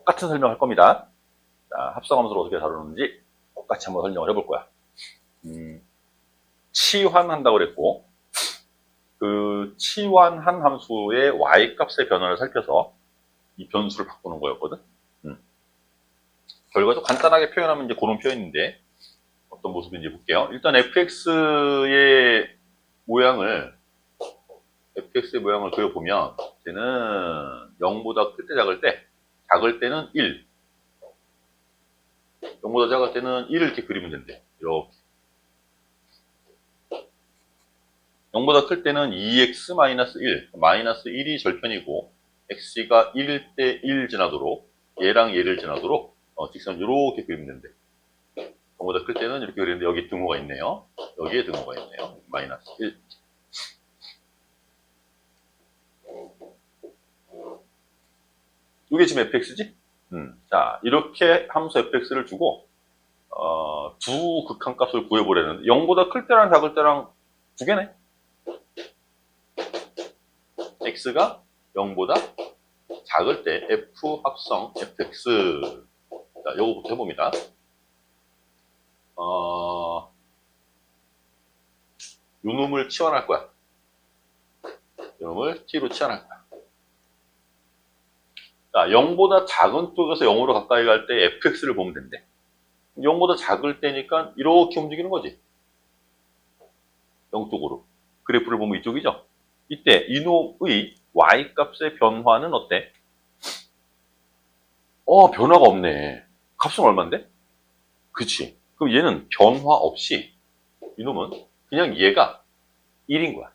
똑같은 설명할 겁니다. 자, 합성함수를 어떻게 다루는지 똑같이 한번 설명을 해볼 거야. 치환한다고 그랬고, 그 치환한 함수의 y값의 변화를 살펴서 이 변수를 바꾸는 거였거든. 결과도 간단하게 표현하면 이제 그런 표현인데 어떤 모습인지 볼게요. 일단 fx의 모양을 그려보면 얘는 0보다 클 때 작을 때는 1, 0보다 작을 때는 1을 이렇게 그리면 된대. 이렇게 0보다 클 때는 2x-1, 마이너스 1이 절편이고 x가 1일 때 1 지나도록 얘랑 얘를 지나도록 직선 이렇게 그리면 된대. 0보다 클 때는 이렇게 그리는데 여기 등호가 있네요. 여기에 등호가 있네요. 마이너스 1. 이게 지금 fx지? 자, 이렇게 함수 fx를 주고 두 극한값을 구해보려는데 0보다 클 때랑 작을 때랑 두 개네. x가 0보다 작을 때 f 합성 fx. 자, 요거부터 해봅니다. 요 놈을 치환할 거야. 요 놈을 t로 치환할 거야. 자, 0보다 작은 쪽에서 0으로 가까이 갈 때 fx를 보면 된대. 0보다 작을 때니까 이렇게 움직이는 거지. 0 쪽으로. 그래프를 보면 이쪽이죠. 이때 이놈의 y값의 변화는 어때? 변화가 없네. 값은 얼만데? 그치. 그럼 얘는 변화 없이 이놈은 그냥 얘가 1인 거야.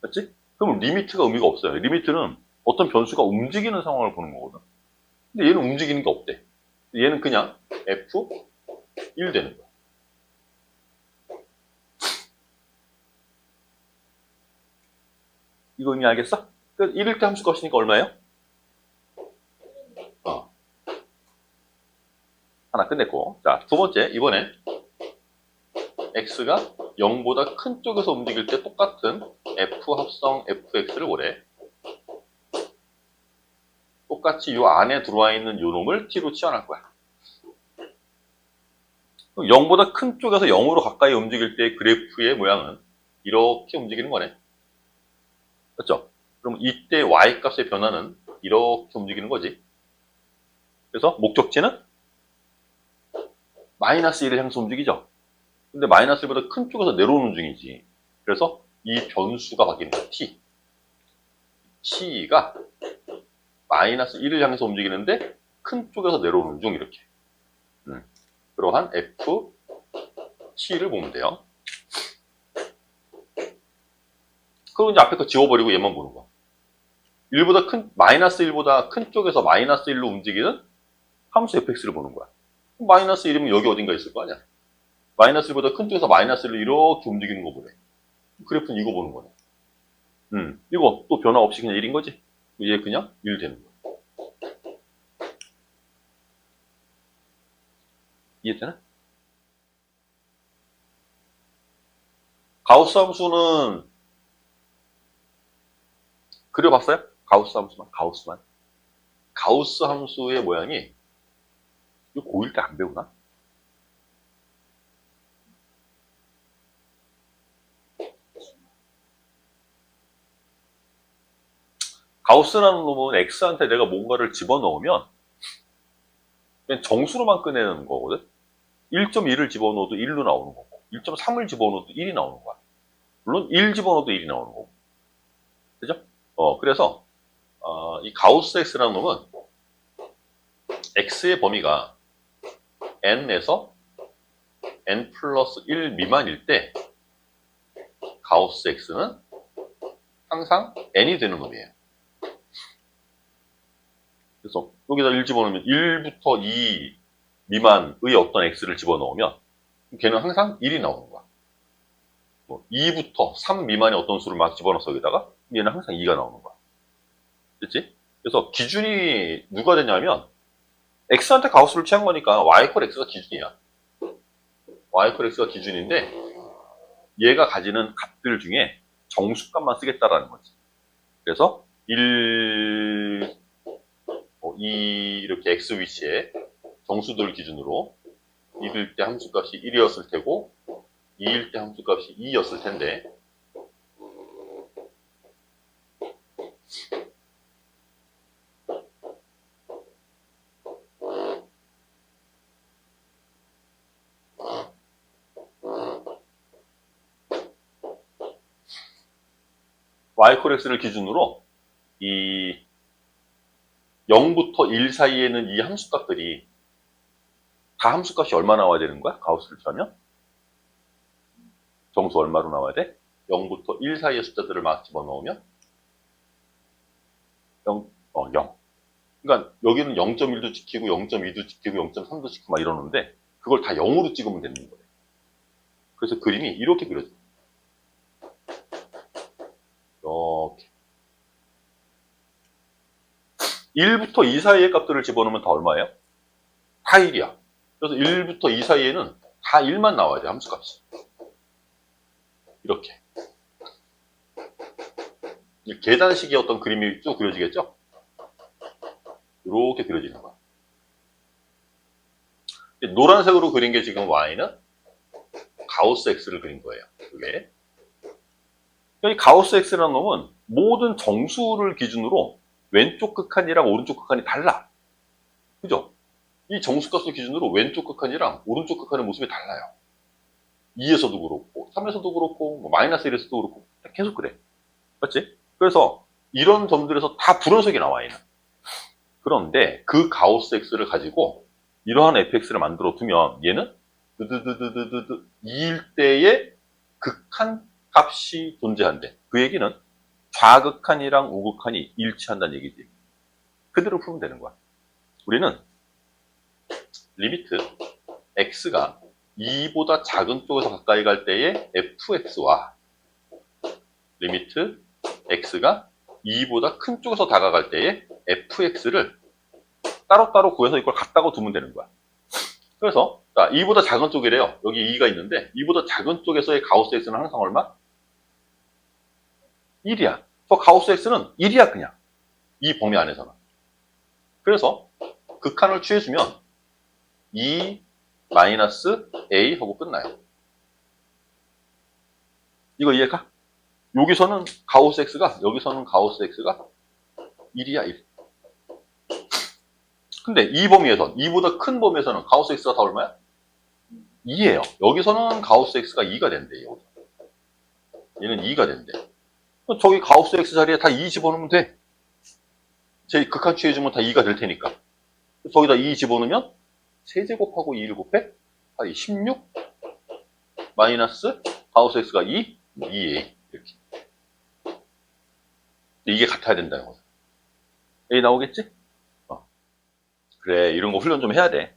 맞지? 그럼 리미트가 의미가 없어요. 리미트는 어떤 변수가 움직이는 상황을 보는 거거든. 근데 얘는 움직이는 게 없대. 얘는 그냥 f1 되는 거야. 이거 의미 알겠어? 1일 때 함수 값이니까 얼마예요? 하나 끝냈고. 자, 두 번째, 이번엔 x가 0보다 큰 쪽에서 움직일 때 똑같은 f 합성 fx를 보래. 똑같이 이 안에 들어와 있는 요 놈을 t로 치환할 거야. 0보다 큰 쪽에서 0으로 가까이 움직일 때 그래프의 모양은 이렇게 움직이는 거네. 그렇죠? 그럼 이때 y값의 변화는 이렇게 움직이는 거지. 그래서 목적지는 마이너스 1을 향해서 움직이죠. 근데 마이너스 1보다 큰 쪽에서 내려오는 중이지. 그래서 이 변수가 바뀌는 거야. t가 마이너스 1을 향해서 움직이는데 큰 쪽에서 내려오는 중 이렇게. 그러한 ft를 보면 돼요. 그럼 이제 앞에 거 지워버리고 얘만 보는 거야. 마이너스 1보다 큰 쪽에서 마이너스 1로 움직이는 함수 fx를 보는 거야. 마이너스 1이면 여기 어딘가 있을 거 아니야. 마이너스 1보다 큰 쪽에서 마이너스 1로 이렇게 움직이는 거 보래. 그래프는 이거 보는 거네. 이거 또 변화 없이 그냥 1인 거지. 얘 그냥 1 되는 거야. 이해되나? 가우스 함수는 그려봤어요? 가우스 함수만. 가우스 함수의 모양이 이거 고1 때 안 배우나? 가우스라는 놈은 x한테 내가 뭔가를 집어넣으면 그냥 정수로만 꺼내는 거거든. 1.1을 집어넣어도 1로 나오는 거고 1.3을 집어넣어도 1이 나오는 거야. 물론 1 집어넣어도 1이 나오는 거고. 그죠? 그래서 이 가우스 x라는 놈은 x의 범위가 n에서 n 플러스 1 미만일 때 가우스 x는 항상 n이 되는 놈이에요. 그래서 여기다 1 집어넣으면 1부터 2 미만의 어떤 x를 집어넣으면 걔는 항상 1이 나오는 거야. 2부터 3 미만의 어떤 수를 막 집어넣어서 여기다가 얘는 항상 2가 나오는 거야. 그치? 그래서 기준이 누가 되냐면 x한테 가우스를 취한 거니까 y 콜 x가 기준이야. y 콜 x가 기준인데 얘가 가지는 값들 중에 정수값만 쓰겠다라는 거지. 그래서 이렇게 x 위치에 정수들 기준으로 1일 때 함수값이 1이었을 테고 2일 때 함수값이 2였을 텐데 y=x를 기준으로 이 0부터 1 사이에는 이 함수값들이 다 함수값이 얼마 나와야 되는 거야? 가우스를 취하면? 정수 얼마로 나와야 돼? 0부터 1 사이의 숫자들을 막 집어넣으면 0. 그러니까 여기는 0.1도 지키고 0.2도 지키고 0.3도 지키고 막 이러는데 그걸 다 0으로 찍으면 되는 거예요. 그래서 그림이 이렇게 그려져요. 이렇게 1부터 2 사이의 값들을 집어넣으면 다 얼마예요? 다 1이야. 그래서 1부터 2 사이에는 다 1만 나와야 돼, 함수값이. 이렇게. 계단식의 어떤 그림이 쭉 그려지겠죠? 이렇게 그려지는 거야. 노란색으로 그린 게 지금 y는 가우스 x를 그린 거예요. 이게. 이 가우스 x라는 놈은 모든 정수를 기준으로 왼쪽 극한이랑 오른쪽 극한이 달라. 그죠? 이 정수값을 기준으로 왼쪽 극한이랑 오른쪽 극한의 모습이 달라요. 2에서도 그렇고 3에서도 그렇고 뭐 마이너스 1에서도 그렇고 계속 그래. 맞지? 그래서 이런 점들에서 다 분원색이 나와 있는. 그런데 그 가우스 x를 가지고 이러한 fx를 만들어 두면 얘는 드드드드드드 2일 때의 극한 값이 존재한대. 그 얘기는 좌극한이랑 우극한이 일치한다는 얘기지. 그대로 풀면 되는 거야. 우리는 리미트 x가 2보다 작은 쪽에서 가까이 갈 때의 fx와 리미트 x가 2보다 큰 쪽에서 다가갈 때의 fx를 따로따로 구해서 이걸 갖다가 두면 되는 거야. 그래서 자, 2보다 작은 쪽이래요. 여기 2가 있는데 2보다 작은 쪽에서의 가우스 x는 항상 얼마? 1이야. 저 가우스 x는 1이야 그냥. 이 범위 안에서는. 그래서 극한을 취해주면 2 마이너스 a 하고 끝나요. 이거 이해가? 여기서는 가우스 x가 여기서는 가우스 x가 1이야 1. 근데 이 범위에선 2보다 큰 범위에서는 가우스 x가 다 얼마야? 2예요. 여기서는 가우스 x가 2가 된대요. 얘는 2가 된대. 저기 가우스 x 자리에 다 2 집어넣으면 돼. 제 극한 취해주면 다 2가 될 테니까. 저기다 2 집어넣으면 세제곱하고 2를 곱해? 16 마이너스 가우스 x가 2, 2a 이렇게. 이게 같아야 된다는 거죠. A 나오겠지? 그래, 이런 거 훈련 좀 해야 돼.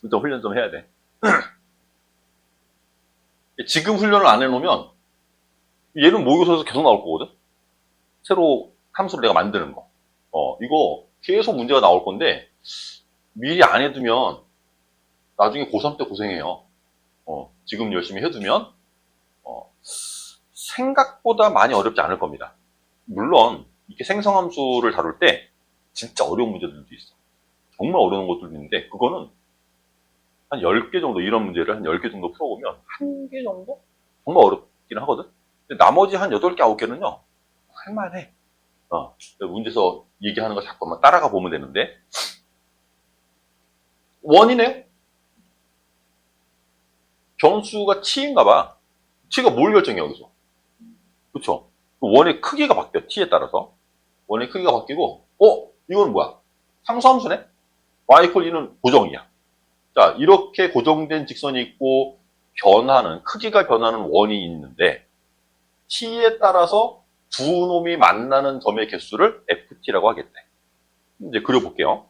좀 훈련 좀 해야 돼. 지금 훈련을 안 해놓으면 얘는 모의고사에서 계속 나올 거거든? 새로 함수를 내가 만드는 거. 이거 계속 문제가 나올 건데 미리 안 해두면 나중에 고3 때 고생해요. 지금 열심히 해두면 생각보다 많이 어렵지 않을 겁니다. 물론 이렇게 생성함수를 다룰 때 진짜 어려운 문제들도 있어. 정말 어려운 것들도 있는데 그거는 한 10개 정도 이런 문제를 한 10개 정도 풀어보면 한 개 정도? 정말 어렵긴 하거든. 근데 나머지 한 8개, 9개는요 할만해. 문제에서 얘기하는 거 잠깐만 따라가 보면 되는데 원이네요. 변수가 t인가 봐. t가 뭘 결정해 여기서? 그쵸? 원의 크기가 바뀌어 t에 따라서. 원의 크기가 바뀌고 이건 뭐야? 상수함수네? y = 2는 고정이야. 자, 이렇게 고정된 직선이 있고 크기가 변하는 원이 있는데 t에 따라서 두 놈이 만나는 점의 개수를 ft라고 하겠대. 이제 그려볼게요.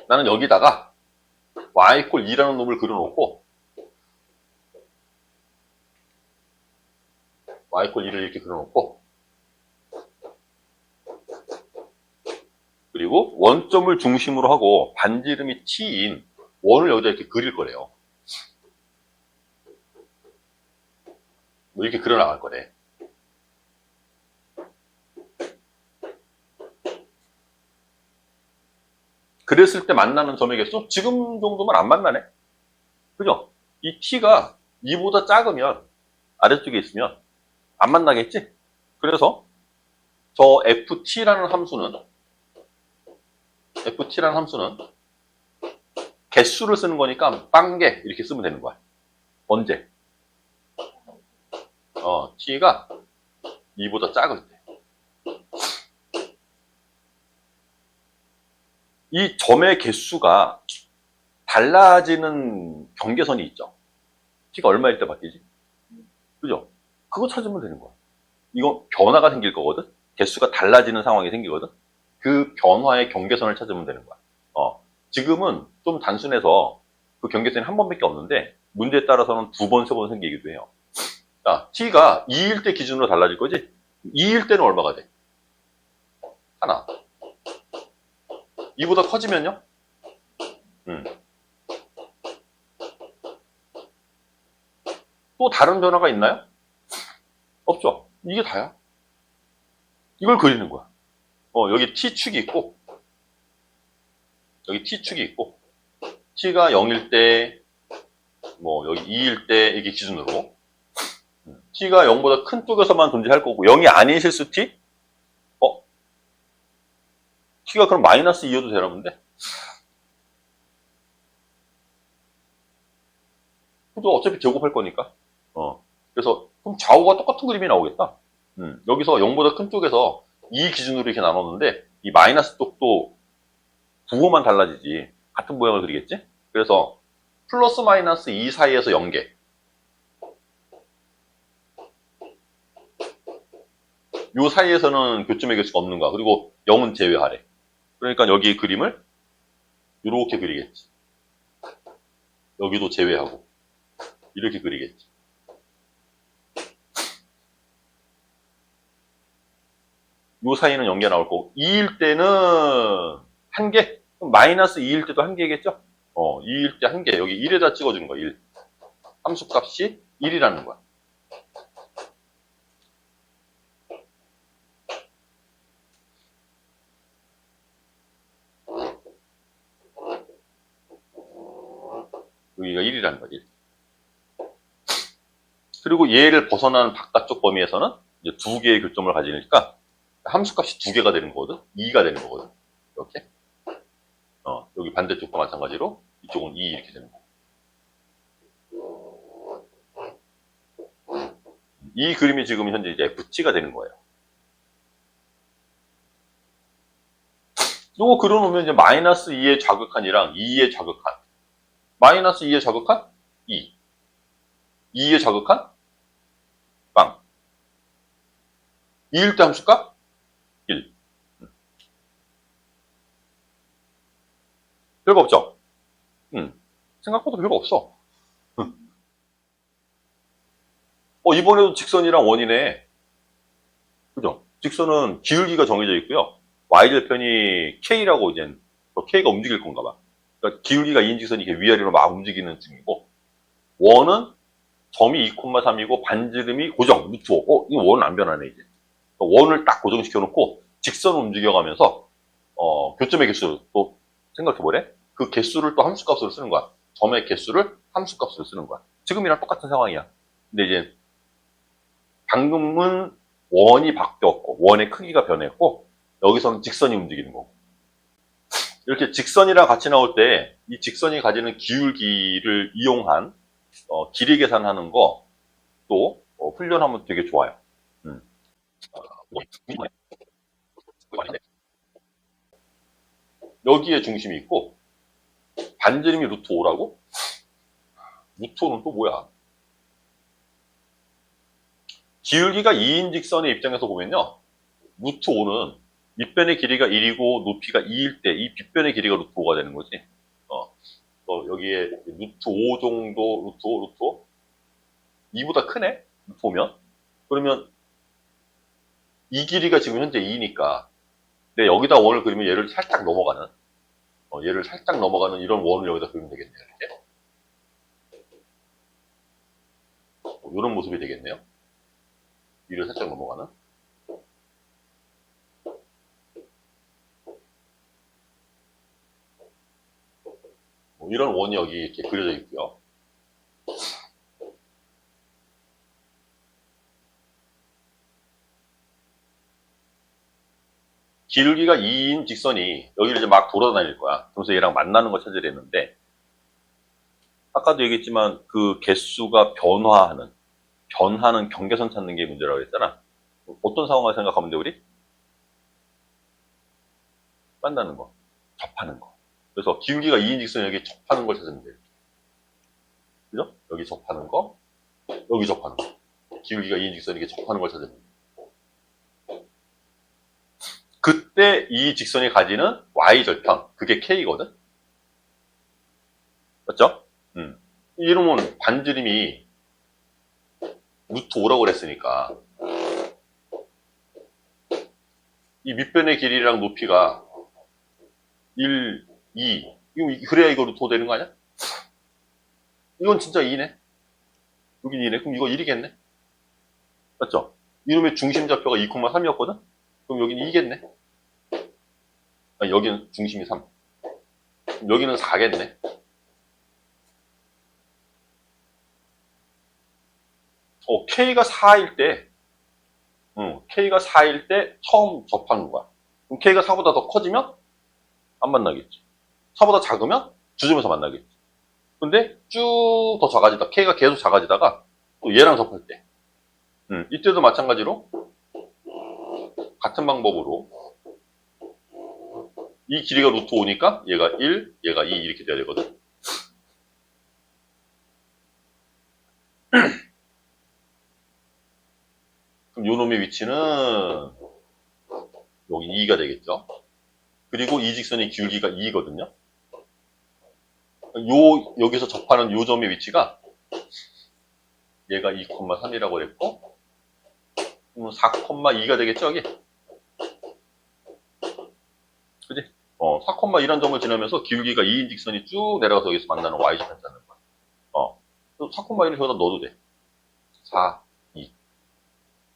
나는 여기다가 y = 2라는 놈을 그려놓고 y = 2를 이렇게 그려놓고 그리고 원점을 중심으로 하고 반지름이 t인 원을 여기다 이렇게 그릴 거래요. 뭐 이렇게 그려나갈 거래. 그랬을 때 만나는 점의 개수? 지금 정도면 안 만나네? 그죠? 이 t가 2보다 작으면, 아래쪽에 있으면 안 만나겠지? 그래서 저 ft라는 함수는 개수를 쓰는 거니까 빵개 이렇게 쓰면 되는 거야. 언제? t가 2보다 작을 때. 이 점의 개수가 달라지는 경계선이 있죠. t가 얼마일 때 바뀌지? 그죠? 그거 찾으면 되는 거야. 이거 변화가 생길 거거든? 개수가 달라지는 상황이 생기거든? 그 변화의 경계선을 찾으면 되는 거야. 지금은 좀 단순해서 그 경계선이 한 번밖에 없는데 문제에 따라서는 두 번, 세 번 생기기도 해요. 자, t가 2일 때 기준으로 달라질 거지? 2일 때는 얼마가 돼? 하나. 2보다 커지면요? 또 다른 변화가 있나요? 없죠. 이게 다야. 이걸 그리는 거야. 여기 t축이 있고, 여기 t축이 있고, t가 0일 때, 여기 2일 때, 이게 기준으로. t가 0보다 큰 쪽에서만 존재할 거고, 0이 아닌 실수 t? t가 그럼 마이너스 2여도 되나 본데? 그죠? 어차피 제곱할 거니까. 그래서, 그럼 좌우가 똑같은 그림이 나오겠다. 여기서 0보다 큰 쪽에서 2 기준으로 이렇게 나눴는데, 이 마이너스 쪽도 부호만 달라지지. 같은 모양을 그리겠지? 그래서, 플러스 마이너스 2 사이에서 0개. 요 사이에서는 교점의 개수가 없는 거야. 그리고 0은 제외하래. 그러니까 여기 그림을 이렇게 그리겠지. 여기도 제외하고 이렇게 그리겠지. 요 사이는 0개 나올 거고 2일 때는 1개? 그럼 마이너스 2일 때도 1개겠죠? 2일 때 1개. 여기 1에다 찍어준 거야. 1. 함수값이 1이라는 거야. 여기가 1이라는 거야. 1. 그리고 얘를 벗어나는 바깥쪽 범위에서는 이제 두 개의 교점을 가지니까 함수값이 두 개가 되는 거거든. 2가 되는 거거든. 이렇게. 여기 반대쪽도 마찬가지로 이쪽은 2 이렇게 되는 거고. 이 그림이 지금 현재 이제 ft가 되는 거예요. 요거 그려놓으면 이제 마이너스 2의 좌극한이랑 2의 좌극한. 마이너스 2의 좌극한? 2. 2의 좌극한? 빵. 2일 때 함수값? 1. 별거 없죠? 생각보다 별거 없어. 이번에도 직선이랑 원이네. 그죠? 직선은 기울기가 정해져 있고요. y절편이 k라고 이제, k가 움직일 건가 봐. 그러니까 기울기가 2인 직선이 이렇게 위아래로 막 움직이는 중이고, 원은 점이 2,3이고 반지름이 고정, 루트 5. 이거 원은 안 변하네, 이제. 그러니까 원을 딱 고정시켜 놓고 직선을 움직여가면서, 교점의 개수 또 생각해보래? 그 개수를 또 함수값으로 쓰는 거야. 점의 개수를 함수값으로 쓰는 거야. 지금이랑 똑같은 상황이야. 근데 이제 방금은 원이 바뀌었고 원의 크기가 변했고 여기서는 직선이 움직이는 거고 이렇게 직선이랑 같이 나올 때 이 직선이 가지는 기울기를 이용한 길이 계산하는 거 또 훈련하면 되게 좋아요. 여기에 중심이 있고 반지름이 루트 5라고? 루트 5는 또 뭐야? 기울기가 2인 직선의 입장에서 보면요. 루트 5는 밑변의 길이가 1이고 높이가 2일 때 이 빗변의 길이가 루트 5가 되는 거지. 여기에 루트 5 정도, 루트 5, 루트 5? 2보다 크네? 루트 5면? 그러면 이 길이가 지금 현재 2니까 근데 여기다 원을 그리면 얘를 살짝 넘어가는 이런 원을 여기다 그리면 되겠네요. 이렇게. 이런 모습이 되겠네요. 위를 살짝 넘어가는. 이런 원이 여기 이렇게 그려져 있고요. 기울기가 2인 직선이 여기를 이제 막 돌아다닐 거야. 그래서 얘랑 만나는 걸 찾으려 했는데, 아까도 얘기했지만 그 개수가 변하는 경계선 찾는 게 문제라고 했잖아. 어떤 상황을 생각하면 돼, 우리? 만나는 거, 접하는 거. 그래서 기울기가 2인 직선이 여기 접하는 걸 찾으면 돼. 그죠? 여기 접하는 거, 여기 접하는 거. 기울기가 2인 직선이 이렇게 접하는 걸 찾으면 돼. 그때 이 직선이 가지는 y절편, 그게 k거든? 맞죠? 이러면 반지름이 루트 5라고 그랬으니까 이 밑변의 길이랑 높이가 1, 2 그래야 이거 루트 5 되는 거 아니야? 이건 진짜 2네. 여긴 2네. 그럼 이거 1이겠네? 맞죠? 이놈의 중심 좌표가 2,3이었거든? 그럼 여기는 2겠네? 아니, 여기는 중심이 3. 여기는 4겠네? K가 4일 때, K가 4일 때 처음 접하는 거야. 그럼 K가 4보다 더 커지면 안 만나겠지. 4보다 작으면 주점에서 만나겠지. 근데 쭉 더 작아지다. K가 계속 작아지다가 또 얘랑 접할 때. 이때도 마찬가지로 같은 방법으로 이 길이가 루트 5니까 얘가 1, 얘가 2 이렇게 돼야 되거든. 그럼 요 놈의 위치는 여기 2가 되겠죠. 그리고 이 직선의 기울기가 2거든요. 여기서 접하는 요 점의 위치가 얘가 2,3이라고 그랬고 4,2가 되겠죠, 여기? 그지? 4,2란 점을 지나면서 기울기가 2인 직선이 쭉 내려가서 여기서 만나는 y절편 찾는 거야. 4,2를 저기다 넣어도 돼. 4, 2.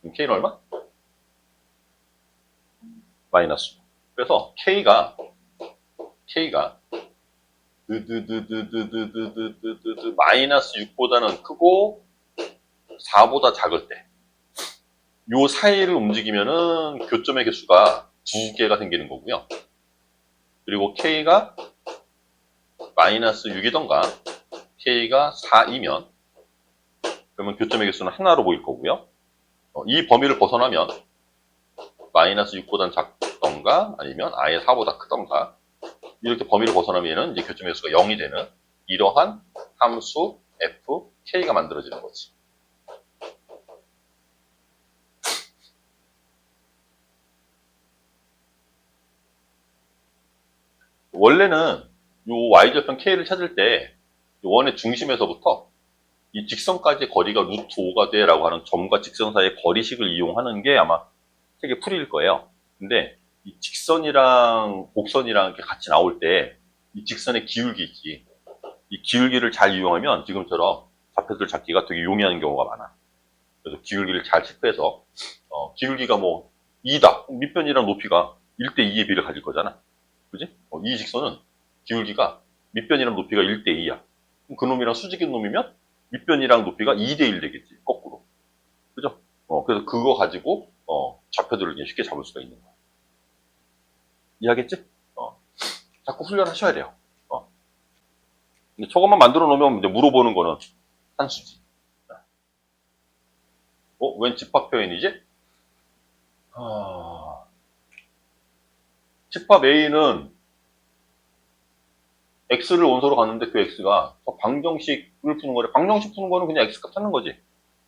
그럼 k는 얼마? 마이너스. 그래서 k가 마이너스 6보다는 크고 4보다 작을 때 요 사이를 움직이면은 교점의 개수가 2개가 생기는 거고요. 그리고 K가 마이너스 6이던가 K가 4이면 그러면 교점의 개수는 하나로 보일 거고요. 이 범위를 벗어나면 마이너스 6보다는 작던가 아니면 아예 4보다 크던가 이렇게 범위를 벗어나면 얘는 이제 교점의 개수가 0이 되는 이러한 함수 f, k가 만들어지는 거지. 원래는 요 y절편 k를 찾을 때 원의 중심에서부터 이 직선까지 거리가 루트 5가 돼 라고 하는 점과 직선 사이의 거리식을 이용하는 게 아마 책의 풀이일 거예요. 근데 이 직선이랑 곡선이랑 이렇게 같이 나올 때 이 직선의 기울기 있지. 이 기울기를 잘 이용하면 지금처럼 좌표들 찾기가 되게 용이한 경우가 많아. 그래서 기울기를 잘 체크해서 기울기가 뭐 2다. 밑변이랑 높이가 1대2의 비를 가질 거잖아. 그지? 이 직선은 기울기가 밑변이랑 높이가 1대2야. 그놈이랑 수직인 놈이면 밑변이랑 높이가 2대1 되겠지. 거꾸로. 그죠? 그래서 그거 가지고 좌표들을 쉽게 잡을 수가 있는 거야. 이해하겠지? 자꾸 훈련하셔야 돼요. 저것만 만들어 놓으면 이제 물어보는 거는 한 수지. 웬 집합 표현이지? 집합 A는 X를 원소로 갔는데 그 X가 방정식을 푸는 거래. 방정식 푸는 거는 그냥 X값 찾는 거지.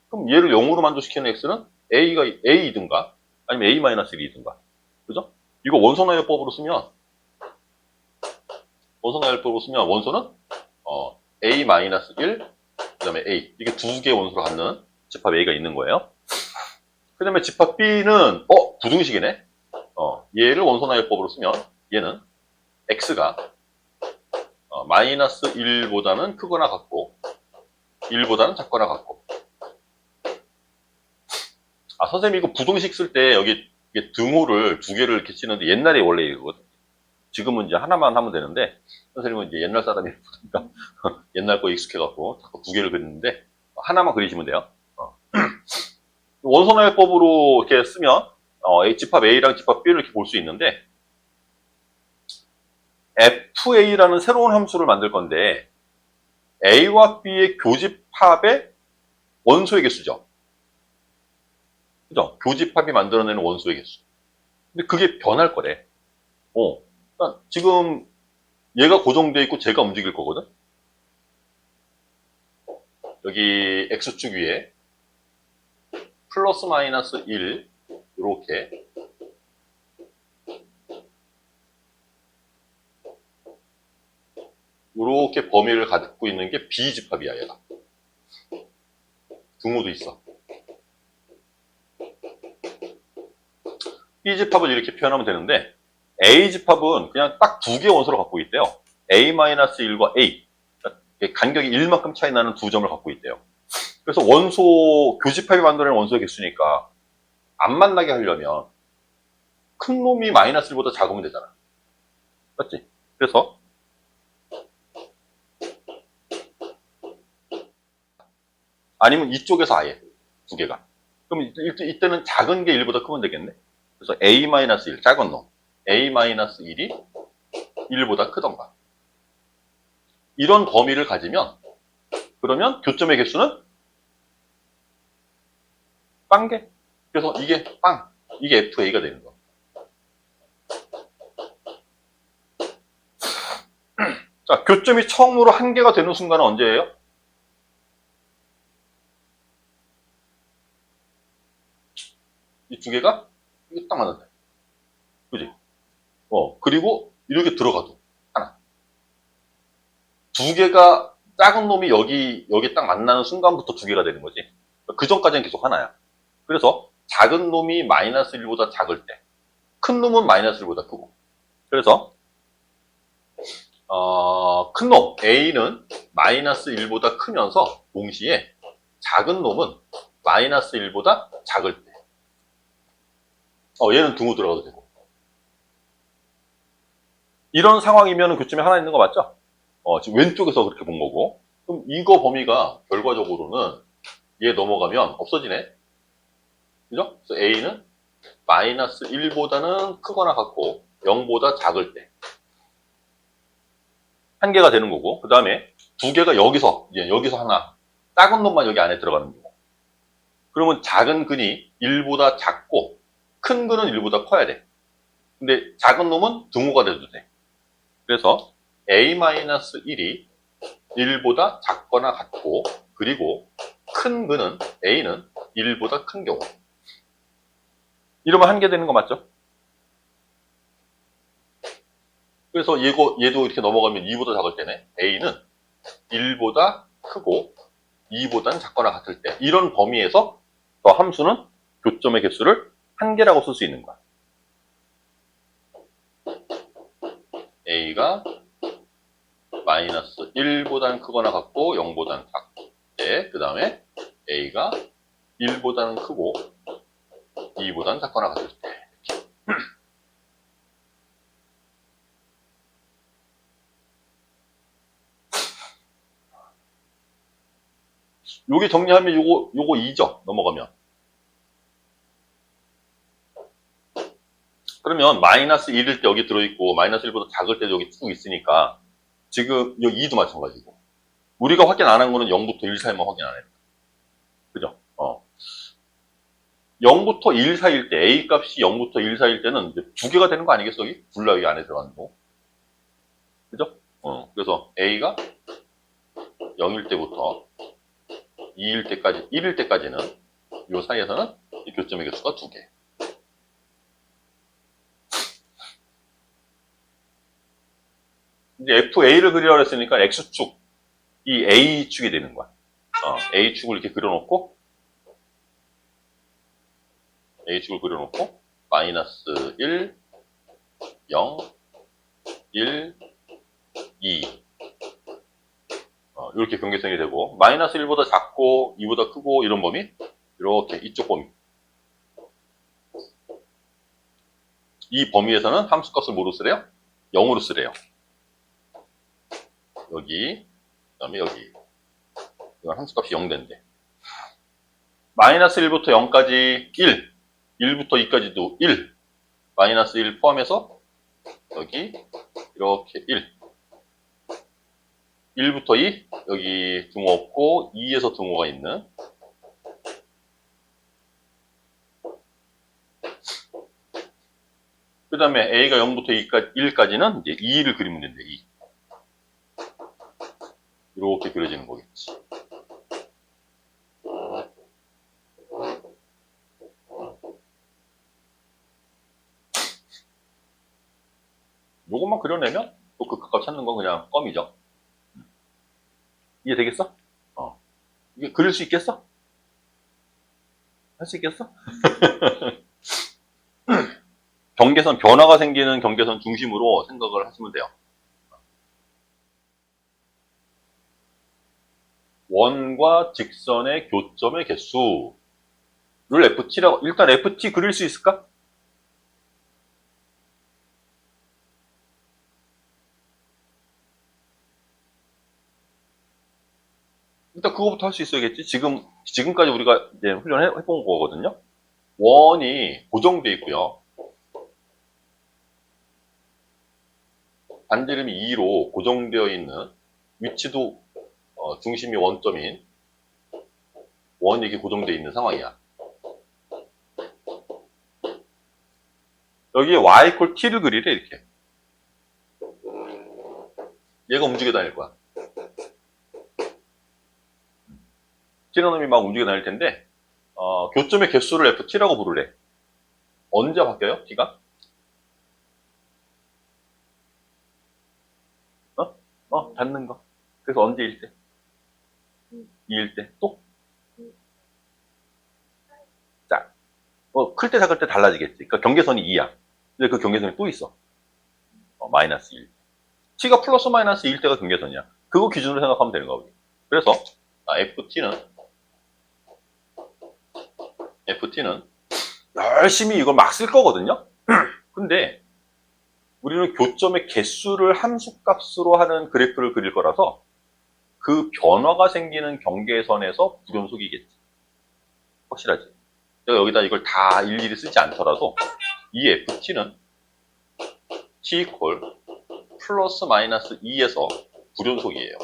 그럼 얘를 0으로 만족시키는 X는 A가 A이든가 아니면 A-1이든가. 그죠? 이거 원소나열법으로 쓰면 원소는 A-1, 그 다음에 A. 이게 두 개의 원소로 갖는 집합 A가 있는 거예요. 그 다음에 집합 B는, 부등식이네? 얘를 원소나열법으로 쓰면, 얘는 X가, 마이너스 1보다는 크거나 같고, 1보다는 작거나 같고. 선생님 이거 부등식 쓸 때 여기 등호를 두 개를 이렇게 치는데 옛날에 원래 이거거든. 지금은 이제 하나만 하면 되는데, 선생님은 이제 옛날 사람이니까 옛날 거 익숙해갖고 자꾸 두 개를 그리는데, 하나만 그리시면 돼요. 원소나해법으로 이렇게 쓰면, 집합 A랑 집합 B를 이렇게 볼 수 있는데, FA라는 새로운 함수를 만들 건데, A와 B의 교집합의 원소의 개수죠. 그죠? 교집합이 만들어내는 원소의 개수. 근데 그게 변할 거래. 그러니까 지금 얘가 고정되어 있고 제가 움직일 거거든? 여기 X축 위에 플러스 마이너스 1, 이렇게 범위를 갖고 있는 게 B집합이야, 얘가. 등호도 있어. B집합을 이렇게 표현하면 되는데, A집합은 그냥 딱 두 개의 원소를 갖고 있대요. A-1과 A. 간격이 1만큼 차이 나는 두 점을 갖고 있대요. 그래서 원소, 교집합이 만들어낸 원소의 개수니까 안 만나게 하려면 큰 놈이 마이너스 1보다 작으면 되잖아. 맞지? 그래서 아니면 이쪽에서 아예 두 개가. 그럼 이때는 작은 게 1보다 크면 되겠네? 그래서 A-1, 작은 놈. A-1이 1보다 크던가. 이런 범위를 가지면, 그러면 교점의 개수는 빵개. 그래서 이게 빵. 이게 FA가 되는 거. 자, 교점이 처음으로 한 개가 되는 순간은 언제예요? 이 두 개가 이게 딱 맞는다. 그지? 그리고 이렇게 들어가도 하나. 두 개가 작은 놈이 여기 딱 만나는 순간부터 두 개가 되는 거지. 그 전까지는 계속 하나야. 그래서 작은 놈이 마이너스 1보다 작을 때, 큰 놈은 마이너스 1보다 크고. 그래서 큰 놈 A는 마이너스 1보다 크면서 동시에 작은 놈은 마이너스 1보다 작을 때. 얘는 등호 들어가도 되고. 이런 상황이면 교점이 하나 있는 거 맞죠? 지금 왼쪽에서 그렇게 본 거고. 그럼 이거 범위가 결과적으로는 얘 넘어가면 없어지네. 그죠? 그래서 A는 마이너스 1보다는 크거나 같고 0보다 작을 때. 한 개가 되는 거고. 그 다음에 두 개가 여기서 하나. 작은 놈만 여기 안에 들어가는 거고. 그러면 작은 근이 1보다 작고 큰 근은 1보다 커야 돼. 근데 작은 놈은 등호가 돼도 돼. 그래서 A-1이 1보다 작거나 같고, 그리고 큰 근은 A는 1보다 큰 경우. 이러면 한 개 되는 거 맞죠? 그래서 얘도 이렇게 넘어가면 2보다 작을 때네. A는 1보다 크고 2보다는 작거나 같을 때. 이런 범위에서 저 함수는 교점의 개수를 한 개라고 쓸 수 있는 거야. A가 마이너스 1보다는 크거나 같고 0보다는 작을 때. 그 다음에 A가 1보다는 크고 2보다는 작거나 같을 때. 요게 정리하면 요거 2죠. 넘어가면. 그러면 마이너스 1일 때 여기 들어있고 마이너스 1보다 작을 때도 여기 쭉 있으니까 지금 여기 2도 마찬가지고. 우리가 확인 안 한 거는 0부터 1 사이만 확인 안 했다. 그죠? 0부터 1 사이일 때, A 값이 0부터 1 사이일 때는 이제 두 개가 되는 거 아니겠어? 여기? 둘 다 여기 안에 들어가는 거. 그죠? 그래서 A가 0일 때부터 2일 때까지, 1일 때까지는 이 사이에서는 이 교점의 개수가 두 개. 이제 FA를 그리라고 했으니까 X축, 이 A축이 되는 거야. A축을 이렇게 그려놓고, 마이너스 1, 0, 1, 2. 이렇게 경계선이 되고, 마이너스 1보다 작고, 2보다 크고, 이런 범위, 이렇게, 이쪽 범위. 이 범위에서는 함수값을 뭐로 쓰래요? 0으로 쓰래요. 여기, 그 다음에 여기. 이건 함수값이 0 된대. 마이너스 1부터 0까지 1, 1부터 2까지도 1, 마이너스 1 포함해서 여기 이렇게 1, 1부터 2, 여기 등호 없고 2에서 등호가 있는 그 다음에 a가 0부터 1까지는 이제 2를 그리면 된대. 2. 이렇게 그려지는 거겠지. 요것만 그려내면 또 그 값 찾는 건 그냥 껌이죠. 이해되겠어? 이게 그릴 수 있겠어? 할 수 있겠어? 경계선, 변화가 생기는 경계선 중심으로 생각을 하시면 돼요. 원과 직선의 교점의 개수를 FT라고, 일단 FT 그릴 수 있을까? 일단 그거부터 할 수 있어야겠지. 지금까지 우리가 이제 훈련해본 거거든요. 원이 고정되어 있고요. 반지름이 2로 고정되어 있는 위치도 중심이 원점인 원이 이렇게 고정되어 있는 상황이야. 여기에 y equal t를 그리래 이렇게. 얘가 움직여 다닐 거야. t라는 놈이 막 움직여 다닐 텐데 교점의 개수를 ft라고 부르래. 언제 바뀌어요? t가? 닿는 거. 그래서 언제일 때? 2일 때? 또? 자, 클 때 작을 때 달라지겠지. 그러니까 경계선이 2야. 근데 그 경계선이 또 있어. 마이너스 1. t가 플러스 마이너스 2일 때가 경계선이야. 그거 기준으로 생각하면 되는 거야. 그래서 FT는 열심히 이걸 막 쓸 거거든요. 근데 우리는 교점의 개수를 함수값으로 하는 그래프를 그릴 거라서 그 변화가 생기는 경계선에서 부존속이겠지. 확실하지? 내가 여기다 이걸 다 일일이 쓰지 않더라도 이 FT는 T 이퀄 플러스 마이너스 2에서 불연속이에요.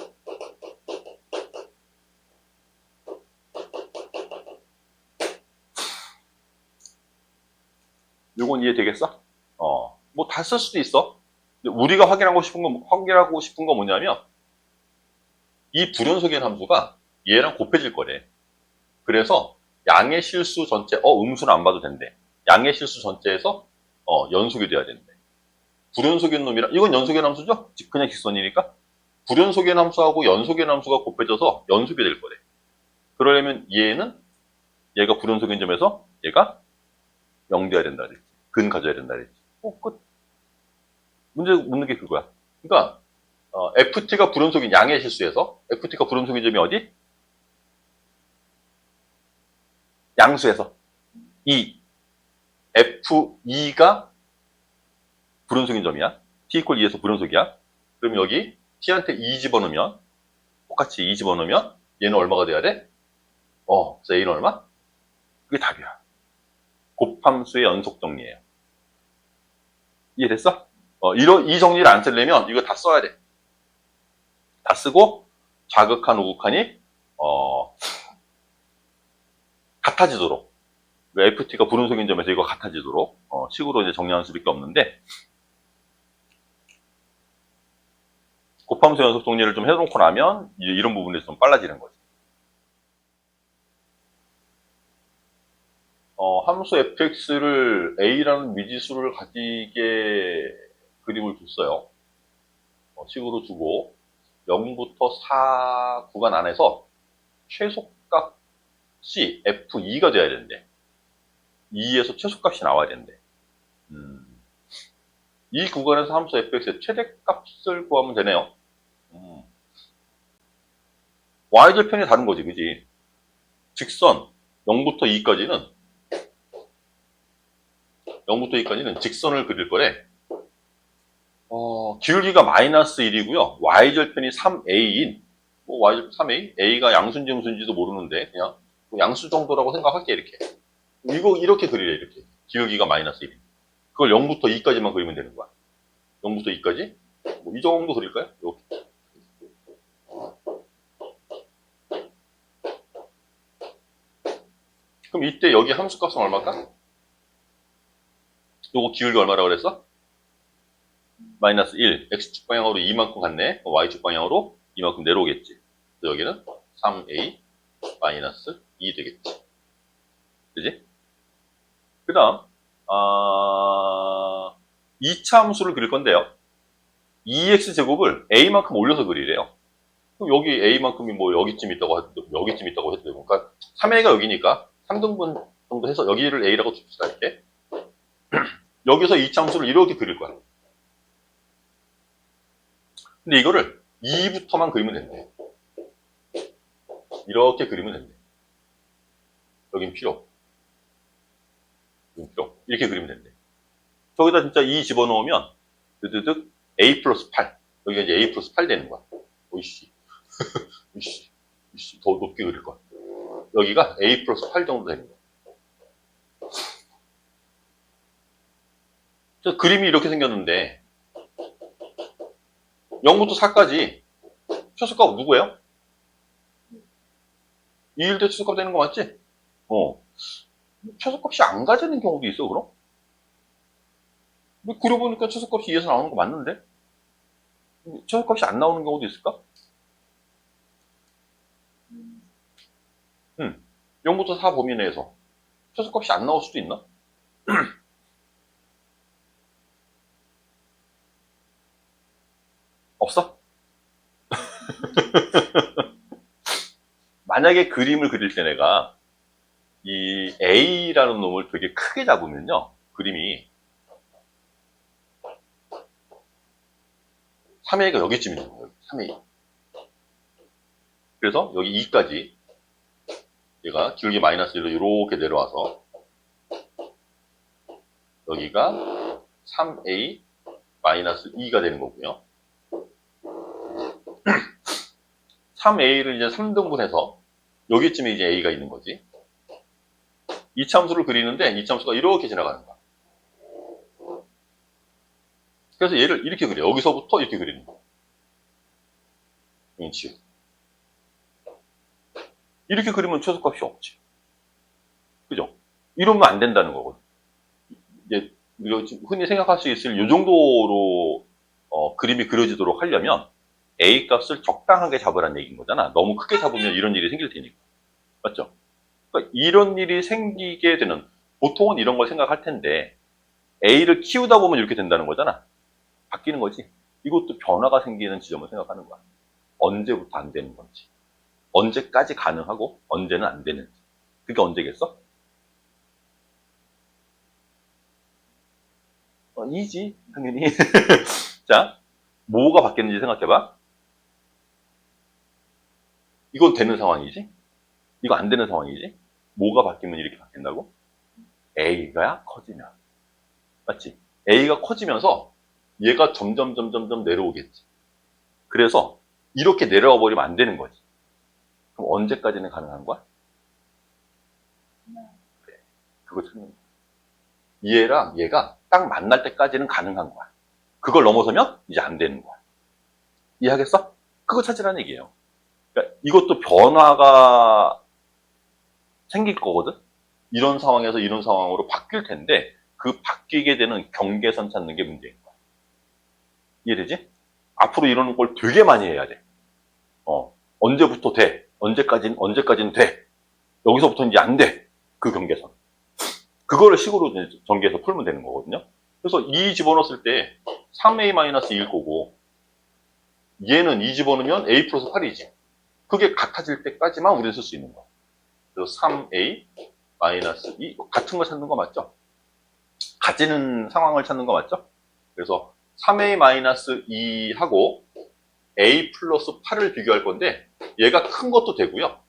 이건 이해되겠어? 뭐 다 쓸 수도 있어. 우리가 확인하고 싶은 건 뭐냐면 이 불연속인 함수가 얘랑 곱해질 거래. 그래서 양의 실수 전체, 음수는 안 봐도 된대. 양의 실수 전체에서 연속이 돼야 된대. 불연속인 놈이랑 이건 연속인 함수죠? 그냥 직선이니까 불연속인 함수하고 연속인 함수가 곱해져서 연속이 될 거래. 그러려면 얘가 불연속인 점에서 얘가 0 돼야 된다 그랬지. 근 가져야 된다 그랬지. 끝. 문제 묻는 게 그거야. 그러니까 FT가 불연속인 양의 실수에서 FT가 불연속인 점이 어디? 양수에서 F2가 불연속인 점이야. T 이퀄 2에서 불연속이야. 그럼 여기 T한테 2 집어넣으면 똑같이 2 집어넣으면 얘는 얼마가 돼야 돼? 그래서 A는 얼마? 그게 답이야. 곱함수의 연속 정리예요. 이해됐어? 이 정리를 안 쓰려면 이거 다 써야 돼. 다 쓰고 좌극한 우극한이 같아지도록 FT가 불연속인 점에서 이거 같아지도록 식으로 이제 정리하는 수밖에 없는데 곱함수 연속 정리를 좀 해놓고 나면 이런 부분에서 좀 빨라지는 거지. 함수 fx를 a라는 미지수를 가지게 그림을 줬어요. 식으로 주고 0부터 4 구간 안에서 최소값이 f2가 돼야 되는데 2에서 최소값이 나와야 되는데 이 구간에서 함수 fx의 최대값을 구하면 되네요. y절편이 다른 거지, 그지? 직선 0부터 2까지는 직선을 그릴 거래. 기울기가 마이너스 1이고요. y절편이 3a인, 뭐 y절편 3a? a가 양수인지 음수인지도 모르는데 그냥 뭐 양수 정도라고 생각할게 이렇게. 이거 이렇게 그리래 이렇게. 기울기가 마이너스 1. 그걸 0부터 2까지만 그리면 되는 거야. 0부터 2까지? 뭐 이 정도 그릴까요? 이렇게. 그럼 이때 여기 함수값은 얼마일까? 요거 기울기 얼마라고 그랬어? 마이너스 1. x축 방향으로 이만큼 갔네. y축 방향으로 이만큼 내려오겠지. 여기는 3a 마이너스 2 되겠지. 그지? 그 다음, 2차 함수를 그릴 건데요. 2x제곱을 a만큼 올려서 그리래요. 그럼 여기 a만큼이 뭐 여기쯤 있다고 해도 되고. 그러니까 3a가 여기니까 3등분 정도 해서 여기를 a라고 줍시다. 이렇게. 여기서 2차 함수를 이렇게 그릴 거야. 근데 이거를 2부터만 그리면 된대. 이렇게 그리면 된대. 여긴 필요 없고. 여긴 필요 없고. 이렇게 그리면 된대. 저기다 진짜 2 집어넣으면 드드득 a 플러스 8. 여기가 이제 a 플러스 8 되는 거야. 오이씨. 이씨. 더 높게 그릴 거야. 여기가 a 플러스 8 정도 되는 거야. 그림이 이렇게 생겼는데 0부터 4까지 최소값 누구예요? 2일 때 최소값 되는 거 맞지? 최소값이 안 가지는 경우도 있어, 그럼? 그려보니까 최소값이 2에서 나오는 거 맞는데? 최소값이 안 나오는 경우도 있을까? 0부터 4 범위 내에서 최소값이 안 나올 수도 있나? 없어? 만약에 그림을 그릴 때 내가 이 A라는 놈을 되게 크게 잡으면요. 그림이 3A가 여기쯤 있는 거예요. 3A. 그래서 여기 2까지 얘가 기울기 마이너스 1로 이렇게 내려와서 여기가 3A 마이너스 2가 되는 거고요. 3A를 이제 3등분해서 여기쯤에 이제 A가 있는 거지. 이참수를 그리는데 이참수가 이렇게 지나가는 거야. 그래서 얘를 이렇게 그려. 여기서부터 이렇게 그리는 거야. 인치. 이렇게 그리면 최소값이 없지. 그죠? 이러면 안 된다는 거거든. 이제 흔히 생각할 수 있을 이 정도로 그림이 그려지도록 하려면 A 값을 적당하게 잡으라는 얘기인 거잖아. 너무 크게 잡으면 이런 일이 생길 테니까. 맞죠? 그러니까 이런 일이 생기게 되는, 보통은 이런 걸 생각할 텐데 A를 키우다 보면 이렇게 된다는 거잖아. 바뀌는 거지. 이것도 변화가 생기는 지점을 생각하는 거야. 언제부터 안 되는 건지, 언제까지 가능하고 언제는 안 되는지. 그게 언제겠어? 이지 당연히. 자, 뭐가 바뀌었는지 생각해봐. 이건 되는 상황이지, 이거 안 되는 상황이지. 뭐가 바뀌면 이렇게 바뀐다고? A가 커지면. 맞지? A가 커지면서 얘가 점점 내려오겠지. 그래서 이렇게 내려와 버리면 안 되는 거지. 그럼 언제까지는 가능한 거야? 그래. 그거 찾는 거야. 얘랑 얘가 딱 만날 때까지는 가능한 거야. 그걸 넘어서면 이제 안 되는 거야. 이해하겠어? 그거 찾으라는 얘기예요. 그러니까 이것도 변화가 생길 거거든? 이런 상황에서 이런 상황으로 바뀔 텐데 그 바뀌게 되는 경계선 찾는 게 문제인 거야. 이해되지? 앞으로 이러는 걸 되게 많이 해야 돼. 언제부터 돼? 언제까지는 돼? 여기서부터 이제 안 돼. 그 경계선. 그거를 식으로 전개해서 풀면 되는 거거든요. 그래서 2 집어넣었을 때 3a-1 거고, 얘는 2 집어넣으면 a 플러스 8이지. 그게 같아질 때까지만 우리는 쓸 수 있는 거야. 그래서 3a-2 같은 거 찾는 거 맞죠? 가지는 상황을 찾는 거 맞죠? 그래서 3a-2하고 a 플러스 8을 비교할 건데 얘가 큰 것도 되고요.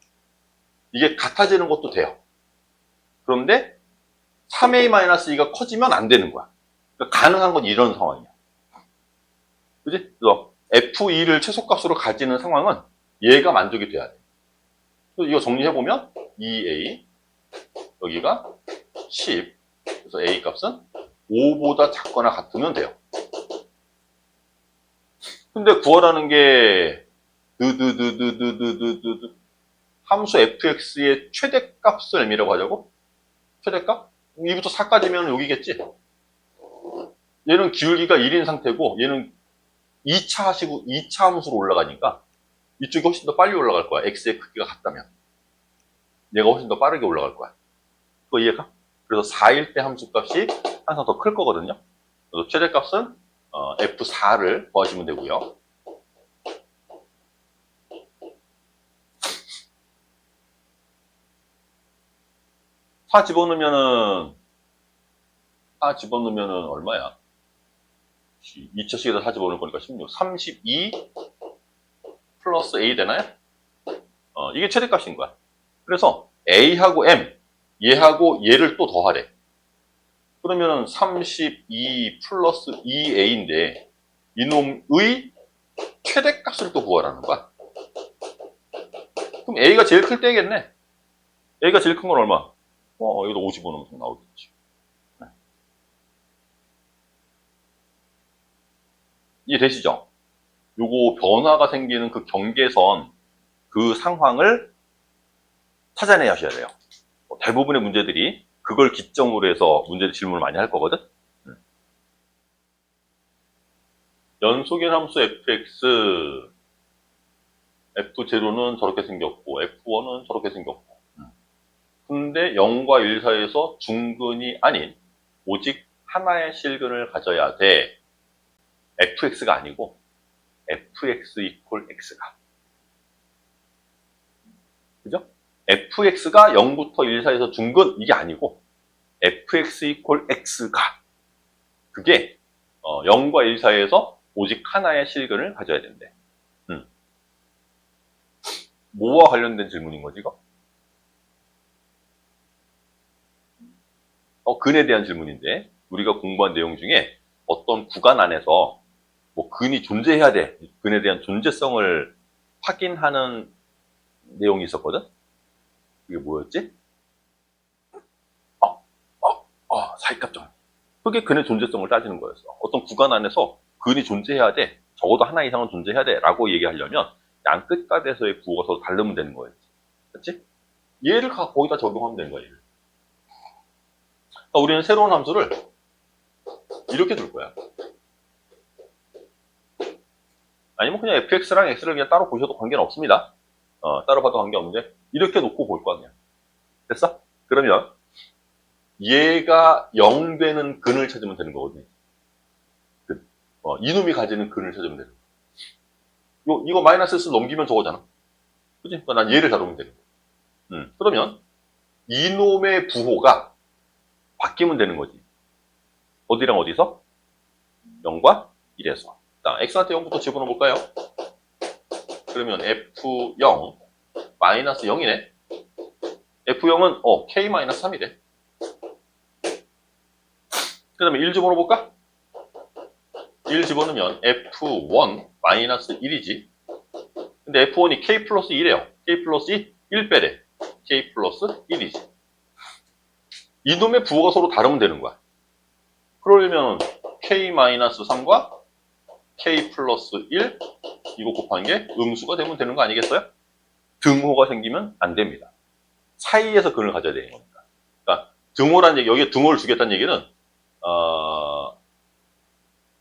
이게 같아지는 것도 돼요. 그런데 3a-2가 커지면 안 되는 거야. 그러니까 가능한 건 이런 상황이야. 그지? 그래서 F2를 최소값으로 가지는 상황은 얘가 만족이 돼야 돼. 그래서 이거 정리해보면 2A, 여기가 10, 그래서 A 값은 5보다 작거나 같으면 돼요. 근데 구하라는 게 함수 fx의 최대값을 M이라고 하자고? 최대값? 2부터 4까지면 여기겠지? 얘는 기울기가 1인 상태고 얘는 2차 하시고 2차 함수로 올라가니까 이쪽이 훨씬 더 빨리 올라갈 거야. x의 크기가 같다면. 얘가 훨씬 더 빠르게 올라갈 거야. 그거 이해가? 그래서 4일 때 함수값이 항상 더 클 거거든요. 그래서 최대값은 F4를 구하시면 되고요. 사 집어넣으면은 얼마야? 2차식에다 4 집어넣을 거니까 16, 32 플러스 A 되나요? 이게 최대값인 거야. 그래서 A하고 M, 얘하고 얘를 또 더하래. 그러면은 32 플러스 2A인데 이놈의 최대값을 또 구하라는 거야. 그럼 A가 제일 클 때겠네. A가 제일 큰 건 얼마? 여기도 50 넣으면 나오겠지. 이해되시죠? 요거 변화가 생기는 그 경계선, 그 상황을 찾아내야 하셔야 돼요. 대부분의 문제들이 그걸 기점으로 해서 질문을 많이 할 거거든? 연속의 함수 fx, f0는 저렇게 생겼고, f1은 저렇게 생겼고. 근데 0과 1 사이에서 중근이 아닌 오직 하나의 실근을 가져야 돼. fx가 아니고 fx equal x가. 그죠? fx가 0부터 1 사이에서 중근 이게 아니고 fx equal x가. 그게 0과 1 사이에서 오직 하나의 실근을 가져야 된대. 뭐와 관련된 질문인 거지 이거? 근에 대한 질문인데 우리가 공부한 내용 중에 어떤 구간 안에서 뭐 근이 존재해야 돼. 근에 대한 존재성을 확인하는 내용이 있었거든? 이게 뭐였지? 사이값정. 그게 근의 존재성을 따지는 거였어. 어떤 구간 안에서 근이 존재해야 돼. 적어도 하나 이상은 존재해야 돼. 라고 얘기하려면 양 끝값에서의 부호가 서로 다르면 되는 거였지. 그렇지? 얘를 거기다 적용하면 되는 거야, 얘를. 그러니까 우리는 새로운 함수를 이렇게 둘 거야. 아니면 그냥 fx랑 x를 그냥 따로 보셔도 관계는 없습니다. 따로 봐도 관계없는데 이렇게 놓고 볼 거야 그냥. 됐어? 그러면 얘가 0 되는 근을 찾으면 되는 거거든요. 이놈이 가지는 근을 찾으면 되는 거야. 이거 마이너스 S 넘기면 저거잖아. 그치? 그러니까 난 얘를 다루면 되는 거야. 그러면 이놈의 부호가 바뀌면 되는 거지. 어디랑 어디서? 0과 1에서. 자, x한테 0부터 집어넣어 볼까요? 그러면 f0 마이너스 0이네. f0은 k-3이래. 그 다음에 1 집어넣어 볼까? 1 집어넣으면 f1 마이너스 1이지. 근데 f1이 k 플러스 1이에요. k 플러스 1 빼래. k 플러스 1이지. 이놈의 부호가 서로 다르면 되는 거야. 그러려면 k-3과 k 플러스 1 이거 곱한 게 음수가 되면 되는 거 아니겠어요? 등호가 생기면 안 됩니다. 사이에서 근을 가져야 되는 겁니다. 그러니까 등호란 얘기, 여기에 등호를 주겠다는 얘기는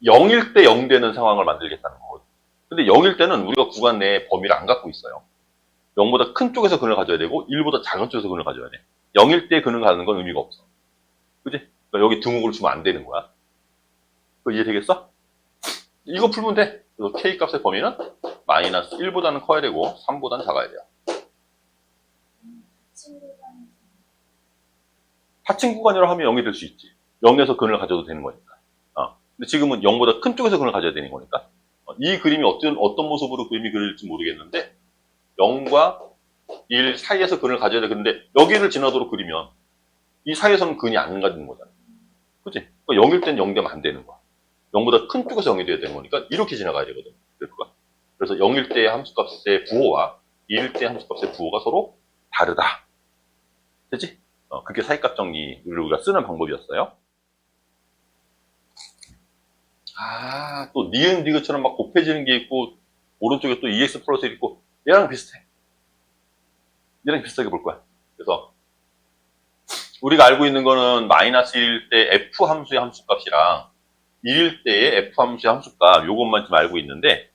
0일 때 0 되는 상황을 만들겠다는 거거든요. 근데 0일 때는 우리가 구간 내에 범위를 안 갖고 있어요. 0보다 큰 쪽에서 근을 가져야 되고 1보다 작은 쪽에서 근을 가져야 돼. 0일 때 근을 가는 건 의미가 없어. 그지? 그러니까 여기 등호를 주면 안 되는 거야. 그거 이해되겠어? 이거 풀면 돼. 그래서 k 값의 범위는 마이너스 1보다는 커야 되고 3보다는 작아야 돼요. 하층 구간이라고 하면 0이 될 수 있지. 0에서 근을 가져도 되는 거니까. 근데 지금은 0보다 큰 쪽에서 근을 가져야 되는 거니까. 이 그림이 어떤 모습으로 그림이 그릴지 모르겠는데 0과 1 사이에서 근을 가져야 돼. 근데 여기를 지나도록 그리면 이 사이에서는 근이 안 가지는 거잖아. 그치? 그러니까 0일 땐 0 되면 안 되는 거야. 0보다 큰 쪽에서 0이 돼야 되는 거니까 이렇게 지나가야 되거든. 그래프가. 그래서 0일 때의 함수값의 부호와 1일 때의 함수값의 부호가 서로 다르다. 되지? 그게 사이값 정리를 우리가 쓰는 방법이었어요. 또 니은 디귿처럼 막 곱해지는 게 있고 오른쪽에 또 EX 플러스 1 있고 얘랑 비슷해. 얘랑 비슷하게 볼 거야. 그래서 우리가 알고 있는 거는 마이너스 1일 때 F 함수의 함수값이랑 1일 때의 F 함수의 함수값 요것만 좀 알고 있는데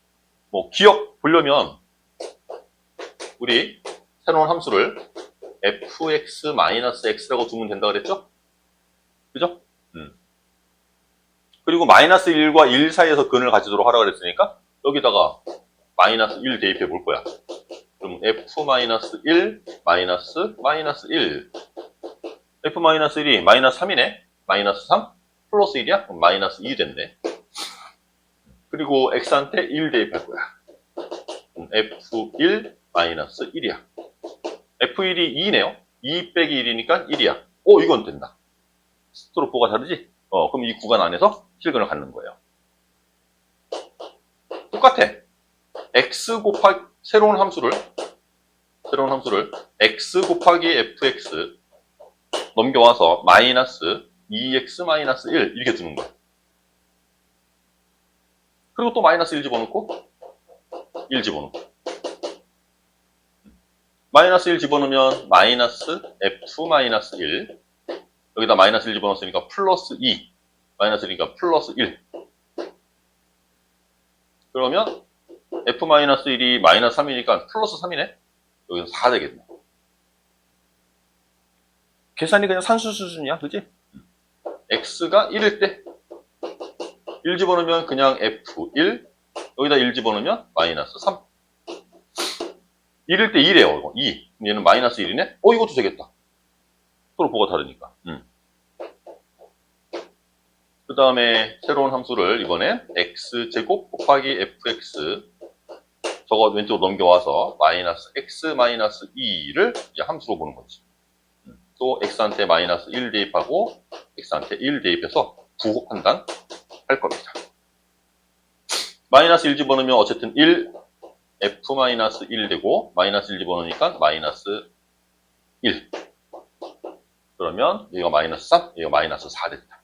뭐 기억 보려면 우리 새로운 함수를 fx-x라고 두면 된다 그랬죠? 그죠? 그리고 마이너스 1과 1 사이에서 근을 가지도록 하라 그랬으니까 여기다가 마이너스 1 대입해 볼 거야. 그럼 f-1 마이너스 1 f-1이 마이너스 3이네. 마이너스 3 플러스 1이야? 그럼 마이너스 2 됐네. 그리고 x한테 1 대입할 거야. 그럼 f1 마이너스 1이야. f1이 2네요. 2 빼기 1이니까 1이야. 이건 된다. 스트로포가 다르지? 그럼 이 구간 안에서 실근을 갖는 거예요. 똑같아. x 곱하기 새로운 함수를 x 곱하기 fx 넘겨와서 마이너스 2x 마이너스 1 이렇게 두는 거야. 그리고 또 마이너스 1 집어넣고 1 집어넣고 마이너스 1 집어넣으면 마이너스 f 마이너스 1 여기다 마이너스 1 집어넣었으니까 플러스 2 마이너스 1이니까 플러스 1 그러면 f 마이너스 1이 마이너스 3이니까 플러스 3이네. 여기서 4 되겠네. 계산이 그냥 산수 수준이야, 그지? x가 1일 때 1 집어넣으면 그냥 f1 여기다 1 집어넣으면 마이너스 3 1일 때 2래요. 이거 2 얘는 마이너스 1이네. 이것도 되겠다. 서로 뭐가 다르니까. 그 다음에 새로운 함수를 이번엔 x제곱 곱하기 fx 저거 왼쪽으로 넘겨와서 마이너스 x 마이너스 2를 이제 함수로 보는 거지. 또 x한테 마이너스 1 대입하고 x한테 1 대입해서 부호 판단 할 겁니다. 마이너스 1 집어넣으면 어쨌든 1 f 마이너스 1 되고 마이너스 1 집어넣으니까 마이너스 1 그러면 얘가 마이너스 3 얘가 마이너스 4 됐다.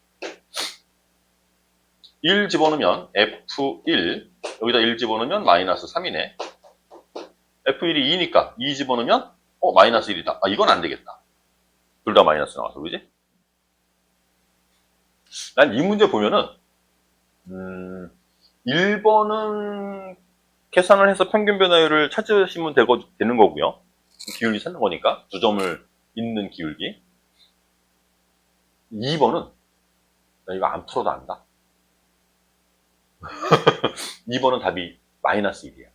1 집어넣으면 f1 여기다 1 집어넣으면 마이너스 3이네. f1이 2니까 2 집어넣으면 마이너스 1이다. 이건 안 되겠다. 둘 다 마이너스 나와서 그지? 난 이 문제 보면은 1번은 계산을 해서 평균 변화율을 찾으시면 되는 거고요. 기울기 찾는 거니까 두 점을 잇는 기울기. 2번은 나 이거 안 풀어도 안다. 2번은 답이 마이너스 1이야.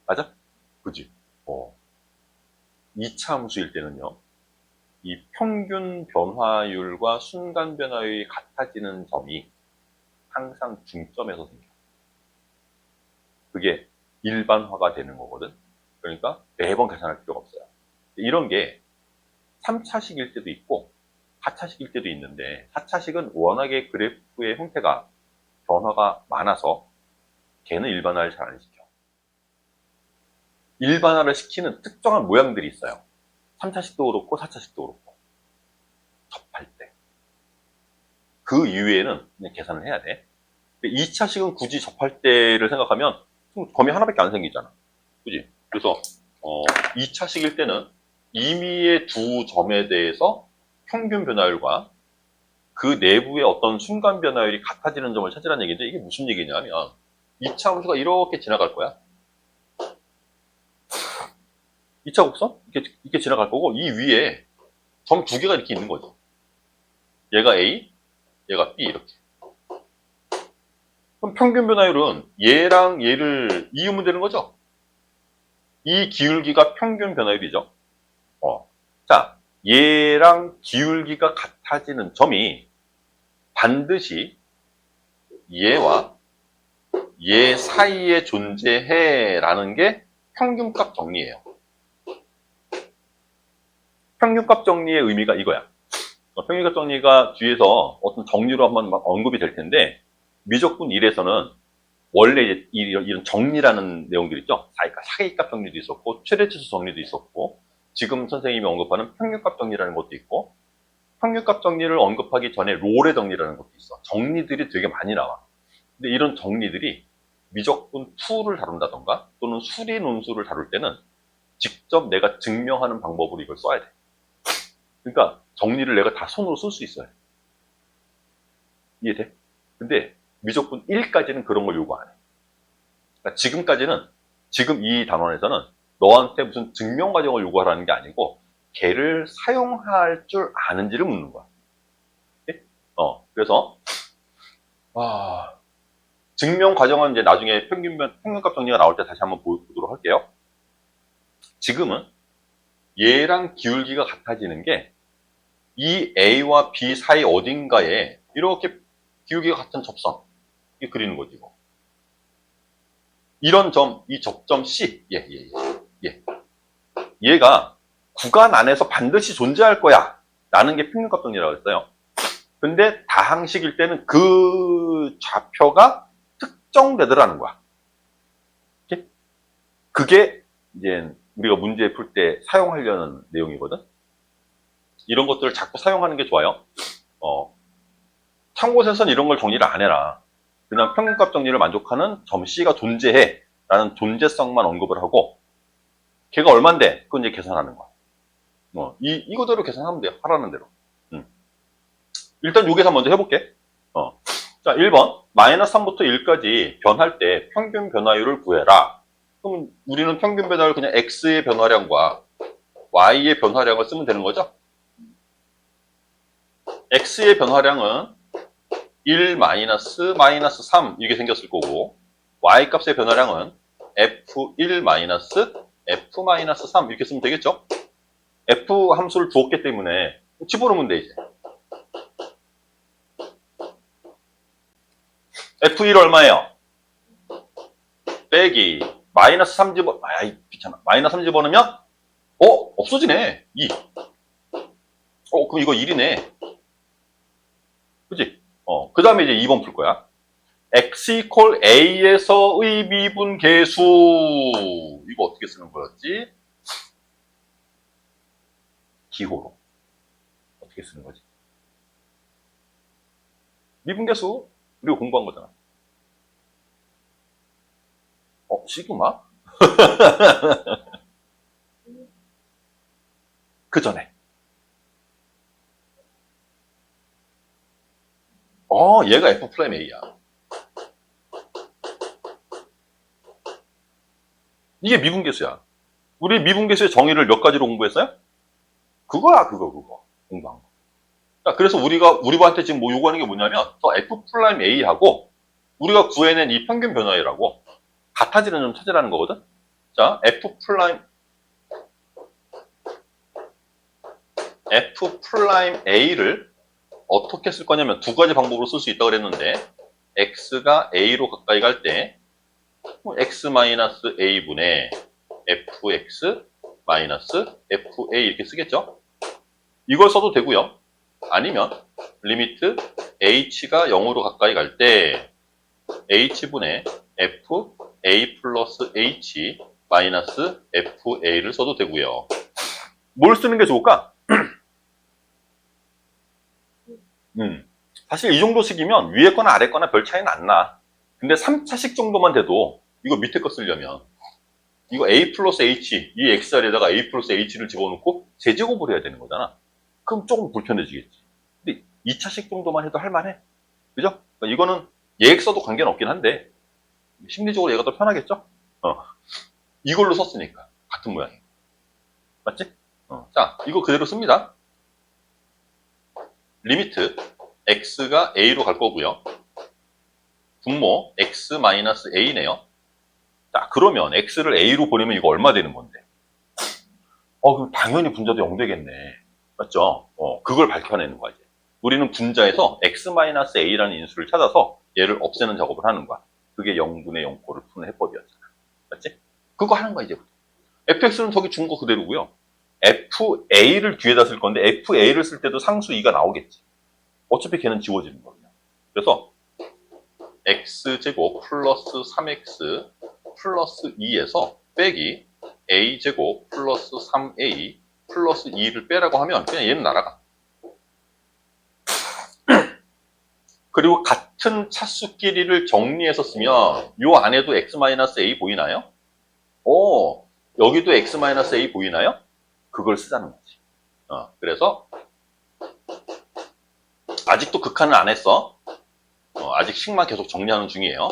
맞아? 그지? 2차 함수일 때는요. 이 평균 변화율과 순간 변화율이 같아지는 점이 항상 중점에서 생겨. 그게 일반화가 되는 거거든. 그러니까 매번 계산할 필요가 없어요. 이런 게 3차식일 때도 있고 4차식일 때도 있는데 4차식은 워낙에 그래프의 형태가 변화가 많아서 걔는 일반화를 잘 안 시켜. 일반화를 시키는 특정한 모양들이 있어요. 3차식도 그렇고 4차식도 그렇고 접할 때. 그 이외에는 그냥 계산을 해야 돼. 2차식은 굳이 접할 때를 생각하면 범위 하나밖에 안 생기잖아. 그지? 그래서 2차식일 때는 임의의 두 점에 대해서 평균 변화율과 그 내부의 어떤 순간 변화율이 같아지는 점을 찾으라는 얘기인데 이게 무슨 얘기냐면 2차 함수가 이렇게 지나갈 거야. 2차 곡선? 이렇게 지나갈 거고 이 위에 점 두 개가 이렇게 있는 거죠. 얘가 A, 얘가 B 이렇게. 그럼 평균 변화율은 얘랑 얘를 이으면 되는 거죠. 이 기울기가 평균 변화율이죠. 자, 얘랑 기울기가 같아지는 점이 반드시 얘와 얘 사이에 존재해 라는 게 평균값 정리예요. 평균값 정리의 의미가 이거야. 평균값 정리가 뒤에서 어떤 정리로 한번 막 언급이 될 텐데, 미적분 1에서는 원래 이제 이런 정리라는 내용들 있죠. 그러니까 사기값 정리도 있었고, 최대치수 정리도 있었고, 지금 선생님이 언급하는 평균값 정리라는 것도 있고, 평균값 정리를 언급하기 전에 롤의 정리라는 것도 있어. 정리들이 되게 많이 나와. 근데 이런 정리들이 미적분 2를 다룬다던가 또는 수리 논술을 다룰 때는 직접 내가 증명하는 방법으로 이걸 써야 돼. 그러니까 정리를 내가 다 손으로 쓸 수 있어야 돼. 이해돼? 근데 미적분 1까지는 그런 걸 요구 안 해. 그러니까 지금까지는, 지금 이 단원에서는 너한테 무슨 증명 과정을 요구하라는 게 아니고 걔를 사용할 줄 아는지를 묻는 거야. 그래서 증명 과정은 이제 나중에 평균값 정리가 나올 때 다시 한번 보도록 할게요. 지금은 얘랑 기울기가 같아지는 게 이 A와 B 사이 어딘가에 이렇게 기울기가 같은 접선, 이게 그리는 거지, 이거. 이런 점, 이 접점 C, 얘가 구간 안에서 반드시 존재할 거야 라는 게 평균값 정리라고 했어요. 근데 다항식일 때는 그 좌표가 특정되더라는 거야. 그게 이제 우리가 문제 풀 때 사용하려는 내용이거든. 이런 것들을 자꾸 사용하는 게 좋아요. 참고서는 이런 걸 정리를 안 해라. 그냥 평균값 정리를 만족하는 점 C가 존재해 라는 존재성만 언급을 하고, 걔가 얼만데 그건 이제 계산하는 거야. 이거대로 계산하면 돼요. 하라는 대로. 일단 요 계산 먼저 해볼게. 자, 1번 마이너스 3부터 1까지 변할 때 평균 변화율을 구해라. 그럼 우리는 평균 변화율 그냥 X의 변화량과 Y의 변화량을 쓰면 되는 거죠. X의 변화량은 1 마이너스 3 이렇게 생겼을 거고, Y 값의 변화량은 F1 마이너스 F-3 이렇게 쓰면 되겠죠. F 함수를 주었기 때문에 집어넣으면 돼, 이제. F1 얼마예요? 빼기 마이너스 3 집어, 귀찮아. 마이너스 3 집어넣으면 없어지네. 2. 그럼 이거 1이네. 그치? 그 다음에 이제 2번 풀 거야. X equal A에서의 미분 계수. 이거 어떻게 쓰는 거였지? 기호로. 어떻게 쓰는 거지? 미분 계수. 우리가 공부한 거잖아. 시그마? 그 전에. 얘가 F 프라임 A야. 이게 미분계수야. 우리 미분계수의 정의를 몇 가지로 공부했어요? 그거야, 그거. 공부한 거. 자, 그래서 우리한테 지금 뭐 요구하는 게 뭐냐면, 저 F 프라임 A하고 우리가 구해낸 이 평균 변화율하고 같아지는 점 찾으라는 거거든? 자, F 프라임 A를 어떻게 쓸 거냐면 두 가지 방법으로 쓸 수 있다고 그랬는데, X가 A로 가까이 갈 때, X-A분의 fx FA 이렇게 쓰겠죠? 이걸 써도 되고요. 아니면 리미트 h가 0으로 가까이 갈 때 h분의 fa 플러스 h 마이너스 fa를 써도 되고요. 뭘 쓰는 게 좋을까? 사실 이 정도식이면 위에 거나 아래 거나 별 차이는 안 나. 근데 3차식 정도만 돼도 이거 밑에 거 쓰려면 이거 a 플러스 h, 이 x자리에다가 a 플러스 h를 집어넣고 제제곱을 해야 되는 거잖아. 그럼 조금 불편해지겠지. 근데 2차식 정도만 해도 할만해. 그죠? 그러니까 이거는 예액 써도 관계는 없긴 한데 심리적으로 얘가 더 편하겠죠? 이걸로 썼으니까 같은 모양이고. 맞지? 자, 이거 그대로 씁니다. 리미트 x가 a로 갈 거고요. 분모 x-a네요. 자, 그러면 x를 a로 보내면 이거 얼마 되는 건데? 그럼 당연히 분자도 0 되겠네. 맞죠? 그걸 밝혀내는 거야, 이제. 우리는 분자에서 x-a라는 인수를 찾아서 얘를 없애는 작업을 하는 거야. 그게 0분의 0꼴을 푸는 해법이었잖아. 맞지? 그거 하는 거야, 이제부터. fx는 저기 준 거 그대로고요. FA를 뒤에다 쓸 건데 FA를 쓸 때도 상수 2가 나오겠지. 어차피 걔는 지워지는 거거든요. 그래서 x제곱 플러스 3x 플러스 2에서 빼기 a제곱 플러스 3a 플러스 2를 빼라고 하면 그냥 얘는 날아가. 그리고 같은 차수끼리를 정리해서 쓰면 요 안에도 x-a 보이나요? 여기도 x-a 보이나요? 그걸 쓰자는 거지. 그래서 아직도 극한을 안 했어. 아직 식만 계속 정리하는 중이에요.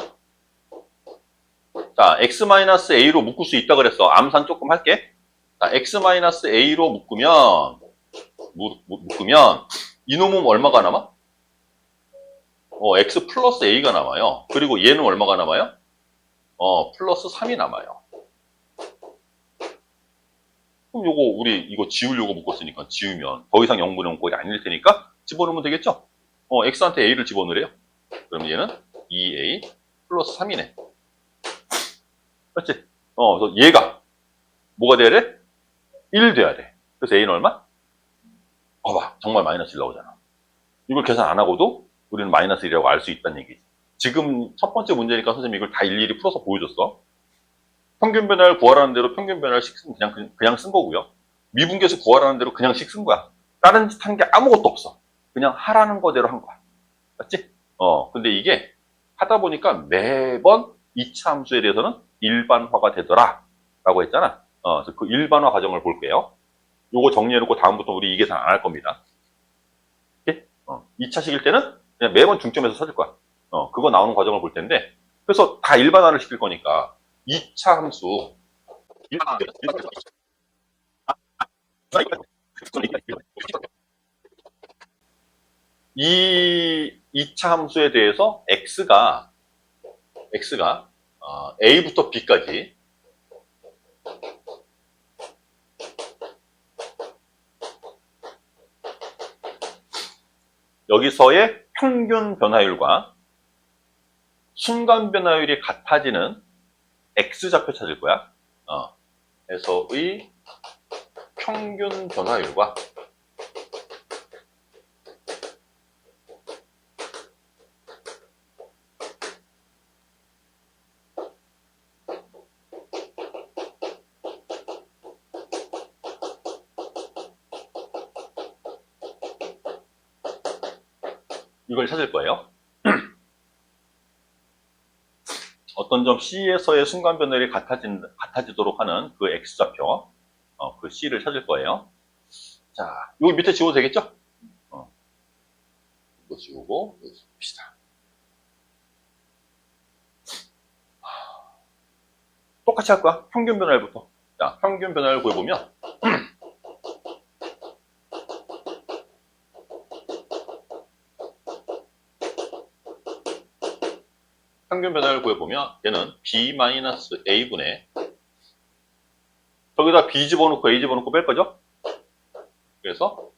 자, x-a로 묶을 수 있다 그랬어. 암산 조금 할게. 자, x-a로 묶으면 이놈은 얼마가 남아? x 플러스 a가 남아요. 그리고 얘는 얼마가 남아요? 플러스 3이 남아요. 그럼 요거 우리 이거 지우려고 묶었으니까 지우면 더 이상 0분의 0꼴이 아닐 테니까 집어넣으면 되겠죠? x한테 a를 집어넣으래요. 그럼 얘는 2a 플러스 3이네. 그렇지? 그래서 얘가 뭐가 돼야 돼? 1 돼야 돼. 그래서 a는 얼마? 봐봐, 정말 마이너스 1 나오잖아. 이걸 계산 안 하고도 우리는 마이너스 1이라고 알 수 있다는 얘기지. 지금 첫 번째 문제니까 선생님이 이걸 다 일일이 풀어서 보여줬어. 평균 변화를 구하라는 대로 평균 변화를 그냥 쓴 거고요. 미분계수 구하라는 대로 그냥 식 쓴 거야. 다른 짓 한 게 아무것도 없어. 그냥 하라는 거대로 한 거야. 맞지? 근데 이게 하다 보니까 매번 2차 함수에 대해서는 일반화가 되더라. 라고 했잖아. 그래서 그 일반화 과정을 볼게요. 요거 정리해놓고 다음부터 우리 이 계산 안 할 겁니다. 2차식일 때는 그냥 매번 중점에서 찾을 거야. 그거 나오는 과정을 볼 텐데, 그래서 다 일반화를 시킬 거니까 2차 함수 이 2차 함수에 대해서 x가 a부터 b까지 여기서의 평균 변화율과 순간 변화율이 같아지는 x좌표 찾을 거야. 에서의 평균 변화율과 이걸 찾을 거예요. 어떤 점 C에서의 순간 변화율이 같아지도록 하는 그 X좌표, 그 C를 찾을 거예요. 자, 여기 밑에 지워도 되겠죠? 이거 지우고, 여기 봅시다. 똑같이 할 거야. 평균 변화율부터. 자, 평균 변화율 구해보면, 평균 변화를 구해보면 얘는 b-a분의 저기다 b 집어넣고 a 집어넣고 뺄 거죠? 그래서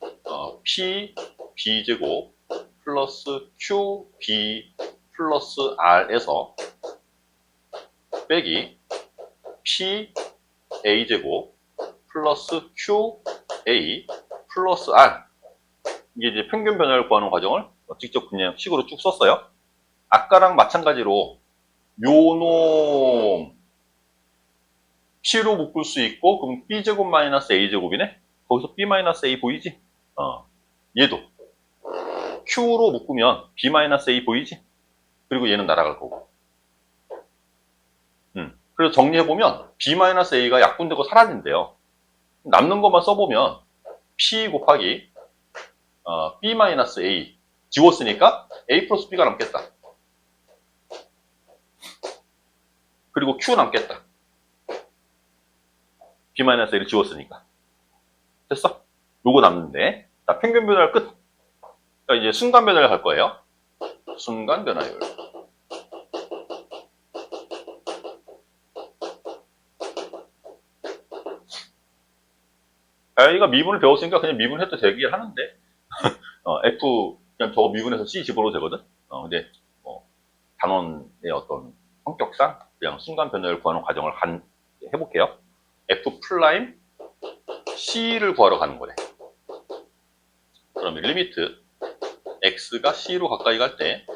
p b제곱 플러스 q b 플러스 r에서 빼기 p a제곱 플러스 q a 플러스 r 이게 이제 평균 변화를 구하는 과정을 직접 그냥 식으로 쭉 썼어요. 아까랑 마찬가지로 요놈 P로 묶을 수 있고 그럼 B제곱 마이너스 A제곱이네? 거기서 B 마이너스 A 보이지? 얘도 Q로 묶으면 B 마이너스 A 보이지? 그리고 얘는 날아갈 거고 그래서 정리해보면 B 마이너스 A가 약분되고 사라진대요. 남는 것만 써보면 P 곱하기 B 마이너스 A 지웠으니까 A 플러스 B가 남겠다. 그리고 Q 남겠다. B-A를 지웠으니까. 됐어? 요거 남는데. 자, 평균 변화율 끝. 자, 이제 순간 변화율 갈 거예요. 순간 변화율. 이가 미분을 배웠으니까 그냥 미분해도 되긴 하는데. F, 그냥 저거 미분해서 C 집어넣어도 되거든? 근데, 단원의 어떤 성격상 그냥 순간 변화율 구하는 과정을 해볼게요. F 플라임 C를 구하러 가는 거래. 그러면 리미트 X가 C로 가까이 갈 때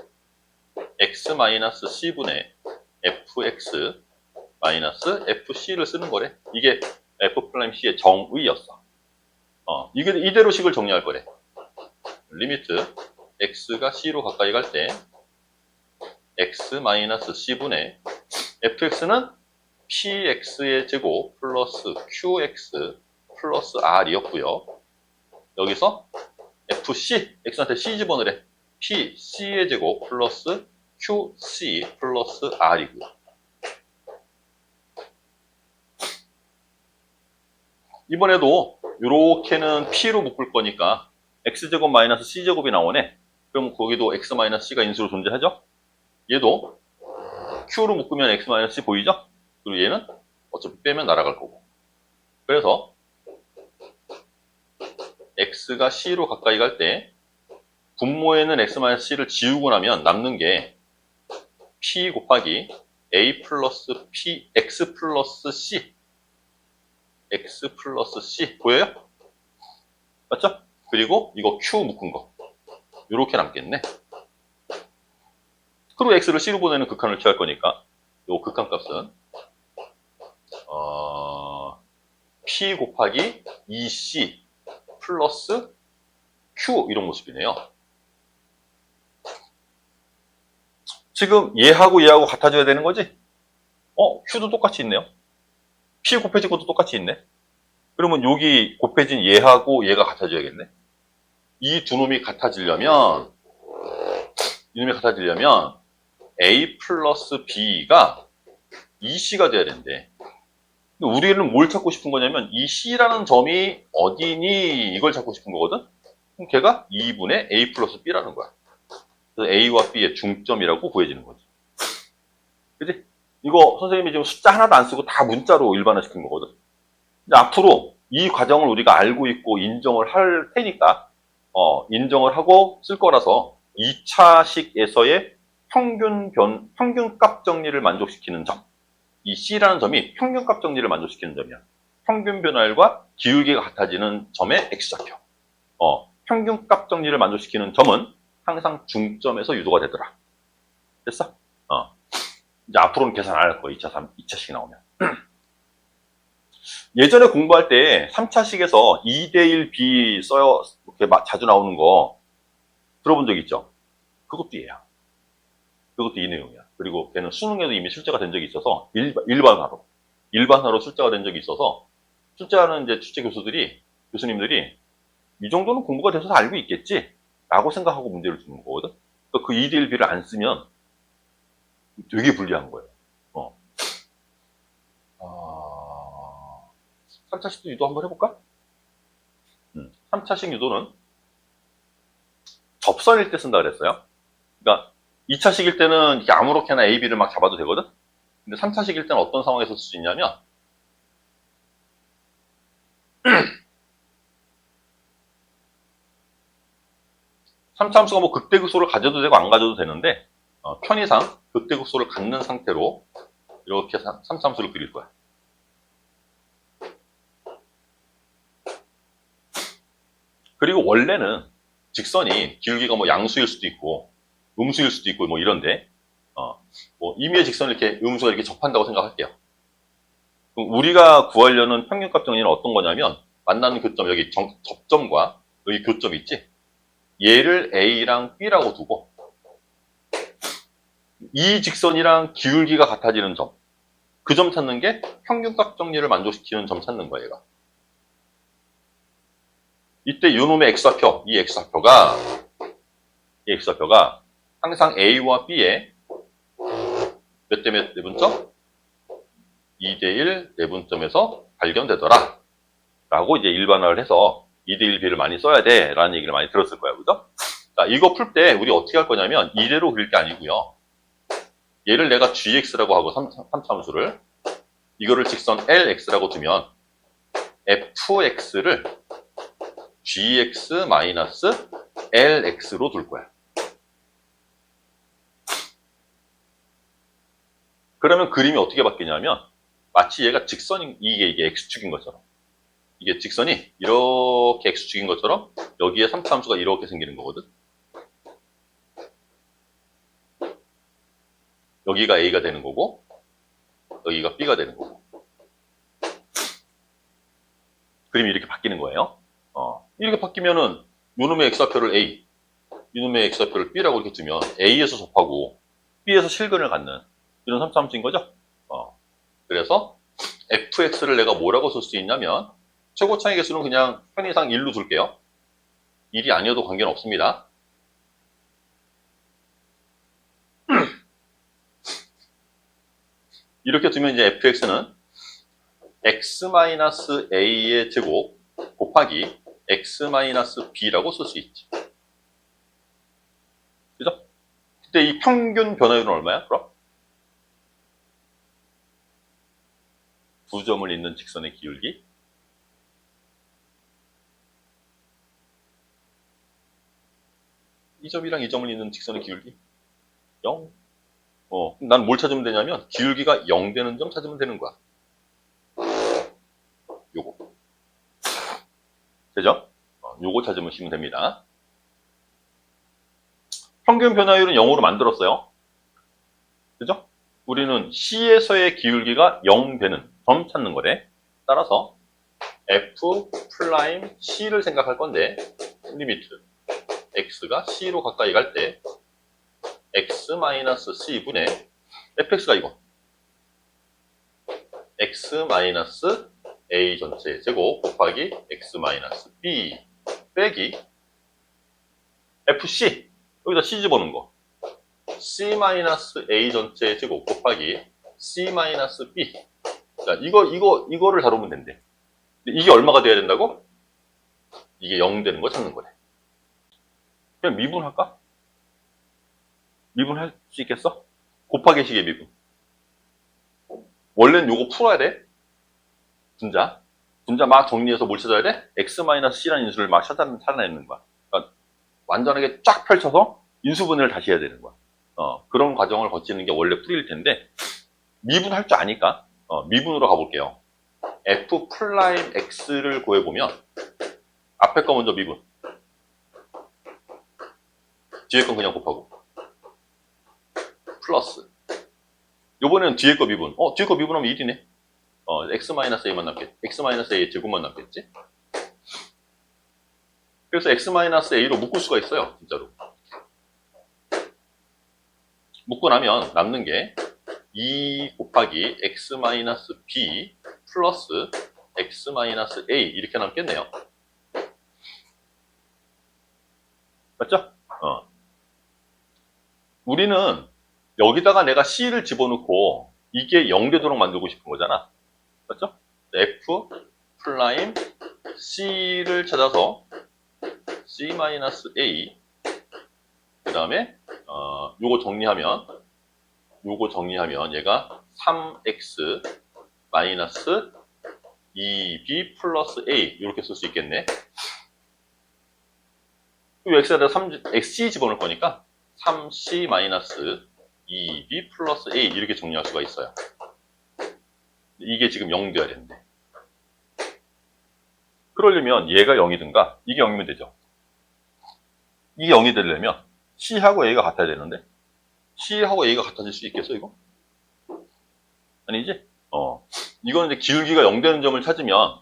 X-C분의 fx 마이너스 fc를 쓰는 거래. 이게 f'C의 정의였어. 이게 이대로 식을 정리할 거래. 리미트 x가 c로 가까이 갈 때 x-c분의 fx는 px의 제곱 플러스 qx 플러스 r이었고요. 여기서 fc, x한테 c 집어넣으래. pc의 제곱 플러스 qc 플러스 r이고요. 이번에도 이렇게는 p로 묶을 거니까 x제곱 마이너스 c제곱이 나오네. 그럼 거기도 x 마이너스 c가 인수로 존재하죠? 얘도 q로 묶으면 x 마이너스 c 보이죠? 그리고 얘는 어차피 빼면 날아갈 거고. 그래서 x가 c로 가까이 갈 때 분모에는 x 마이너스 c를 지우고 나면 남는 게 p 곱하기 a 플러스 p x 플러스 c x 플러스 c 보여요? 맞죠? 그리고 이거 q 묶은 거 이렇게 남겠네. 그리고 x를 c로 보내는 극한을 취할 거니까 이 극한 값은 p 곱하기 2c 플러스 q 이런 모습이네요. 지금 얘하고 얘하고 같아져야 되는 거지? q도 똑같이 있네요. p 곱해진 것도 똑같이 있네. 그러면 여기 곱해진 얘하고 얘가 같아져야겠네. 이 두 놈이 같아지려면 a 플러스 b가 2c가 돼야 되는데 우리는 뭘 찾고 싶은 거냐면 이 c라는 점이 어디니 이걸 찾고 싶은 거거든. 그럼 걔가 2분의 a 플러스 b라는 거야. 그래서 a와 b의 중점이라고 구해지는 거지. 그치? 이거 선생님이 지금 숫자 하나도 안 쓰고 다 문자로 일반화 시킨 거거든. 근데 앞으로 이 과정을 우리가 알고 있고 인정을 할 테니까 인정을 하고 쓸 거라서 2차식에서의 평균값 정리를 만족시키는 점, 이 C라는 점이 평균값 정리를 만족시키는 점이야. 평균 변화율과 기울기가 같아지는 점의 X좌표. 평균값 정리를 만족시키는 점은 항상 중점에서 유도가 되더라. 됐어? 이제 앞으로는 계산 안 할 거야. 2차식 나오면. 예전에 공부할 때 3차식에서 2대1 B 써요. 이렇게 자주 나오는 거 들어본 적 있죠? 그것도 얘야. 그것도 이 내용이야. 그리고 걔는 수능에도 이미 출제가 된 적이 있어서 일반화로 출제가 된 적이 있어서 출제하는 이제 교수님들이 이 정도는 공부가 돼서 알고 있겠지 라고 생각하고 문제를 주는 거거든. 그러니까 그 2대1 B를 안 쓰면 되게 불리한 거예요. 3차식도 유도 한번 해볼까? 3차식 유도는 접선일 때 쓴다 그랬어요. 그러니까 2차식일 때는 아무렇게나 A, B를 막 잡아도 되거든? 근데 3차식일 때는 어떤 상황에서 쓸 수 있냐면 3차 함수가 뭐 극대극소를 가져도 되고 안 가져도 되는데 편의상 극대극소를 갖는 상태로 이렇게 3차 함수를 그릴 거야. 그리고 원래는 직선이 기울기가 뭐 양수일 수도 있고 음수일 수도 있고 뭐 이런데 뭐 임의의 직선을 이렇게 음수가 이렇게 접한다고 생각할게요. 그럼 우리가 구하려는 평균값 정리는 어떤 거냐면 만나는 교점 여기 접점과 여기 교점 있지? 얘를 A랑 B라고 두고 이 직선이랑 기울기가 같아지는 점, 그 점 찾는 게 평균값 정리를 만족시키는 점 찾는 거야, 얘가. 이때 요놈의 X좌표, 이 X좌표가 항상 A와 B의 몇 대 몇 내분점? 2대1 내분점에서 발견되더라. 라고 이제 일반화를 해서 2대1 B를 많이 써야 돼. 라는 얘기를 많이 들었을 거야. 그죠? 자, 이거 풀 때 우리 어떻게 할 거냐면 이대로 그릴 게 아니고요. 얘를 내가 gx라고 하고 3차 함수를 이거를 직선 lx라고 두면 fx를 gx-lx로 둘 거야. 그러면 그림이 어떻게 바뀌냐면 마치 얘가 직선인 이게 x축인 것처럼 이게 직선이 이렇게 x축인 것처럼 여기에 3차 함수가 이렇게 생기는 거거든. 여기가 a가 되는 거고 여기가 b가 되는 거고 그림이 이렇게 바뀌는 거예요. 이렇게 바뀌면은 요놈의 x좌표를 a, 이놈의 x좌표를 b라고 이렇게 두면 a에서 접하고 b에서 실근을 갖는 이런 3차 함수인 거죠. 그래서 fx를 내가 뭐라고 쓸 수 있냐면 최고차의 개수는 그냥 편의상 1로 둘게요. 1이 아니어도 관계는 없습니다. 이렇게 두면 이제 fx는 x-a의 제곱 곱하기 x-b라고 쓸 수 있지. 그죠? 그때 이 평균 변화율은 얼마야? 그럼? 두 점을 잇는 직선의 기울기 이 점이랑 이 점을 잇는 직선의 기울기 0. 난 뭘 찾으면 되냐면 기울기가 0 되는 점 찾으면 되는 거야. 요거. 되죠? 요거 찾으면 됩니다. 평균 변화율은 0으로 만들었어요. 그죠? 우리는 C에서의 기울기가 0 되는 점 찾는 거래. 따라서 F 플라임 C를 생각할 건데 리미트 X가 C로 가까이 갈 때 X-C분의 fx가 이거 X-A 전체 제곱 곱하기 X-B 빼기 FC 여기다 C 집어넣은 거 C-A 전체 제곱 곱하기 C-B 자, 이거를 다루면 된대. 근데 이게 얼마가 돼야 된다고? 이게 0 되는 거 찾는 거래. 그냥 미분할까? 미분할 수 있겠어? 곱하기 식의 미분. 원래는 요거 풀어야 돼. 분자 막 정리해서 뭘 찾아야 돼? x-c라는 인수를 막 찾아내는 거야. 그러니까 완전하게 쫙 펼쳐서 인수분해를 다시 해야 되는 거야. 그런 과정을 거치는 게 원래 풀이일 텐데 미분할 줄 아니까 미분으로 가볼게요. f 플라임 x를 구해보면 앞에 거 먼저 미분 뒤에 건 그냥 곱하고 플러스 요번에는 뒤에 거 미분 뒤에 거 미분하면 1이네. x-a만 남겠지. x-a의 제곱만 남겠지. 그래서 x-a로 묶을 수가 있어요. 진짜로. 묶고 나면 남는 게 2 곱하기 x-b 플러스 x-a 이렇게 남겠네요. 맞죠? 우리는 여기다가 내가 c를 집어넣고 이게 0 되도록 만들고 싶은 거잖아. 맞죠? f 플라임 c를 찾아서 c-a 그 다음에 요거 정리하면 얘가 3x 마이너스 2b 플러스 a 이렇게 쓸 수 있겠네. 이 x에다 xc 집어넣을 거니까 3c 마이너스 2b 플러스 a 이렇게 정리할 수가 있어요. 이게 지금 0 돼야 되는데 그러려면 얘가 0이든가 이게 0이면 되죠. 이게 0이 되려면 C하고 A가 같아야 되는데 C하고 A가 같아질 수 있겠어 이거? 아니지? 이거는 이제 기울기가 0 되는 점을 찾으면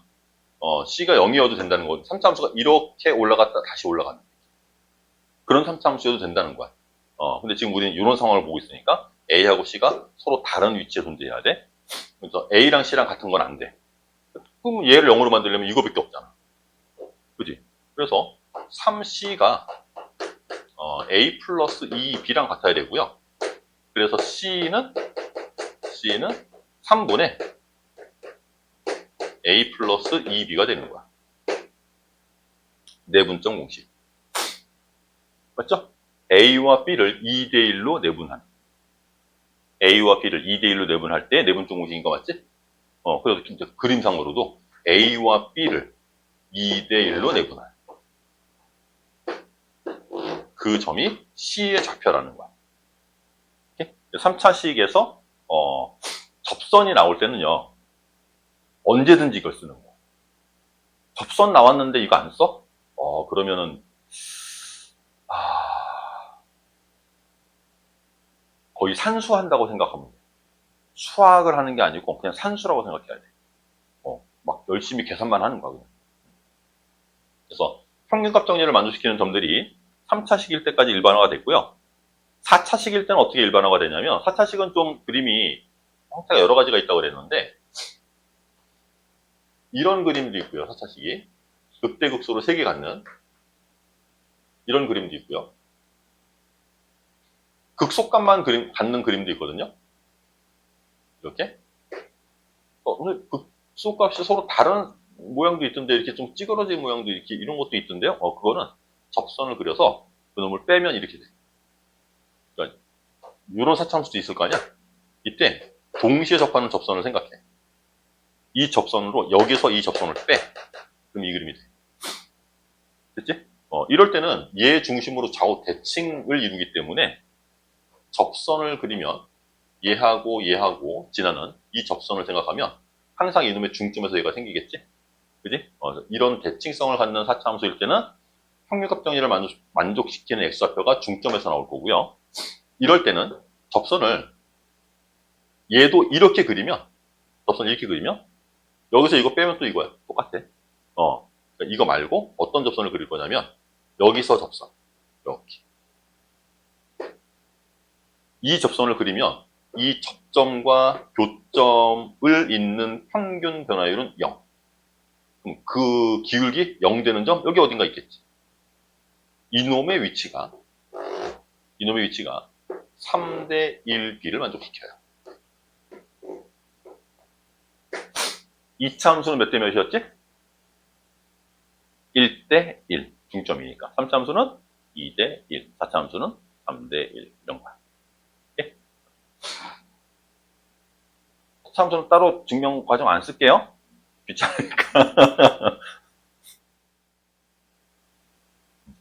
C가 0이어도 된다는 거. 3차 함수가 이렇게 올라갔다 다시 올라가는 그런 3차 함수여도 된다는 거야. 근데 지금 우리는 이런 상황을 보고 있으니까 A하고 C가 서로 다른 위치에 존재해야 돼. 그래서 A랑 C랑 같은 건 안 돼. 그럼 얘를 0으로 만들려면 이거밖에 없잖아. 그지? 그래서 3C가 A 플러스 2B랑 같아야 되고요. 그래서 C는 3분의 A 플러스 2B가 되는 거야. 내분점 공식. 맞죠? A와 B를 2대1로 내분한. A와 B를 2대1로 내분할 때 내분점 공식인 거 맞지? 그래서 진짜 그림상으로도 A와 B를 2대1로 내분한. 그 점이 C의 좌표라는 거야. 3차식에서 접선이 나올 때는요. 언제든지 이걸 쓰는 거야. 접선 나왔는데 이거 안 써? 그러면은 아, 거의 산수한다고 생각하면 돼. 수학을 하는 게 아니고 그냥 산수라고 생각해야 돼. 막 열심히 계산만 하는 거야, 그냥. 그래서 평균값 정리를 만족시키는 점들이 3차식일 때까지 일반화가 됐고요. 4차식일 때는 어떻게 일반화가 되냐면, 4차식은 좀 그림이 형태가 여러 가지가 있다고 그랬는데, 이런 그림도 있고요, 4차식이. 극대극소로 3개 갖는 이런 그림도 있고요. 극속값만 갖는 그림도 있거든요. 이렇게. 근데 극속값이 서로 다른 모양도 있던데, 이렇게 좀 찌그러진 모양도 이렇게 이런 것도 있던데요. 그거는 접선을 그려서 그놈을 빼면 이렇게 돼. 그러니까 이런 사참수도 있을 거 아니야? 이때 동시에 접하는 접선을 생각해. 이 접선으로 여기서 이 접선을 빼. 그럼 이 그림이 돼. 됐지? 이럴 때는 얘 중심으로 좌우 대칭을 이루기 때문에 접선을 그리면 얘하고 지나는 이 접선을 생각하면 항상 이놈의 중점에서 얘가 생기겠지? 그지? 이런 대칭성을 갖는 사차함수일 때는 평균값 정리를 만족시키는 x좌표가 중점에서 나올 거고요. 이럴 때는 접선을 얘도 이렇게 그리면, 접선을 이렇게 그리면 여기서 이거 빼면 또 이거야. 똑같아. 그러니까 이거 말고 어떤 접선을 그릴 거냐면 여기서 접선. 이렇게. 이 접선을 그리면 이 접점과 교점을 잇는 평균 변화율은 0. 그럼 그 기울기 0 되는 점 여기 어딘가 있겠지. 이놈의 위치가 3대 1비를 만족시켜요. 2차 함수는 몇 대 몇이었지? 1대 1. 중점이니까. 3차 함수는 2대 1. 4차 함수는 3대 1. 이런 거야. 오케이? 4차 함수는 따로 증명 과정 안 쓸게요. 귀찮으니까.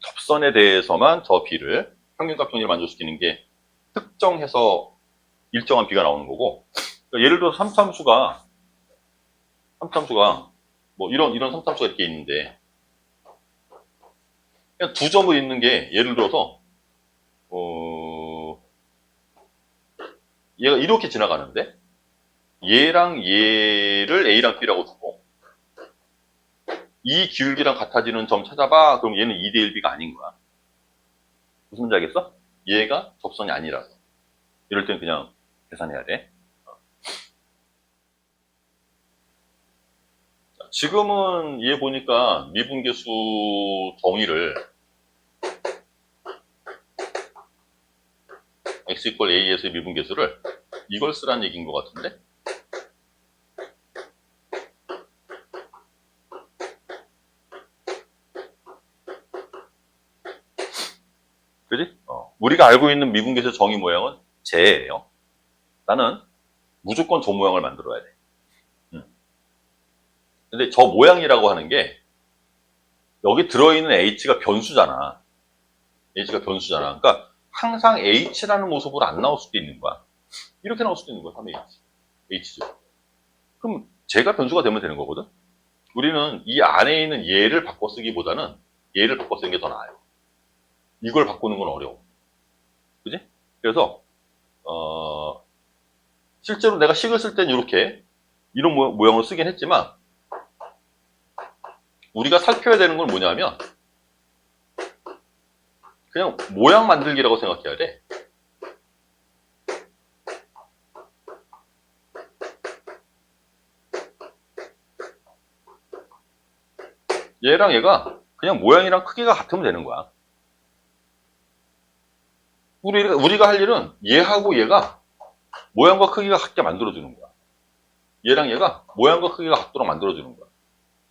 접선에 대해서만 저 비를 평균값 정리를 만족시키는 게 특정해서 일정한 비가 나오는 거고, 그러니까 예를 들어서 3차 함수가 뭐 이런 3차 함수가 이렇게 있는데 그냥 두 점을 있는 게 예를 들어서 얘가 이렇게 지나가는데 얘랑 얘를 A랑 B라고 두고 이 기울기랑 같아지는 점 찾아봐. 그럼 얘는 2대 1B가 아닌 거야. 무슨 문제 알겠어? 얘가 접선이 아니라서. 이럴 땐 그냥 계산해야 돼. 지금은 얘 보니까 미분계수 정의를 x equal a에서의 미분계수를 이걸 쓰라는 얘기인 것 같은데? 그지? 우리가 알고 있는 미분계수 정의 모양은 쟤예요. 나는 무조건 저 모양을 만들어야 돼. 근데 저 모양이라고 하는 게 여기 들어있는 h가 변수잖아. 그러니까 항상 h라는 모습으로 안 나올 수도 있는 거야. 이렇게 나올 수도 있는 거야. 3h. h죠. 그럼 쟤가 변수가 되면 되는 거거든. 우리는 이 안에 있는 얘를 바꿔 쓰기보다는 얘를 바꿔 쓰는 게 더 나아요. 이걸 바꾸는 건 어려워. 그지? 그래서 실제로 내가 식을 쓸 땐 이렇게 이런 모양으로 쓰긴 했지만 우리가 살펴야 되는 건 뭐냐면 그냥 모양 만들기라고 생각해야 돼. 얘랑 얘가 그냥 모양이랑 크기가 같으면 되는 거야. 우리가 할 일은 얘하고 얘가 모양과 크기가 같게 만들어주는 거야. 얘랑 얘가 모양과 크기가 같도록 만들어주는 거야.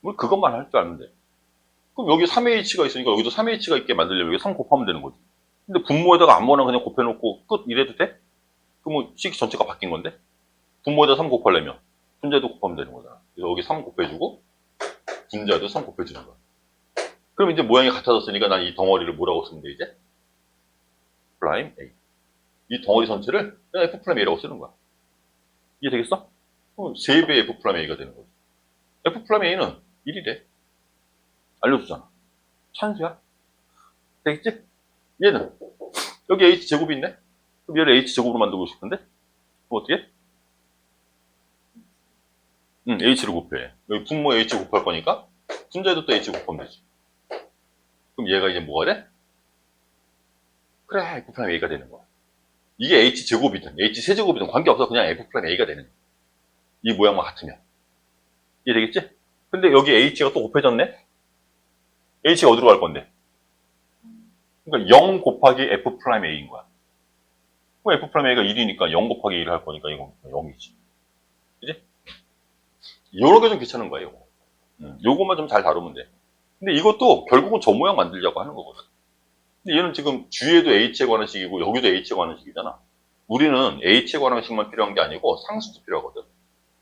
우리 그것만 할 줄 알면 돼. 그럼 여기 3h가 있으니까 여기도 3h가 있게 만들려면 여기 3 곱하면 되는 거지. 근데 분모에다가 아무거나 그냥 곱해놓고 끝 이래도 돼? 그러면 식 전체가 바뀐 건데? 분모에다 3 곱하려면 분자에도 곱하면 되는 거잖아. 그래서 여기 3 곱해주고 분자에도 3 곱해주는 거야. 그럼 이제 모양이 같아졌으니까 난 이 덩어리를 뭐라고 쓰면 돼 이제? 프라임 A. 이 덩어리 전체를 그냥 F 프라임 A라고 쓰는 거야. 이해 되겠어? 그럼 3배의 F 프라임 A가 되는 거지. F 프라임 A는 1이래. 알려주잖아. 찬수야. 되겠지? 얘는 여기 h제곱이 있네? 그럼 얘를 h제곱으로 만들고 싶은데? 그럼 어떻게? h를 곱해. 여기 분모에 h 곱할 거니까 분자에도 또 h 곱하면 되지. 그럼 얘가 이제 뭐가 돼? 그래, F'A가 되는 거야. 이게 h제곱이든 h세제곱이든 관계없어. 그냥 F'A가 되는 거야. 이 모양만 같으면. 이해되겠지? 근데 여기 h가 또 곱해졌네? h가 어디로 갈 건데? 그러니까 0 곱하기 F'A인 거야. 그럼 F'A가 1이니까 0 곱하기 1을 할 거니까 이건 0이지. 그지? 요런 게 좀 귀찮은 거야, 요거. 요것만 좀 잘 다루면 돼. 근데 이것도 결국은 저 모양 만들려고 하는 거거든. 근데 얘는 지금 뒤에도 h에 관한 식이고 여기도 h에 관한 식이잖아. 우리는 h에 관한 식만 필요한 게 아니고 상수도 필요하거든.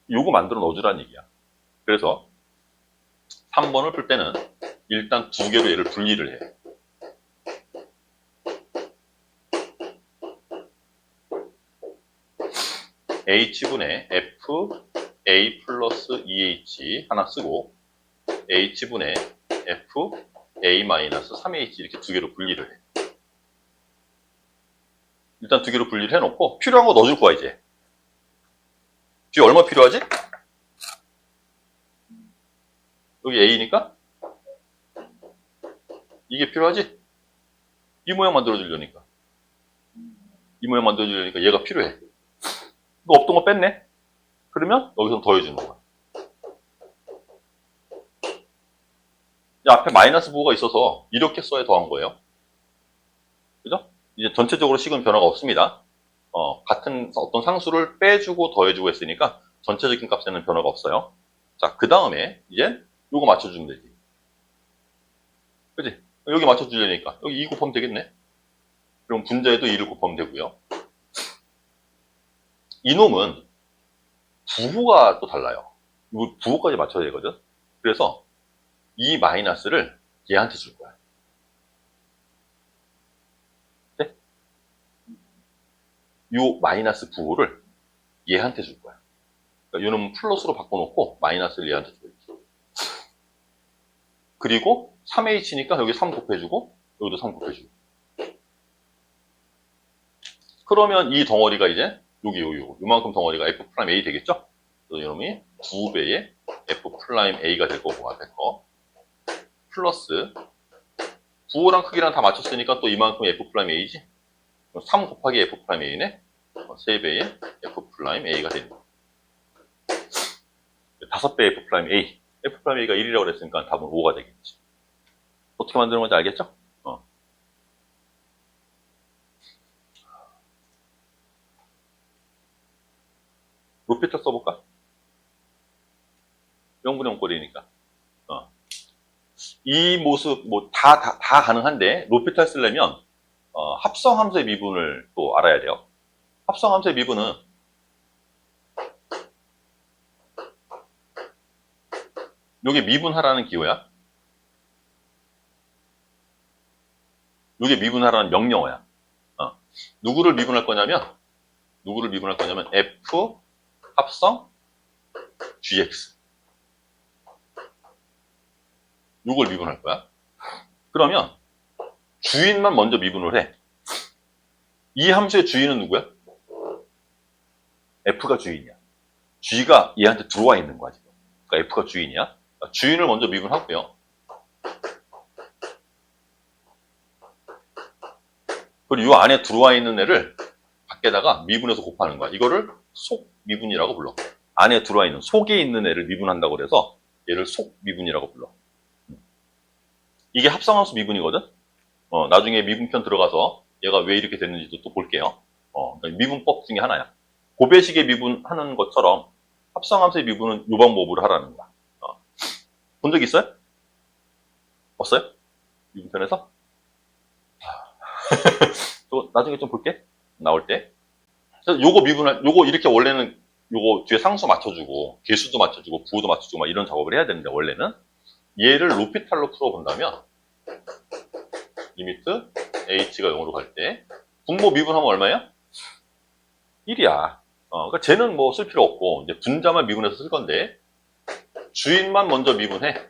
요거 만들어 넣어주라는 얘기야. 그래서 3번을 풀 때는 일단 두 개로 얘를 분리를 해. h분의 fa 플러스 2h 하나 쓰고 h분의 fa 마이너스 3h 이렇게 두 개로 분리를 해. 일단 두 개로 분리를 해놓고 필요한 거 넣어줄 거야 이제. 뒤에 얼마 필요하지? 여기 a니까 이게 필요하지? 이 모양 만들어주려니까. 이 모양 만들어주려니까 얘가 필요해. 이거 없던 거 뺐네? 그러면 여기서 더해주는 거야. 앞에 마이너스 부호가 있어서 이렇게 써야 더한 거예요. 그죠? 이제 전체적으로 식은 변화가 없습니다. 같은 어떤 상수를 빼주고 더해주고 했으니까 전체적인 값에는 변화가 없어요. 자, 그 다음에 이제 요거 맞춰주면 되지. 그지? 여기 맞춰주려니까 여기 2 곱하면 되겠네. 그럼 분자에도 2를 곱하면 되고요. 이놈은 부호가 또 달라요. 이거 부호까지 맞춰야 되거든. 그래서 이 마이너스를 얘한테 줄 거야. 네? 요 마이너스 부호를 얘한테 줄 거야. 그러니까 요놈은 플러스로 바꿔놓고 마이너스를 얘한테 줘야지. 그리고 3h니까 여기 3 곱해주고 여기도 3 곱해주고. 그러면 이 덩어리가 이제 요만큼 덩어리가 F'A 되겠죠? 그래서 이놈이 2배의 F'A가 될 거고 앞에 거 플러스 부호랑 크기랑 다 맞췄으니까 또 이만큼 F'A지? 3 곱하기 F'A네? 3배의 F'A가 되는 거야. 5배의 F'A. F'A가 1이라고 그랬으니까 답은 5가 되겠지. 어떻게 만드는 건지 알겠죠? 로피터 써볼까? 0분의 0꼴이니까. 이 모습, 다 가능한데, 로피탈 쓰려면, 합성함수의 미분을 또 알아야 돼요. 합성함수의 미분은, 요게 미분하라는 기호야. 요게 미분하라는 명령어야. 누구를 미분할 거냐면, F 합성 GX. 요걸 미분할 거야. 그러면, 주인만 먼저 미분을 해. 이 함수의 주인은 누구야? F가 주인이야. G가 얘한테 들어와 있는 거야, 지금. 그러니까 F가 주인이야. 그러니까 주인을 먼저 미분하고요. 그리고 이 안에 들어와 있는 애를 밖에다가 미분해서 곱하는 거야. 이거를 속미분이라고 불러. 안에 들어와 있는, 속에 있는 애를 미분한다고 그래서 얘를 속미분이라고 불러. 이게 합성함수 미분이거든? 나중에 미분편 들어가서 얘가 왜 이렇게 됐는지도 또 볼게요. 그러니까 미분법 중에 하나야. 고배식의 미분하는 것처럼 합성함수의 미분은 이 방법으로 하라는 거야. 본 적 있어요? 없어요? 미분편에서? 또 나중에 좀 볼게. 나올 때. 그래서 요거 이렇게 원래는 요거 뒤에 상수 맞춰주고 개수도 맞춰주고 부호도 맞춰주고 막 이런 작업을 해야 되는데 원래는 얘를 로피탈로 풀어본다면 리미트 h가 0으로 갈 때 분모 미분하면 얼마야? 1이야. 그러니까 쟤는 뭐 쓸 필요 없고 이제 분자만 미분해서 쓸 건데 주인만 먼저 미분해.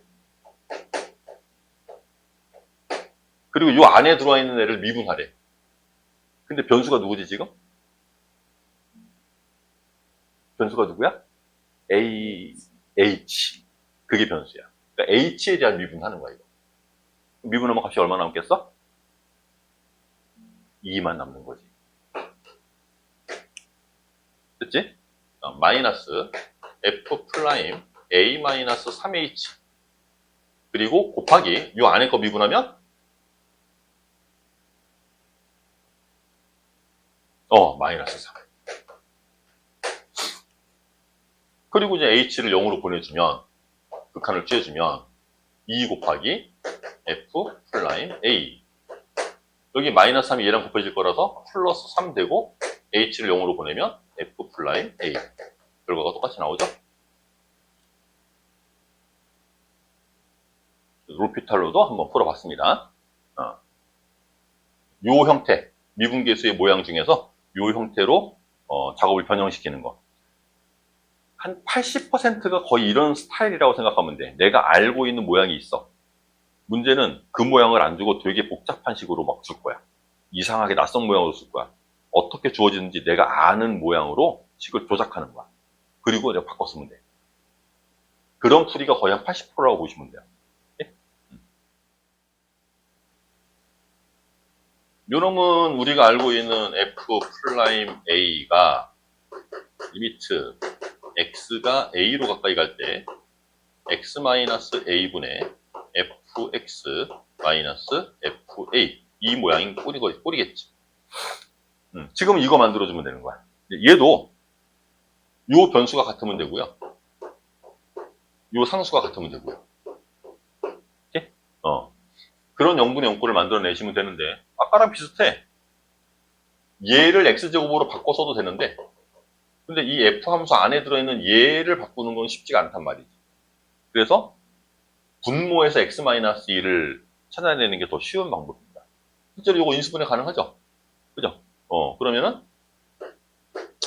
그리고 이 안에 들어와 있는 애를 미분하래. 근데 변수가 누구지 지금? 변수가 누구야? A, H. 그게 변수야. 그러니까 H에 대한 미분하는 거야, 이거. 미분하면 값이 얼마 남겠어? 2만 남는 거지. 됐지? 마이너스 F 프라임 A 마이너스 3H. 그리고 곱하기 이 안에 거 미분하면 마이너스 3. 그리고 이제 H를 0으로 보내주면 극한을 취해주면 2 곱하기 F 프라임 A. 여기 마이너스 3이 얘랑 곱해질 거라서 플러스 3 되고 H를 0으로 보내면 F 프라임 A. 결과가 똑같이 나오죠? 로피탈로도 한번 풀어봤습니다. 요 형태, 미분계수의 모양 중에서 요 형태로 작업을 변형시키는 거. 한 80%가 거의 이런 스타일이라고 생각하면 돼. 내가 알고 있는 모양이 있어. 문제는 그 모양을 안 주고 되게 복잡한 식으로 막 줄 거야. 이상하게 낯선 모양으로 쓸 거야. 어떻게 주어지는지 내가 아는 모양으로 식을 조작하는 거야. 그리고 내가 바꿔 쓰면 돼. 그런 풀이가 거의 한 80%라고 보시면 돼요. 요놈은 우리가 알고 있는 F 프라임 A가 리미트 X가 A로 가까이 갈 때 X 마이너스 A분의 Fx 마이너스 FA. 이 모양인 꼴이겠지. 지금 이거 만들어주면 되는 거야. 얘도 요 변수가 같으면 되고요. 요 상수가 같으면 되고요. 오케이? 그런 0분의 0꼴을 만들어내시면 되는데 아까랑 비슷해. 얘를 x제곱으로 바꿔 써도 되는데 근데 이 f 함수 안에 들어있는 얘를 바꾸는 건 쉽지가 않단 말이지. 그래서 분모에서 x-2를 찾아내는 게 더 쉬운 방법입니다. 실제로 이거 인수분해 가능하죠? 그죠? 그러면은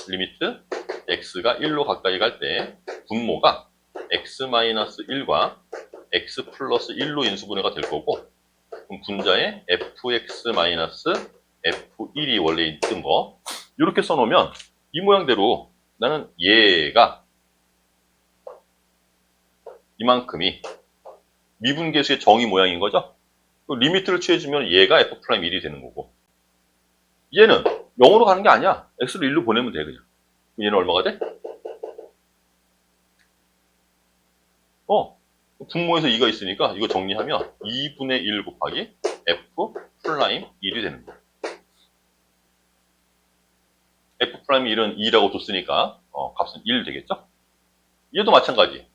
리미트 x가 1로 가까이 갈 때 분모가 x-1과 x 플러스 1로 인수분해가 될 거고 그럼 분자에 fx-f1이 원래 있던 거 이렇게 써놓으면 이 모양대로 나는 얘가 이만큼이 미분계수의 정의 모양인 거죠. 리미트를 취해주면 얘가 f'1이 되는 거고 얘는 0으로 가는 게 아니야. x를 1로 보내면 돼 그냥. 얘는 얼마가 돼? 분모에서 2가 있으니까 이거 정리하면 2분의 1 곱하기 f'1이 되는 거야. f'1은 2라고 줬으니까 값은 1 되겠죠? 얘도 마찬가지.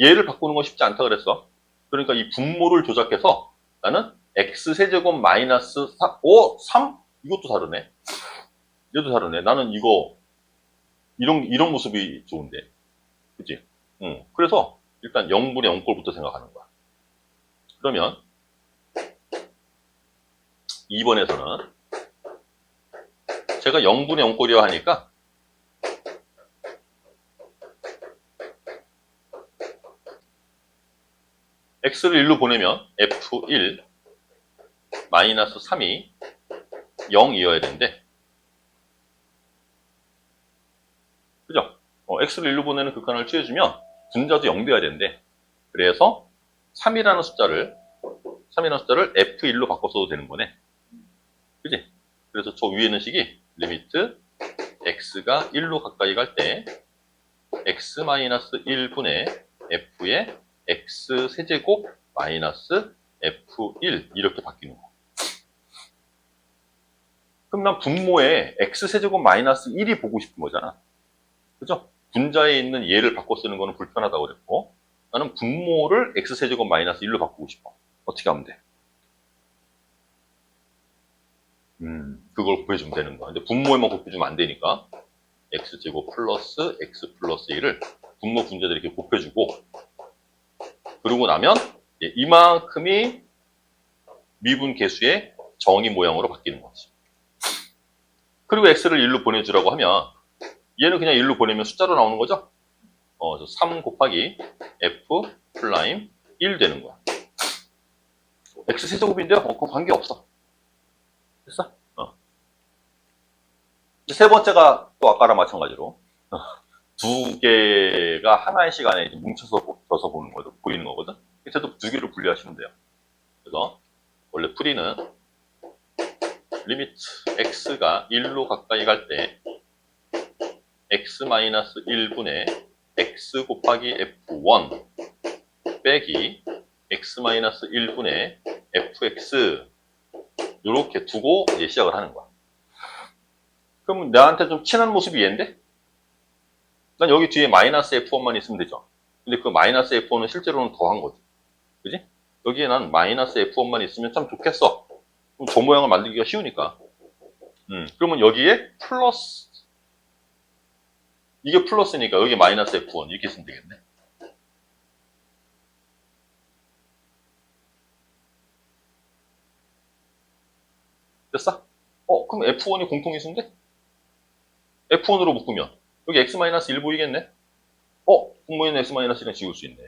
얘를 바꾸는 건 쉽지 않다 그랬어. 그러니까 이 분모를 조작해서 나는 x세제곱 마이너스 3? 이것도 다르네. 얘도 다르네. 나는 이런 모습이 좋은데. 그치? 그래서 일단 0분의 0꼴부터 생각하는 거야. 그러면 2번에서는 제가 0분의 0꼴이라 하니까 x를 1로 보내면 f1 마이너스 3이 0이어야 되는데 그죠? x를 1로 보내는 극한을 취해주면 분자도 0 돼야 되는데 그래서 3이라는 숫자를 f1로 바꿔 써도 되는 거네. 그지? 그래서 저 위에 있는 식이 리미트 x가 1로 가까이 갈 때 x-1분의 f의 x세제곱 마이너스 f1 이렇게 바뀌는 거. 그럼 난 분모에 x세제곱 마이너스 1이 보고 싶은 거잖아. 그죠? 분자에 있는 얘를 바꿔 쓰는 거는 불편하다고 그랬고 나는 분모를 x세제곱 마이너스 1로 바꾸고 싶어. 어떻게 하면 돼? 그걸 곱해주면 되는 거야. 근데 분모에만 곱해주면 안 되니까 x제곱 플러스 x 플러스 1을 분모 분자들 이렇게 곱해주고 그러고 나면 이만큼이 미분계수의 정의 모양으로 바뀌는 거지. 그리고 x를 1로 보내주라고 하면 얘는 그냥 1로 보내면 숫자로 나오는 거죠? 3 곱하기 f 플라임 1 되는 거야. x 세제곱인데요? 그거 관계없어. 됐어? 세 번째가 또 아까랑 마찬가지로 두 개가 하나의 시간에 뭉쳐서 보이는 거거든. 그래도 두 개로 분리하시면 돼요. 그래서 원래 풀이는 리미트 x가 1로 가까이 갈 때 x-1분의 x 곱하기 f1 빼기 x-1분의 fx 이렇게 두고 이제 시작을 하는 거야. 그럼 나한테 좀 친한 모습이 얘인데? 난 여기 뒤에 마이너스 f1만 있으면 되죠. 근데 그 마이너스 f1은 실제로는 더한 거지. 그지? 여기에 난 마이너스 f1만 있으면 참 좋겠어. 그럼 저 모양을 만들기가 쉬우니까. 그러면 여기에 플러스, 이게 플러스니까 여기 마이너스 f1 이렇게 쓰면 되겠네. 됐어? 그럼 f1이 공통이수인데? f1으로 묶으면 여기 x-1 보이겠네? 분모에는 x-1을 지울 수 있네.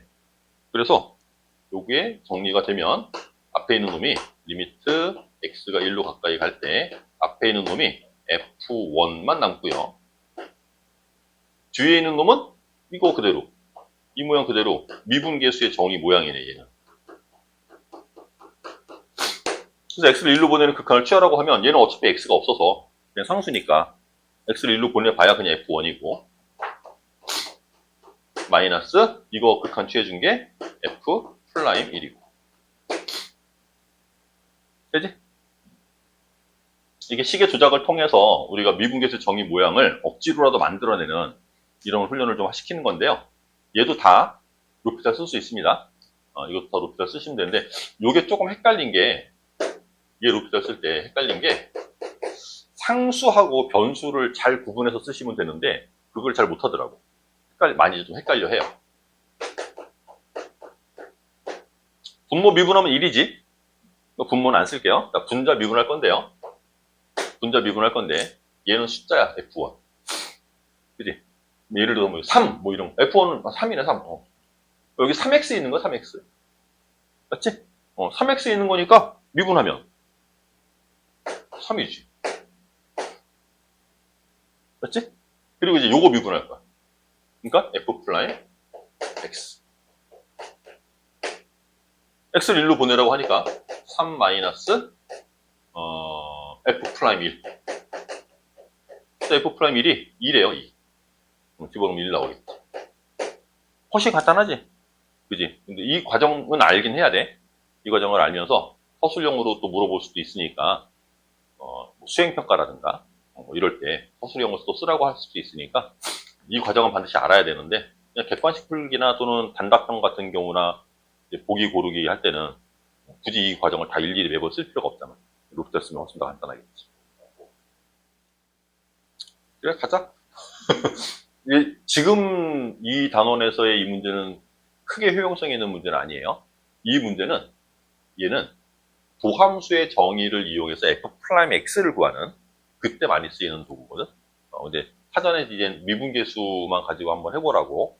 그래서 요게 정리가 되면 앞에 있는 놈이 리미트 x가 1로 가까이 갈 때 앞에 있는 놈이 f1만 남고요. 뒤에 있는 놈은 이거 그대로, 이 모양 그대로 미분계수의 정의 모양이네, 얘는. 그래서 x를 1로 보내는 극한을 취하라고 하면 얘는 어차피 x가 없어서 그냥 상수니까 x를 1로 보내봐야 그냥 f1이고, 마이너스 이거 극한 취해준 게 f'1이고. 되지? 이게 시계 조작을 통해서 우리가 미분계수 정의 모양을 억지로라도 만들어내는 이런 훈련을 좀 시키는 건데요. 얘도 다 루피탈 쓸 수 있습니다. 이것도 다 루피탈 쓰시면 되는데, 이게 조금 헷갈린 게, 얘 루피탈 쓸 때 헷갈린 게, 상수하고 변수를 잘 구분해서 쓰시면 되는데, 그걸 잘 못하더라고. 많이 좀 헷갈려 해요. 분모 미분하면 1이지? 분모는 안 쓸게요. 분자 미분할 건데요. 분자 미분할 건데, 얘는 숫자야, F1. 그지? 예를 들어, 3, 이런 거. F1은 3이네, 3. 여기 3x 있는 거, 3x. 맞지? 3x 있는 거니까, 미분하면 3이지. 맞지? 그리고 이제 요거 미분할 거야. 그러니까, F', x를 1로 보내라고 하니까, 3 마이너스, F'1. F'1이 2래요, 2. 집어넣으면 1 나오겠지. 훨씬 간단하지? 그지? 근데 이 과정은 알긴 해야 돼. 이 과정을 알면서 서술형으로 또 물어볼 수도 있으니까, 수행평가라든가, 이럴 때 서술형을 또 쓰라고 할 수도 있으니까, 이 과정은 반드시 알아야 되는데, 그냥 객관식 풀기나 또는 단답형 같은 경우나, 보기 고르기 할 때는, 굳이 이 과정을 다 일일이 매번 쓸 필요가 없잖아. 루프트 쓰면 훨씬 더 간단하겠지. 그래, 가자. 지금 이 단원에서의 이 문제는 크게 효용성이 있는 문제는 아니에요. 이 문제는 얘는 도함수의 정의를 이용해서 F'X를 구하는 그때 많이 쓰이는 도구거든. 근데 사전에 이제 미분계수만 가지고 한번 해보라고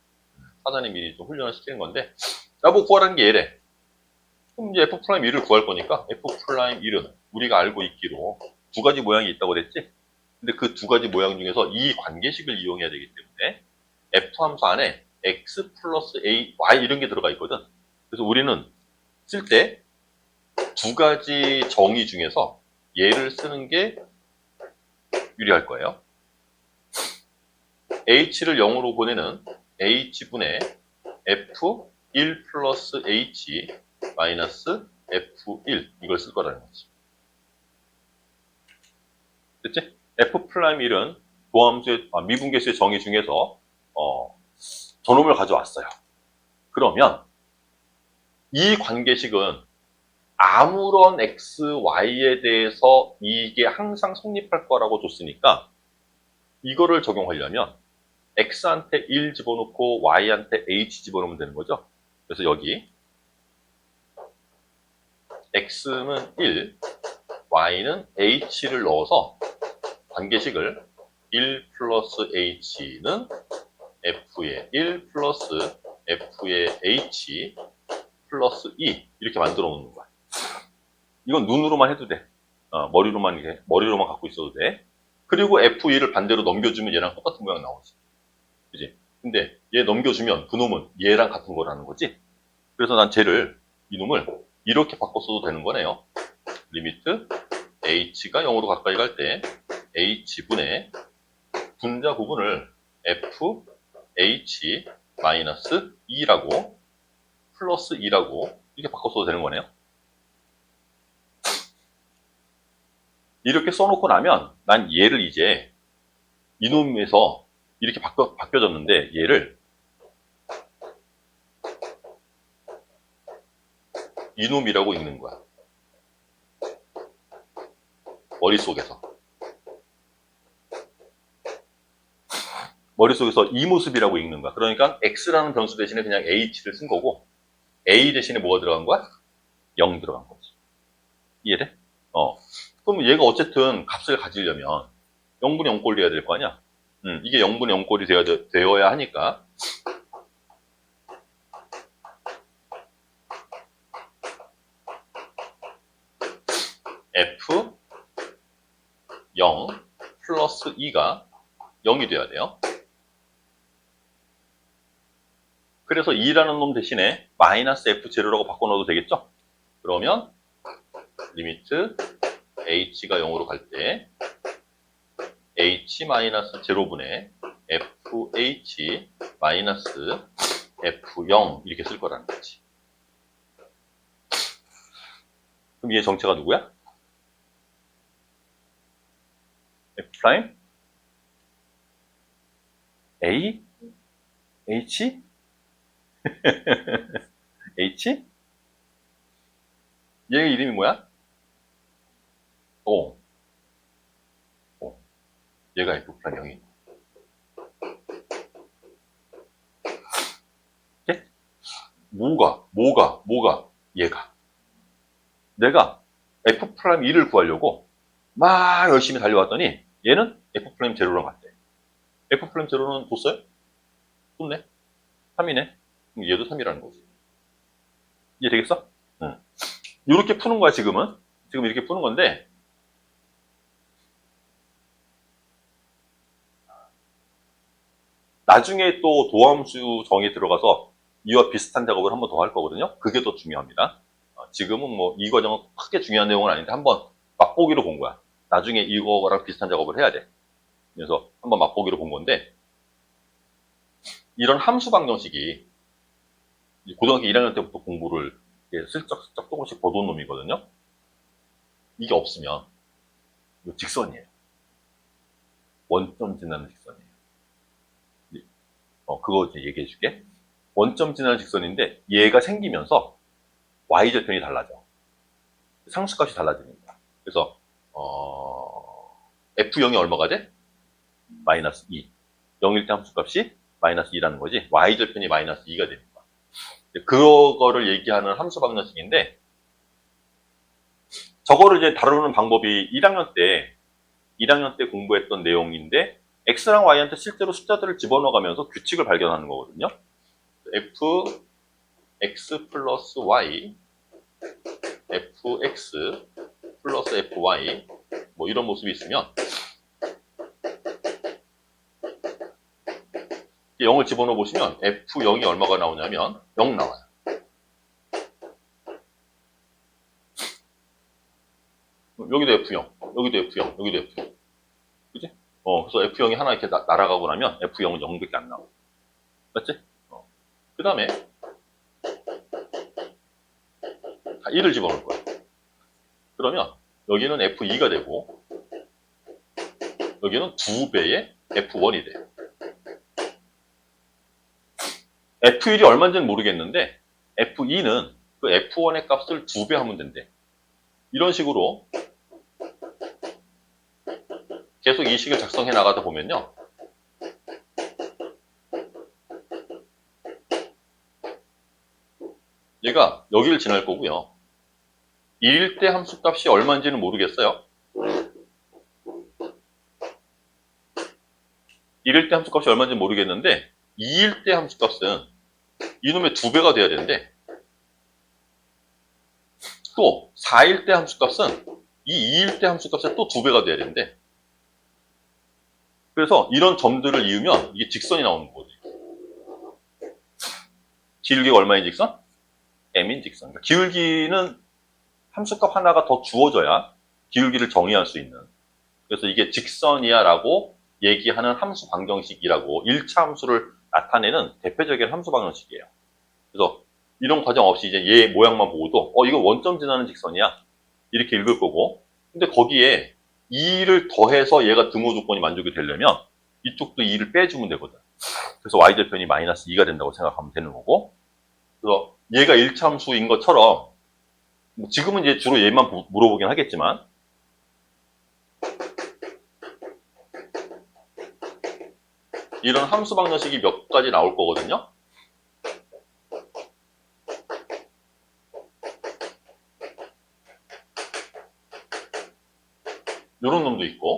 사전에 미리 좀 훈련을 시키는 건데, 나보고 구하라는 게 얘래. 그럼 이제 F'를 구할 거니까 F'은 우리가 알고 있기로 두 가지 모양이 있다고 그랬지? 근데 그 두 가지 모양 중에서 이 관계식을 이용해야 되기 때문에 F 함수 안에 X 플러스 A, Y 이런 게 들어가 있거든. 그래서 우리는 쓸 때 두 가지 정의 중에서 얘를 쓰는 게 유리할 거예요. H를 0으로 보내는 H분의 F1 플러스 H 마이너스 F1 이걸 쓸 거라는 거지. 됐지? F'1은 도함수의, 미분계수의 정의 중에서 저놈을 가져왔어요. 그러면 이 관계식은 아무런 x, y에 대해서 이게 항상 성립할 거라고 줬으니까 이거를 적용하려면 x한테 1 집어넣고 y한테 h 집어넣으면 되는 거죠. 그래서 여기 x는 1, y는 h를 넣어서 관계식을 1 플러스 h는 f의 1 플러스 f의 h 플러스 2 이렇게 만들어 놓는 거야. 이건 눈으로만 해도 돼. 머리로만 갖고 있어도 돼. 그리고 F2를 반대로 넘겨주면 얘랑 똑같은 모양 나오지. 그지? 근데 얘 넘겨주면 그놈은 얘랑 같은 거라는 거지. 그래서 난 이놈을 이렇게 바꿔 써도 되는 거네요. 리미트 h가 0으로 가까이 갈 때 h분의 분자 부분을 f h 마이너스 2라고 플러스 2라고 이렇게 바꿔 써도 되는 거네요. 이렇게 써놓고 나면 난 얘를 이제 이놈에서 이렇게 바뀌어졌는데 얘를 이놈이라고 읽는 거야. 머릿속에서 이 모습이라고 읽는 거야. 그러니까 x라는 변수 대신에 그냥 h를 쓴 거고 a 대신에 뭐가 들어간 거야? 0 들어간 거지. 이해돼? 그럼 얘가 어쨌든 값을 가지려면 0분의 0꼴 돼야 될 거 아니야? 이게 0분의 0꼴이 되어야 하니까 f 0 플러스 2가 0이 돼야 돼요. 그래서 2라는 놈 대신에 마이너스 f0라고 바꿔넣어도 되겠죠? 그러면 리미트 h가 0으로 갈 때 h 마이너스 0분의 fh 마이너스 f0 이렇게 쓸 거라는 거지. 그럼 얘 정체가 누구야? f 프라임 a h h 얘 이름이 뭐야? 얘가 f 프라임 0이. 뭐가 얘가. 내가 f 프라임 2를 구하려고 막 열심히 달려왔더니 얘는 f 프라임 0랑 같대. f 프라임 0는 뒀어요? 뒀네. 3이네. 얘도 3이라는 거지. 이해 되겠어? 응. 이렇게 푸는 거야, 지금은. 지금 이렇게 푸는 건데, 나중에 또 도함수 정의 들어가서 이와 비슷한 작업을 한 번 더 할 거거든요. 그게 더 중요합니다. 지금은 뭐 이 과정은 크게 중요한 내용은 아닌데 한번 맛보기로 본 거야. 나중에 이거랑 비슷한 작업을 해야 돼. 그래서 한번 맛보기로 본 건데, 이런 함수 방정식이 고등학교 1학년 때부터 공부를 슬쩍슬쩍 조금씩 보던 놈이거든요. 이게 없으면 이거 직선이에요. 원점 지나는 직선이에요. 그거 이제 얘기해 줄게. 원점 지나는 직선인데 얘가 생기면서 y절편이 달라져. 상수값이 달라집니다. 그래서 f0이 얼마가 돼? 마이너스 2. 0일 때 함수값이 마이너스 2라는 거지. y절편이 마이너스 2가 됩니다. 그거를 얘기하는 함수 방정식인데, 저거를 이제 다루는 방법이 1학년 때 공부했던 내용인데, x랑 y한테 실제로 숫자들을 집어넣어가면서 규칙을 발견하는 거거든요. f x 플러스 y, fx 플러스 fy, 뭐 이런 모습이 있으면 0을 집어넣어 보시면 f0이 얼마가 나오냐면 0 나와요. 여기도 F0, 여기도 F0, 여기도 F0. 그지? 그래서 F0이 하나 이렇게 날아가고 나면 F0은 0밖에 안 나와. 맞지? 그 다음에 1을 집어넣을 거야. 그러면 여기는 F2가 되고, 여기는 2배의 F1이 돼요. F1이 얼마인지는 모르겠는데, F2는 그 F1의 값을 2배 하면 된대. 이런 식으로 계속 이 식을 작성해 나가다 보면요. 얘가 여기를 지날 거고요. 1일 때 함수값이 얼마인지는 모르겠어요. 1일 때 함수값이 얼마인지는 모르겠는데 2일 때 함수값은 이놈의 2배가 돼야 되는데, 또 4일 때 함수값은 이 2일 때 함수값의 또 2배가 돼야 되는데, 그래서 이런 점들을 이으면 이게 직선이 나오는 거지. 기울기가 얼마인 직선? m인 직선. 그러니까 기울기는 함수값 하나가 더 주어져야 기울기를 정의할 수 있는. 그래서 이게 직선이야 라고 얘기하는 함수 방정식이라고 1차 함수를 나타내는 대표적인 함수 방정식이에요. 그래서 이런 과정 없이 이제 얘 모양만 보고도 이거 원점 지나는 직선이야 이렇게 읽을 거고, 근데 거기에 2를 더해서 얘가 등호 조건이 만족이 되려면 이쪽도 2를 빼주면 되거든. 그래서 y절편이 마이너스 2가 된다고 생각하면 되는 거고, 그래서 얘가 1차 함수인 것처럼 지금은 이제 주로 얘만 물어보긴 하겠지만, 이런 함수 방정식이 몇 가지 나올 거거든요. 요런 놈도 있고,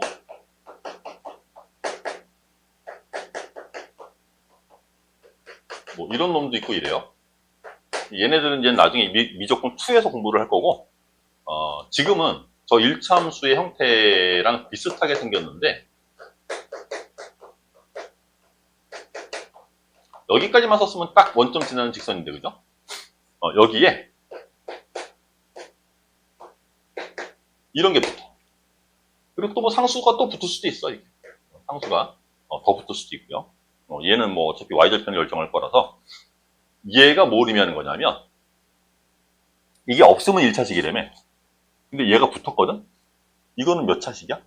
뭐 이런 놈도 있고 이래요. 얘네들은 이제 나중에 미적분 2에서 공부를 할 거고, 지금은 저 1차 함수의 형태랑 비슷하게 생겼는데, 여기까지만 썼으면 딱 원점 지나는 직선인데, 그죠? 여기에 이런 게 붙어. 그리고 또 뭐 상수가 또 붙을 수도 있어. 이게. 상수가 더 붙을 수도 있고요. 얘는 뭐 어차피 y절편을 결정할 거라서, 얘가 뭘 의미하는 거냐면, 이게 없으면 1차식이라며. 근데 얘가 붙었거든? 이거는 몇 차식이야? 요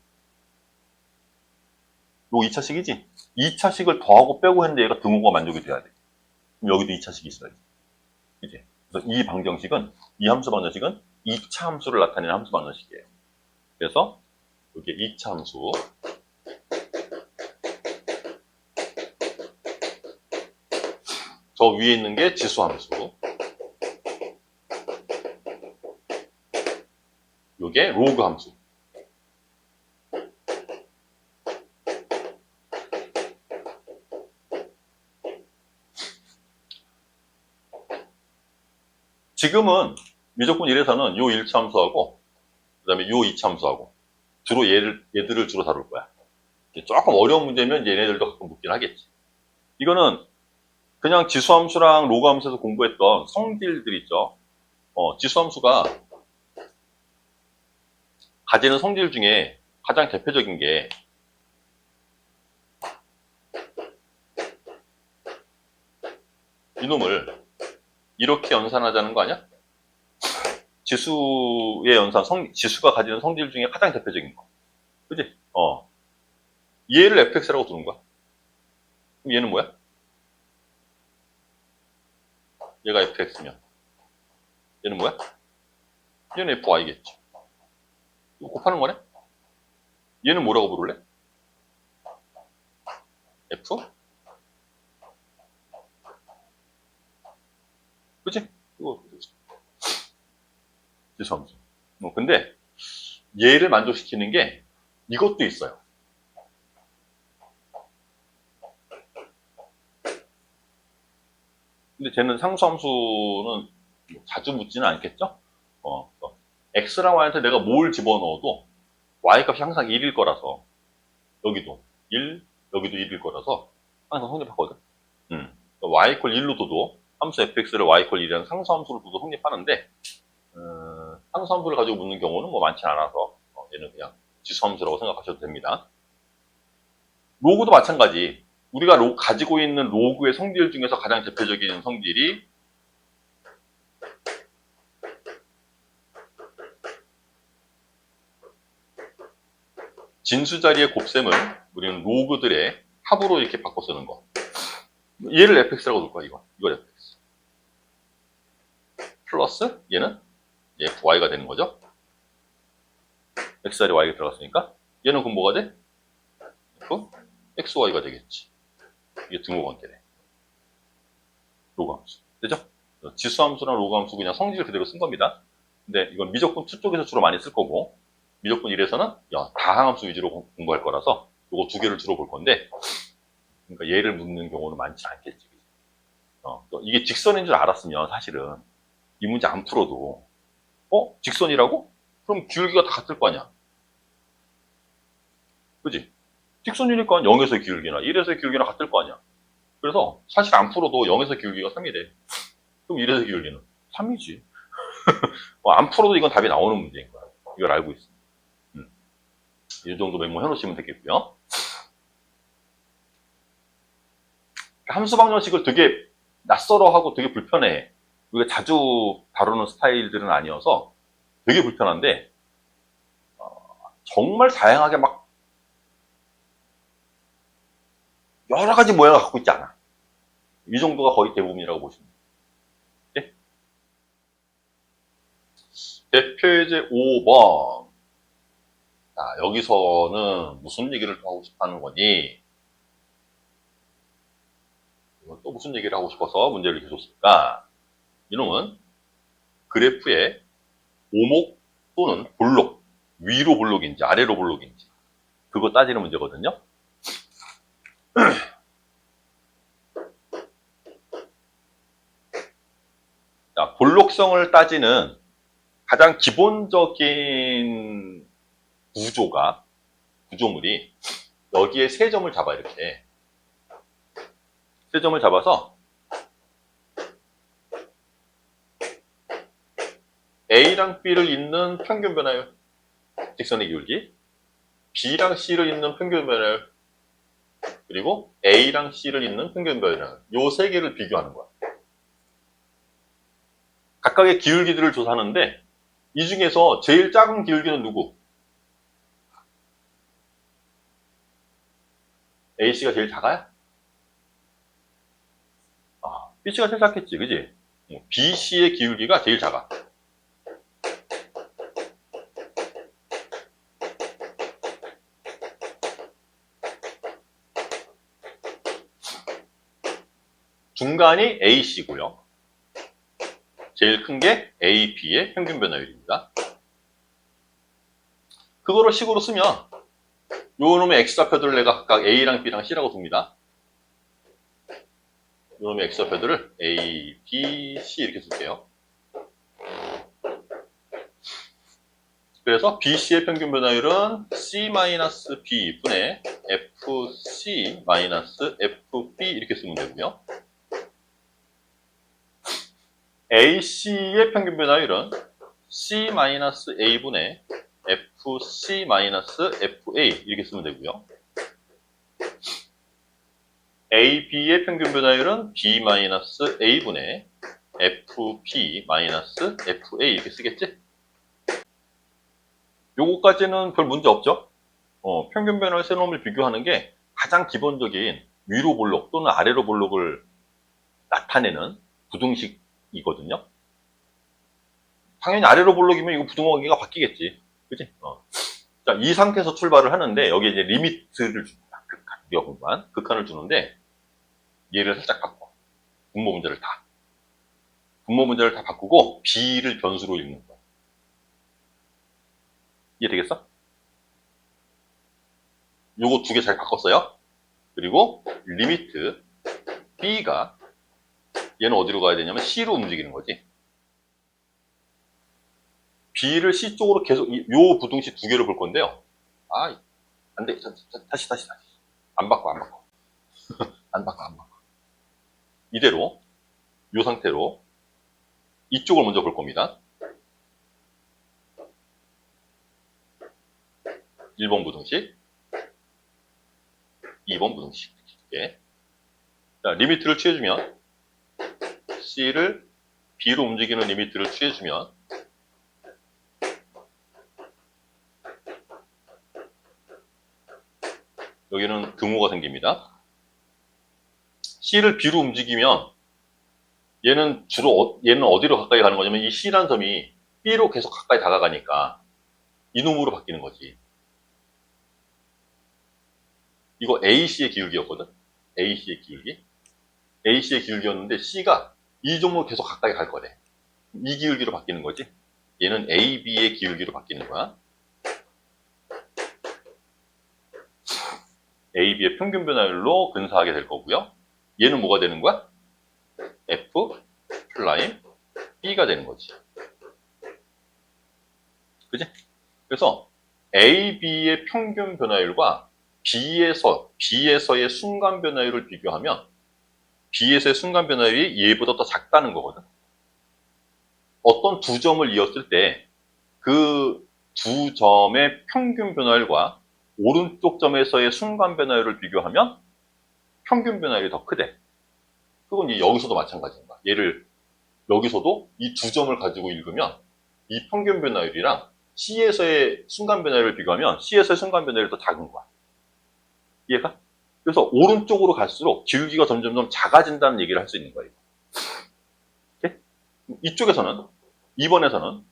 2차식이지? 2차식을 더하고 빼고 했는데 얘가 등호가 만족이 돼야 돼. 그럼 여기도 2차식이 있어야지. 그치? 그래서 이 방정식은, 이 함수 방정식은 2차 함수를 나타내는 함수 방정식이에요. 그래서 이게 2차 함수, 저 위에 있는 게 지수 함수, 요게 로그 함수. 지금은 미적분 1에서는 요 1차 함수하고 그 다음에 요 2차 함수하고 주로 얘들을 주로 다룰 거야. 조금 어려운 문제면 얘네들도 가끔 묻긴 하겠지. 이거는 그냥 지수함수랑 로그함수에서 공부했던 성질들 있죠. 지수함수가 가지는 성질 중에 가장 대표적인 게 이놈을 이렇게 연산하자는 거 아니야? 지수의 연산, 지수가 가지는 성질 중에 가장 대표적인 거. 그지? 얘를 fx라고 두는 거야. 그럼 얘는 뭐야? 얘가 fx면 얘는 뭐야? 얘는 fy겠지. 이거 곱하는 거네? 얘는 뭐라고 부를래? f? 그치? 이거 지수함수. 근데 얘를 만족시키는 게 이것도 있어요. 근데 쟤는 상수함수는 자주 묻지는 않겠죠? x랑 y한테 내가 뭘 집어넣어도 y 값이 항상 1일 거라서, 여기도 1, 여기도 1일 거라서 항상 성립하거든. y = 1로 둬도 함수 fx를 y = 1이라는 상수함수로 둬도 성립하는데, 상수함수를 가지고 묻는 경우는 뭐 많지 않아서 얘는 그냥 지수함수라고 생각하셔도 됩니다. 로그도 마찬가지. 우리가 가지고 있는 로그의 성질 중에서 가장 대표적인 성질이 진수 자리의 곱셈을 우리는 로그들의 합으로 이렇게 바꿔 쓰는 거. 얘를 fx라고 놓을 거야, 이걸 fx. 플러스 얘는 fy가 되는 거죠. x 자리 y가 들어갔으니까 얘는 그럼 뭐가 돼? xy가 되겠지. 이게 등호 관계네. 로그 함수. 되죠? 지수함수랑 로그 함수 그냥 성질 그대로 쓴 겁니다. 근데 이건 미적분 2 쪽에서 주로 많이 쓸 거고, 미적분 1에서는 다항함수 위주로 공부할 거라서 요거 2개를 주로 볼 건데, 그러니까 얘를 묻는 경우는 많지 않겠지. 이게 직선인 줄 알았으면 사실은 이 문제 안 풀어도 직선이라고? 그럼 기울기가 다 같을 거 아니야. 그지? 직선이니까 0에서의 기울기나 1에서의 기울기나 같을 거 아니야. 그래서 사실 안 풀어도 0에서 기울기가 3이 돼. 그럼 1에서 기울기는 3이지. 안 풀어도 이건 답이 나오는 문제인 거야. 이걸 알고 있어. 이 정도 메모 해놓으시면 되겠고요. 함수 방정식을 되게 낯설어하고 되게 불편해. 우리가 자주 다루는 스타일들은 아니어서 되게 불편한데 정말 다양하게 막 여러 가지 모양을 갖고 있지 않아. 이 정도가 거의 대부분이라고 보시면 돼요. 대표예제 5번. 자, 여기서는 무슨 얘기를 하고 싶어 하는 거니? 또 무슨 얘기를 하고 싶어서 문제를 이렇게 줬을까? 이놈은 그래프의 오목 또는 볼록, 위로 볼록인지 아래로 볼록인지 그거 따지는 문제거든요. 자, 볼록성을 따지는 가장 기본적인 구조물이 여기에 세 점을 잡아 이렇게 세 점을 잡아서 A랑 B를 잇는 평균 변화율 직선의 기울기, B랑 C를 잇는 평균 변화율, 그리고 A랑 C를 잇는 평균 변화율, 요 세 개를 비교하는 거야. 각각의 기울기들을 조사하는데 이 중에서 제일 작은 기울기는 누구? AC가 제일 작아요? BC가 제일 작겠지, 그지? BC의 기울기가 제일 작아. 중간이 AC고요. 제일 큰 게 AB의 평균 변화율입니다. 그거를 식으로 쓰면 요 놈의 X좌표들을 내가 각각 A랑 B랑 C라고 둡니다. 요 놈의 X좌표들을 A, B, C 이렇게 쓸게요. 그래서 BC의 평균 변화율은 C-B 분의 FC-FB 이렇게 쓰면 되고요. AC의 평균 변화율은 C-A분의 FC-FA 이렇게 쓰면 되고요. AB의 평균 변화율은 B-A분의 FB-FA 이렇게 쓰겠지? 요거까지는 별 문제 없죠? 평균 변화율 세 놈을 비교하는 게 가장 기본적인 위로 볼록 또는 아래로 볼록을 나타내는 부등식이거든요. 당연히 아래로 볼록이면 이거 부등호기가 바뀌겠지. 그치? 자, 이 상태에서 출발을 하는데 여기에 이제 리미트를 줍니다. 극한, 우리가 공부한 극한을 주는데 얘를 살짝 바꿔. 분모 문제를 다 바꾸고 B를 변수로 읽는 거야. 이해되겠어? 요거 두 개 잘 바꿨어요. 그리고 리미트 B가 얘는 어디로 가야 되냐면 C로 움직이는 거지. B를 C 쪽으로 계속 요 부등식 두 개를 볼 건데요. 안 돼. 다시. 안 바꿔. 안 바꿔. 이대로 요 상태로 이쪽을 먼저 볼 겁니다. 1번 부등식, 2번 부등식. 이렇게. 자, 리미트를 취해주면 C를 B로 움직이는 리미트를 취해주면 여기는 등호가 생깁니다. C를 B로 움직이면 얘는 어디로 가까이 가는 거냐면 이 C라는 점이 B로 계속 가까이 다가가니까 이놈으로 바뀌는 거지. 이거 AC의 기울기였거든. AC의 기울기였는데 C가 이 점으로 계속 가까이 갈 거래. 이 기울기로 바뀌는 거지. 얘는 AB의 기울기로 바뀌는 거야. AB의 평균 변화율로 근사하게 될 거고요. 얘는 뭐가 되는 거야? F 플라임 B가 되는 거지. 그지? 그래서 A, B의 평균 변화율과 B에서의 순간 변화율을 비교하면 B에서의 순간 변화율이 얘보다 더 작다는 거거든. 어떤 두 점을 이었을 때 그 두 점의 평균 변화율과 오른쪽 점에서의 순간 변화율을 비교하면 평균 변화율이 더 크대. 그건 여기서도 마찬가지인 거야. 얘를 여기서도 이 두 점을 가지고 읽으면 이 평균 변화율이랑 C에서의 순간 변화율을 비교하면 C에서의 순간 변화율이 더 작은 거야. 이해가? 그래서 오른쪽으로 갈수록 기울기가 점점 작아진다는 얘기를 할 수 있는 거예요. 오케이? 이쪽에서는 2번에서는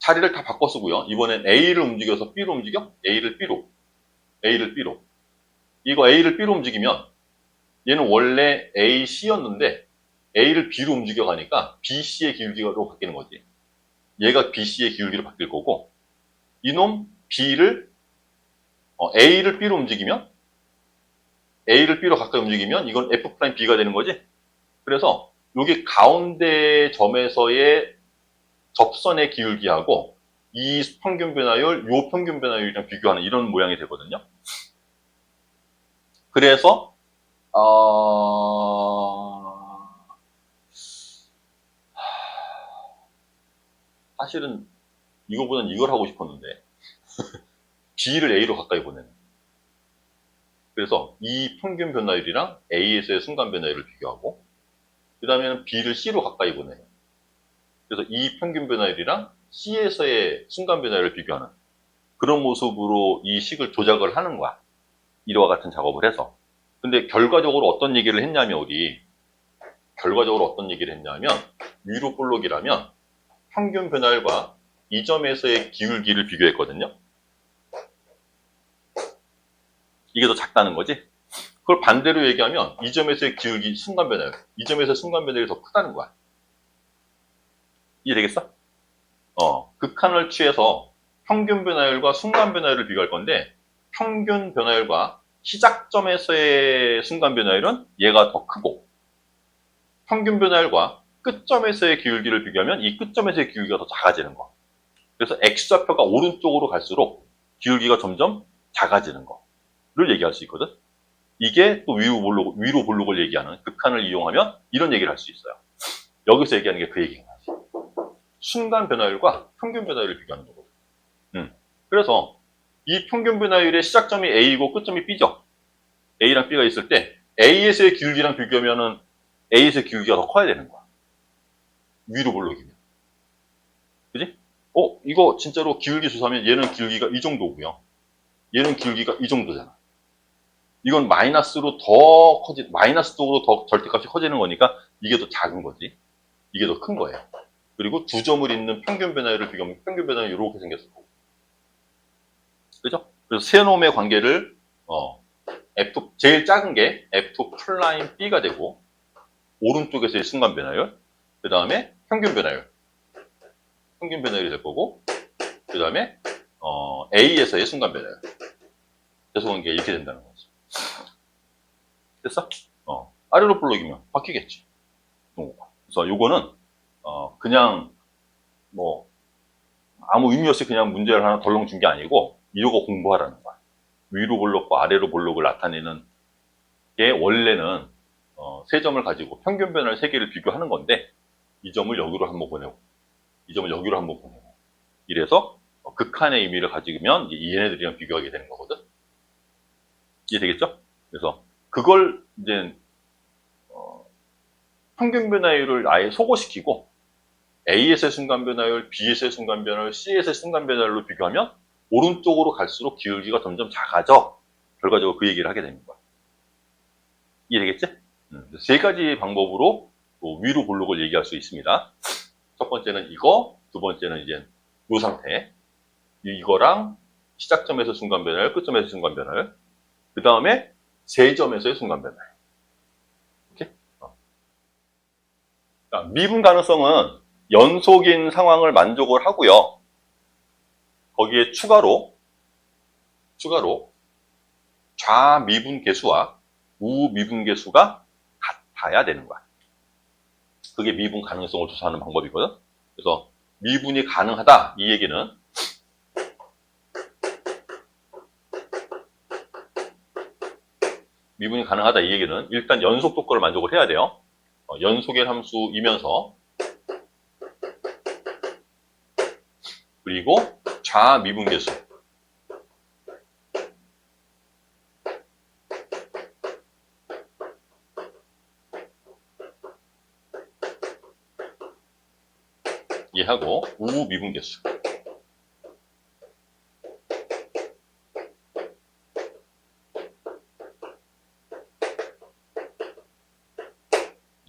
자리를 다 바꿔 쓰고요. 이번엔 A를 움직여서 B로 움직여? A를 B로. A를 B로. 이거 A를 B로 움직이면 얘는 원래 AC였는데 A를 B로 움직여가니까 BC의 기울기로 바뀌는 거지. 얘가 BC의 기울기로 바뀔 거고 이놈 A를 B로 움직이면 A를 B로 가까이 움직이면 이건 F'B가 되는 거지. 그래서 여기 가운데 점에서의 접선의 기울기하고 이 평균 변화율, 요 평균 변화율이랑 비교하는 이런 모양이 되거든요. 그래서 사실은 이거보다는 이걸 하고 싶었는데 B를 A로 가까이 보내는. 그래서 이 평균 변화율이랑 A에서의 순간 변화율을 비교하고 그 다음에는 B를 C로 가까이 보내요. 그래서 이 평균 변화율이랑 C에서의 순간 변화율을 비교하는 그런 모습으로 이 식을 조작을 하는 거야. 이와 같은 작업을 해서. 근데 결과적으로 어떤 얘기를 했냐면 위로 볼록이라면 평균 변화율과 이 점에서의 기울기를 비교했거든요. 이게 더 작다는 거지. 그걸 반대로 얘기하면 이 점에서의 기울기, 순간 변화율, 이 점에서의 순간 변화율이 더 크다는 거야. 이해되겠어? 극한을 취해서 평균 변화율과 순간 변화율을 비교할 건데 평균 변화율과 시작점에서의 순간 변화율은 얘가 더 크고 평균 변화율과 끝점에서의 기울기를 비교하면 이 끝점에서의 기울기가 더 작아지는 거. 그래서 X좌표가 오른쪽으로 갈수록 기울기가 점점 작아지는 거를 얘기할 수 있거든. 이게 또 위로 볼록을 얘기하는 극한을 이용하면 이런 얘기를 할 수 있어요. 여기서 얘기하는 게 그 얘기인 거지. 순간 변화율과 평균 변화율을 비교하는 거거든. 그래서 이 평균 변화율의 시작점이 A이고 끝점이 B죠. A랑 B가 있을 때 A에서의 기울기랑 비교하면은 A에서의 기울기가 더 커야 되는 거야. 위로 볼록이면. 그지? 이거 진짜로 기울기 조사하면 얘는 기울기가 이 정도고요. 얘는 기울기가 이 정도잖아. 이건 마이너스 쪽으로 더 절대값이 커지는 거니까 이게 더 작은 거지. 이게 더 큰 거예요. 그리고 두 점을 잇는 평균 변화율을 비교하면 평균 변화율이 이렇게 생겼을 거고. 그죠? 그래서 세 놈의 관계를, 제일 작은 게 F'B가 되고, 오른쪽에서의 순간 변화율, 그 다음에 평균 변화율이 될 거고, 그 다음에, A에서의 순간 변화율. 계속 관계가 이렇게 된다는 거지. 됐어? 아래로 볼록이면 바뀌겠지. 그래서 요거는, 그냥, 아무 의미 없이 그냥 문제를 하나 덜렁 준 게 아니고, 이러고 공부하라는 거야. 위로 볼록과 아래로 볼록을 나타내는 게 원래는, 세 점을 가지고 평균 변화를 세 개를 비교하는 건데, 이 점을 여기로 한번 보내고, 이 점을 여기로 한번 보내고. 이래서, 극한의 의미를 가지면 얘네들이랑 비교하게 되는 거거든. 이해되겠죠? 그래서, 그걸 이제, 평균 변화율을 아예 소거시키고, A에서의 순간 변화율, B에서의 순간 변화율, C에서의 순간 변화율로 비교하면 오른쪽으로 갈수록 기울기가 점점 작아져. 결과적으로 그 얘기를 하게 되는 거야. 이해되겠지? 세 가지 방법으로 위로 볼록을 얘기할 수 있습니다. 첫 번째는 이거, 두 번째는 이제 이 상태. 이거랑 시작점에서 순간 변화율, 끝점에서 순간 변화율. 그 다음에 세 점에서의 순간 변화율. 오케이? 미분 가능성은 연속인 상황을 만족을 하고요. 거기에 추가로 좌미분 계수와 우미분 계수가 같아야 되는 거야. 그게 미분 가능성을 조사하는 방법이거든. 그래서 미분이 가능하다 이 얘기는 미분이 가능하다 이 얘기는 일단 연속 도커를 만족을 해야 돼요. 연속의 함수이면서 그리고 좌미분계수 얘하고 우미분계수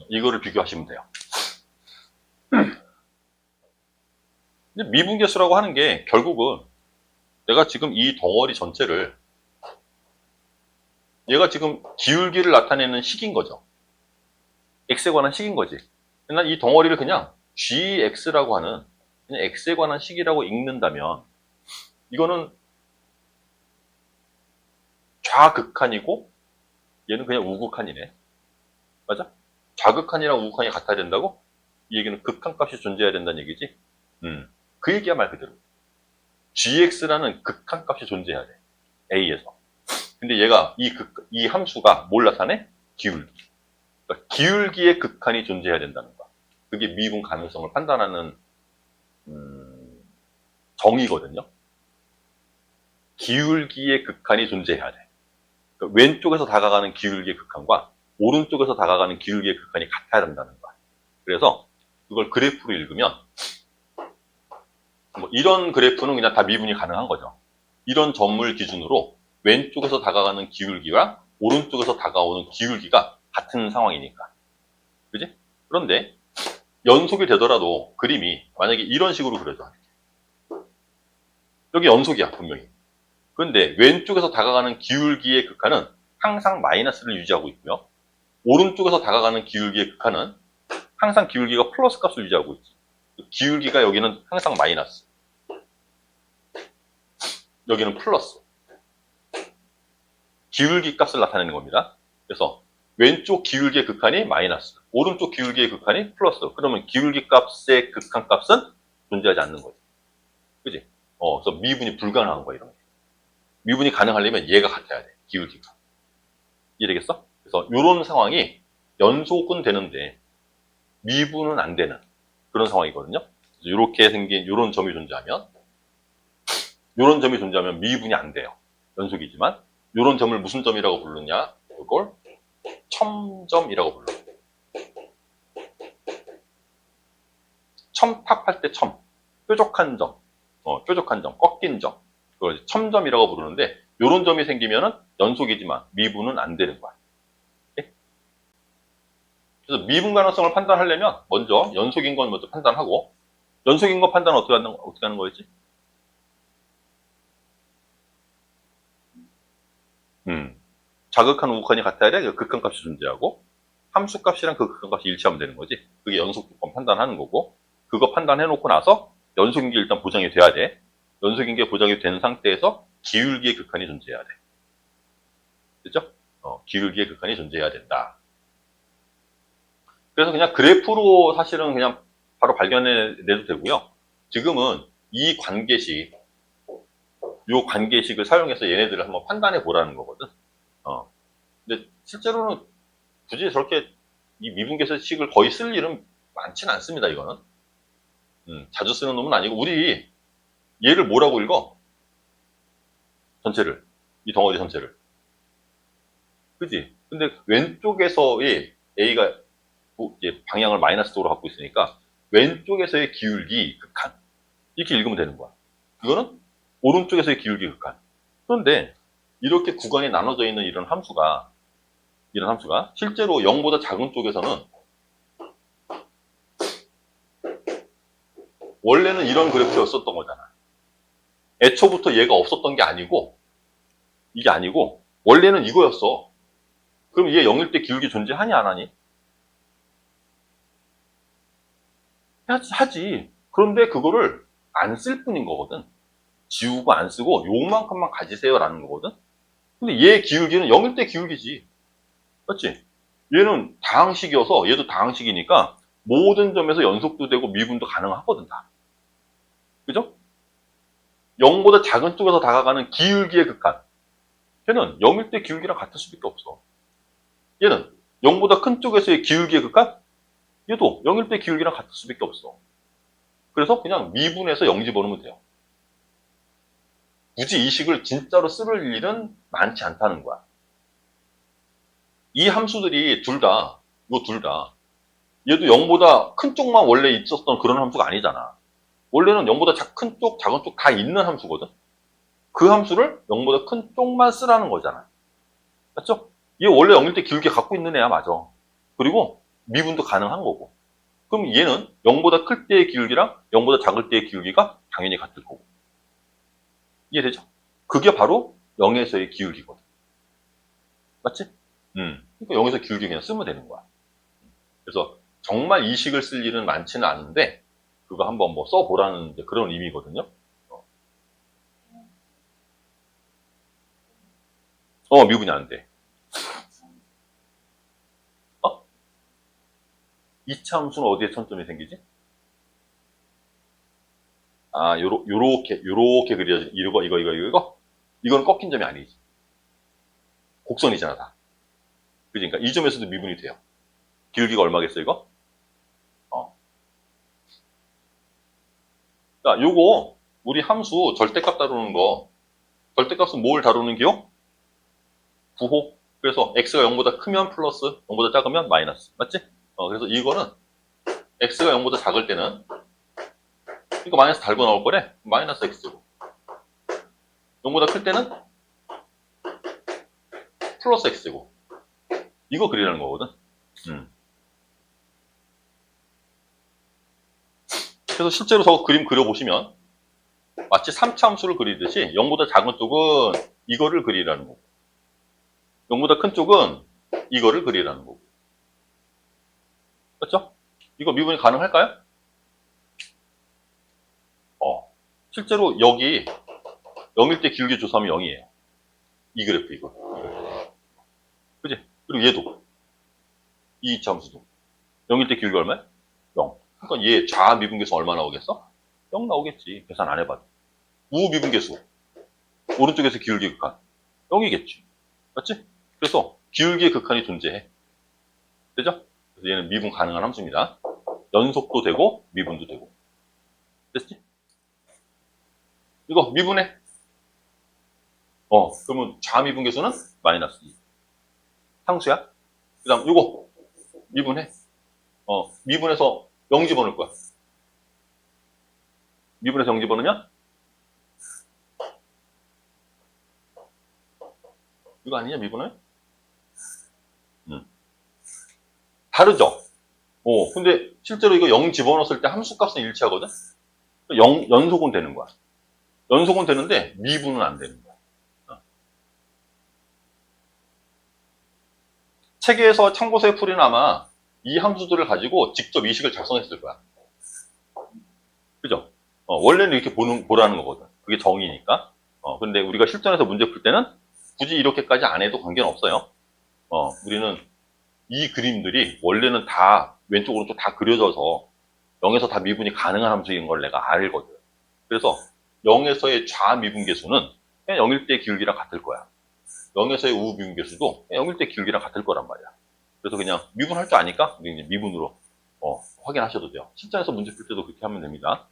이거를 비교하시면 돼요. 근데 미분계수라고 하는 게 결국은 내가 지금 이 덩어리 전체를 얘가 지금 기울기를 나타내는 식인 거죠. x에 관한 식인 거지. 난 이 덩어리를 그냥 gx라고 하는 그냥 x에 관한 식이라고 읽는다면 이거는 좌극한이고 얘는 그냥 우극한이네. 맞아? 좌극한이랑 우극한이 같아야 된다고? 이 얘기는 극한값이 존재해야 된다는 얘기지. 그 얘기야 말 그대로. gx라는 극한값이 존재해야 돼. a에서. 근데 얘가 이 함수가 뭘 나타내? 기울기. 그러니까 기울기의 극한이 존재해야 된다는 거야. 그게 미분 가능성을 판단하는 정의거든요. 기울기의 극한이 존재해야 돼. 그러니까 왼쪽에서 다가가는 기울기의 극한과 오른쪽에서 다가가는 기울기의 극한이 같아야 된다는 거야. 그래서 그걸 그래프로 읽으면 뭐 이런 그래프는 그냥 다 미분이 가능한 거죠. 이런 점을 기준으로 왼쪽에서 다가가는 기울기와 오른쪽에서 다가오는 기울기가 같은 상황이니까. 그지? 그런데 연속이 되더라도 그림이 만약에 이런 식으로 그려져. 여기 연속이야, 분명히. 그런데 왼쪽에서 다가가는 기울기의 극한은 항상 마이너스를 유지하고 있고요. 오른쪽에서 다가가는 기울기의 극한은 항상 기울기가 플러스 값을 유지하고 있지. 기울기가 여기는 항상 마이너스. 여기는 플러스. 기울기 값을 나타내는 겁니다. 그래서 왼쪽 기울기의 극한이 마이너스, 오른쪽 기울기의 극한이 플러스. 그러면 기울기 값의 극한 값은 존재하지 않는 거지. 그지? 그래서 미분이 불가능한 거야, 이런 게. 미분이 가능하려면 얘가 같아야 돼, 기울기가. 이해되겠어? 그래서 이런 상황이 연속은 되는데 미분은 안 되는 그런 상황이거든요. 이렇게 생긴 이런 점이 존재하면 미분이 안 돼요. 연속이지만 이런 점을 무슨 점이라고 부르냐? 이걸 첨점이라고 불러. 첨탑할 때 첨, 뾰족한 점, 뾰족한 점, 꺾인 점, 그걸 첨점이라고 부르는데 이런 점이 생기면은 연속이지만 미분은 안 되는 거야. 오케이? 그래서 미분 가능성을 판단하려면 먼저 연속인 건 먼저 판단하고 연속인 거 판단은 어떻게 하는 거였지? 자극한 우극한이 같아야 돼. 극한값이 존재하고 함수값이랑 그 극한값이 일치하면 되는 거지. 그게 연속 조건 판단하는 거고 그거 판단해놓고 나서 연속인 게 일단 보장이 돼야 돼. 연속인 게 보장이 된 상태에서 기울기의 극한이 존재해야 돼. 됐죠? 기울기의 극한이 존재해야 된다. 그래서 그냥 그래프로 사실은 그냥 바로 발견해내도 되고요. 지금은 이 관계식, 요 관계식을 사용해서 얘네들을 한번 판단해 보라는 거거든. 근데 실제로는 굳이 저렇게 이 미분계식을 거의 쓸 일은 많지는 않습니다, 이거는. 자주 쓰는 놈은 아니고, 우리 얘를 뭐라고 읽어? 전체를. 이 덩어리 전체를. 그지? 근데 왼쪽에서의 A가 이제 방향을 마이너스 도로 갖고 있으니까 왼쪽에서의 기울기 극한. 이렇게 읽으면 되는 거야. 이거는 오른쪽에서의 기울기 극한. 그런데 이렇게 구간이 나눠져 있는 이런 함수가 실제로 0보다 작은 쪽에서는 원래는 이런 그래프였었던 거잖아. 애초부터 얘가 없었던 게 아니고 이게 아니고 원래는 이거였어. 그럼 얘 0일 때 기울기 존재하니 안 하니? 하지. 그런데 그거를 안 쓸 뿐인 거거든. 지우고 안 쓰고 요만큼만 가지세요 라는 거거든. 근데 얘 기울기는 0일 때 기울기지. 맞지? 얘는 다항식이어서 얘도 다항식이니까 모든 점에서 연속도 되고 미분도 가능하거든 다. 그죠? 0보다 작은 쪽에서 다가가는 기울기의 극한. 걔는 0일 때 기울기랑 같을 수밖에 없어. 얘는 0보다 큰 쪽에서의 기울기의 극한? 얘도 0일 때 기울기랑 같을 수밖에 없어. 그래서 그냥 미분해서 0 집어넣으면 돼요. 굳이 이 식을 진짜로 쓸 일은 많지 않다는 거야. 이 함수들이 이거 둘 다, 얘도 0보다 큰 쪽만 원래 있었던 그런 함수가 아니잖아. 원래는 0보다 큰 쪽, 작은 쪽 다 있는 함수거든? 그 함수를 0보다 큰 쪽만 쓰라는 거잖아. 맞죠? 얘 원래 0일 때 기울기 갖고 있는 애야, 맞아. 그리고 미분도 가능한 거고. 그럼 얘는 0보다 클 때의 기울기랑 0보다 작을 때의 기울기가 당연히 같을 거고. 이해되죠? 그게 바로 0에서의 기울기거든. 맞지? 그러니까 0에서 기울기 그냥 쓰면 되는 거야. 그래서 정말 이 식을 쓸 일은 많지는 않은데 그거 한번 뭐 써보라는 그런 의미거든요. 미분이 안 돼. 이차 함수는 어디에 천점이 생기지? 아, 요렇게 그려야지. 이거. 이거는 꺾인 점이 아니지. 곡선이잖아, 다. 그러니까 이 점에서도 미분이 돼요. 기울기가 얼마겠어, 이거? 자, 요거, 우리 함수 절대값 다루는 거, 절대값은 뭘 다루는 기요? 부호. 그래서 x가 0보다 크면 플러스, 0보다 작으면 마이너스. 맞지? 그래서 이거는 x가 0보다 작을 때는 이거 마이너스 달고 나올 거래. 마이너스 x로. 0보다 클 때는 플러스 x고. 이거 그리라는 거거든. 그래서 실제로 저 그림 그려보시면 마치 3차 함수를 그리듯이 0보다 작은 쪽은 이거를 그리라는 거고 0보다 큰 쪽은 이거를 그리라는 거고. 그렇죠? 이거 미분이 가능할까요? 실제로 여기 0일 때 기울기 조사하면 0이에요. 이 그래프 이거. 그지? 그리고 얘도 이 2차 함수도 0일 때 기울기 얼마야? 0. 그러니까 얘 좌 미분계수 얼마 나오겠어? 0 나오겠지. 계산 안 해봐도. 우 미분계수 오른쪽에서 기울기 극한 0이겠지. 맞지? 그래서 기울기의 극한이 존재해. 되죠? 그래서 얘는 미분 가능한 함수입니다. 연속도 되고 미분도 되고. 됐지? 이거 미분해. 그러면 좌미분계수는 마이너스 2. 상수야. 그 다음 이거 미분해. 미분해서 0 집어넣을 거야. 미분해서 0 집어넣으면 이거 아니냐 미분을? 다르죠? 근데 실제로 이거 0 집어넣었을 때 함수값은 일치하거든? 연속은 되는 거야. 연속은 되는데 미분은 안 되는 거야. 책에서 참고서의 풀이는 아마 이 함수들을 가지고 직접 이 식을 작성했을 거야. 그죠? 원래는 이렇게 보라는 거거든. 그게 정의니까. 근데 우리가 실전에서 문제 풀 때는 굳이 이렇게까지 안 해도 관계는 없어요. 우리는 이 그림들이 원래는 다 왼쪽 오른쪽 다 그려져서 0에서 다 미분이 가능한 함수인 걸 내가 알거든. 그래서 0에서의 좌미분계수는 그냥 0일 때 기울기랑 같을 거야. 0에서의 우미분계수도 0일 때 기울기랑 같을 거란 말이야. 그래서 그냥 미분할 줄 아니까 우리 이제 미분으로 확인하셔도 돼요. 실전에서 문제 풀 때도 그렇게 하면 됩니다.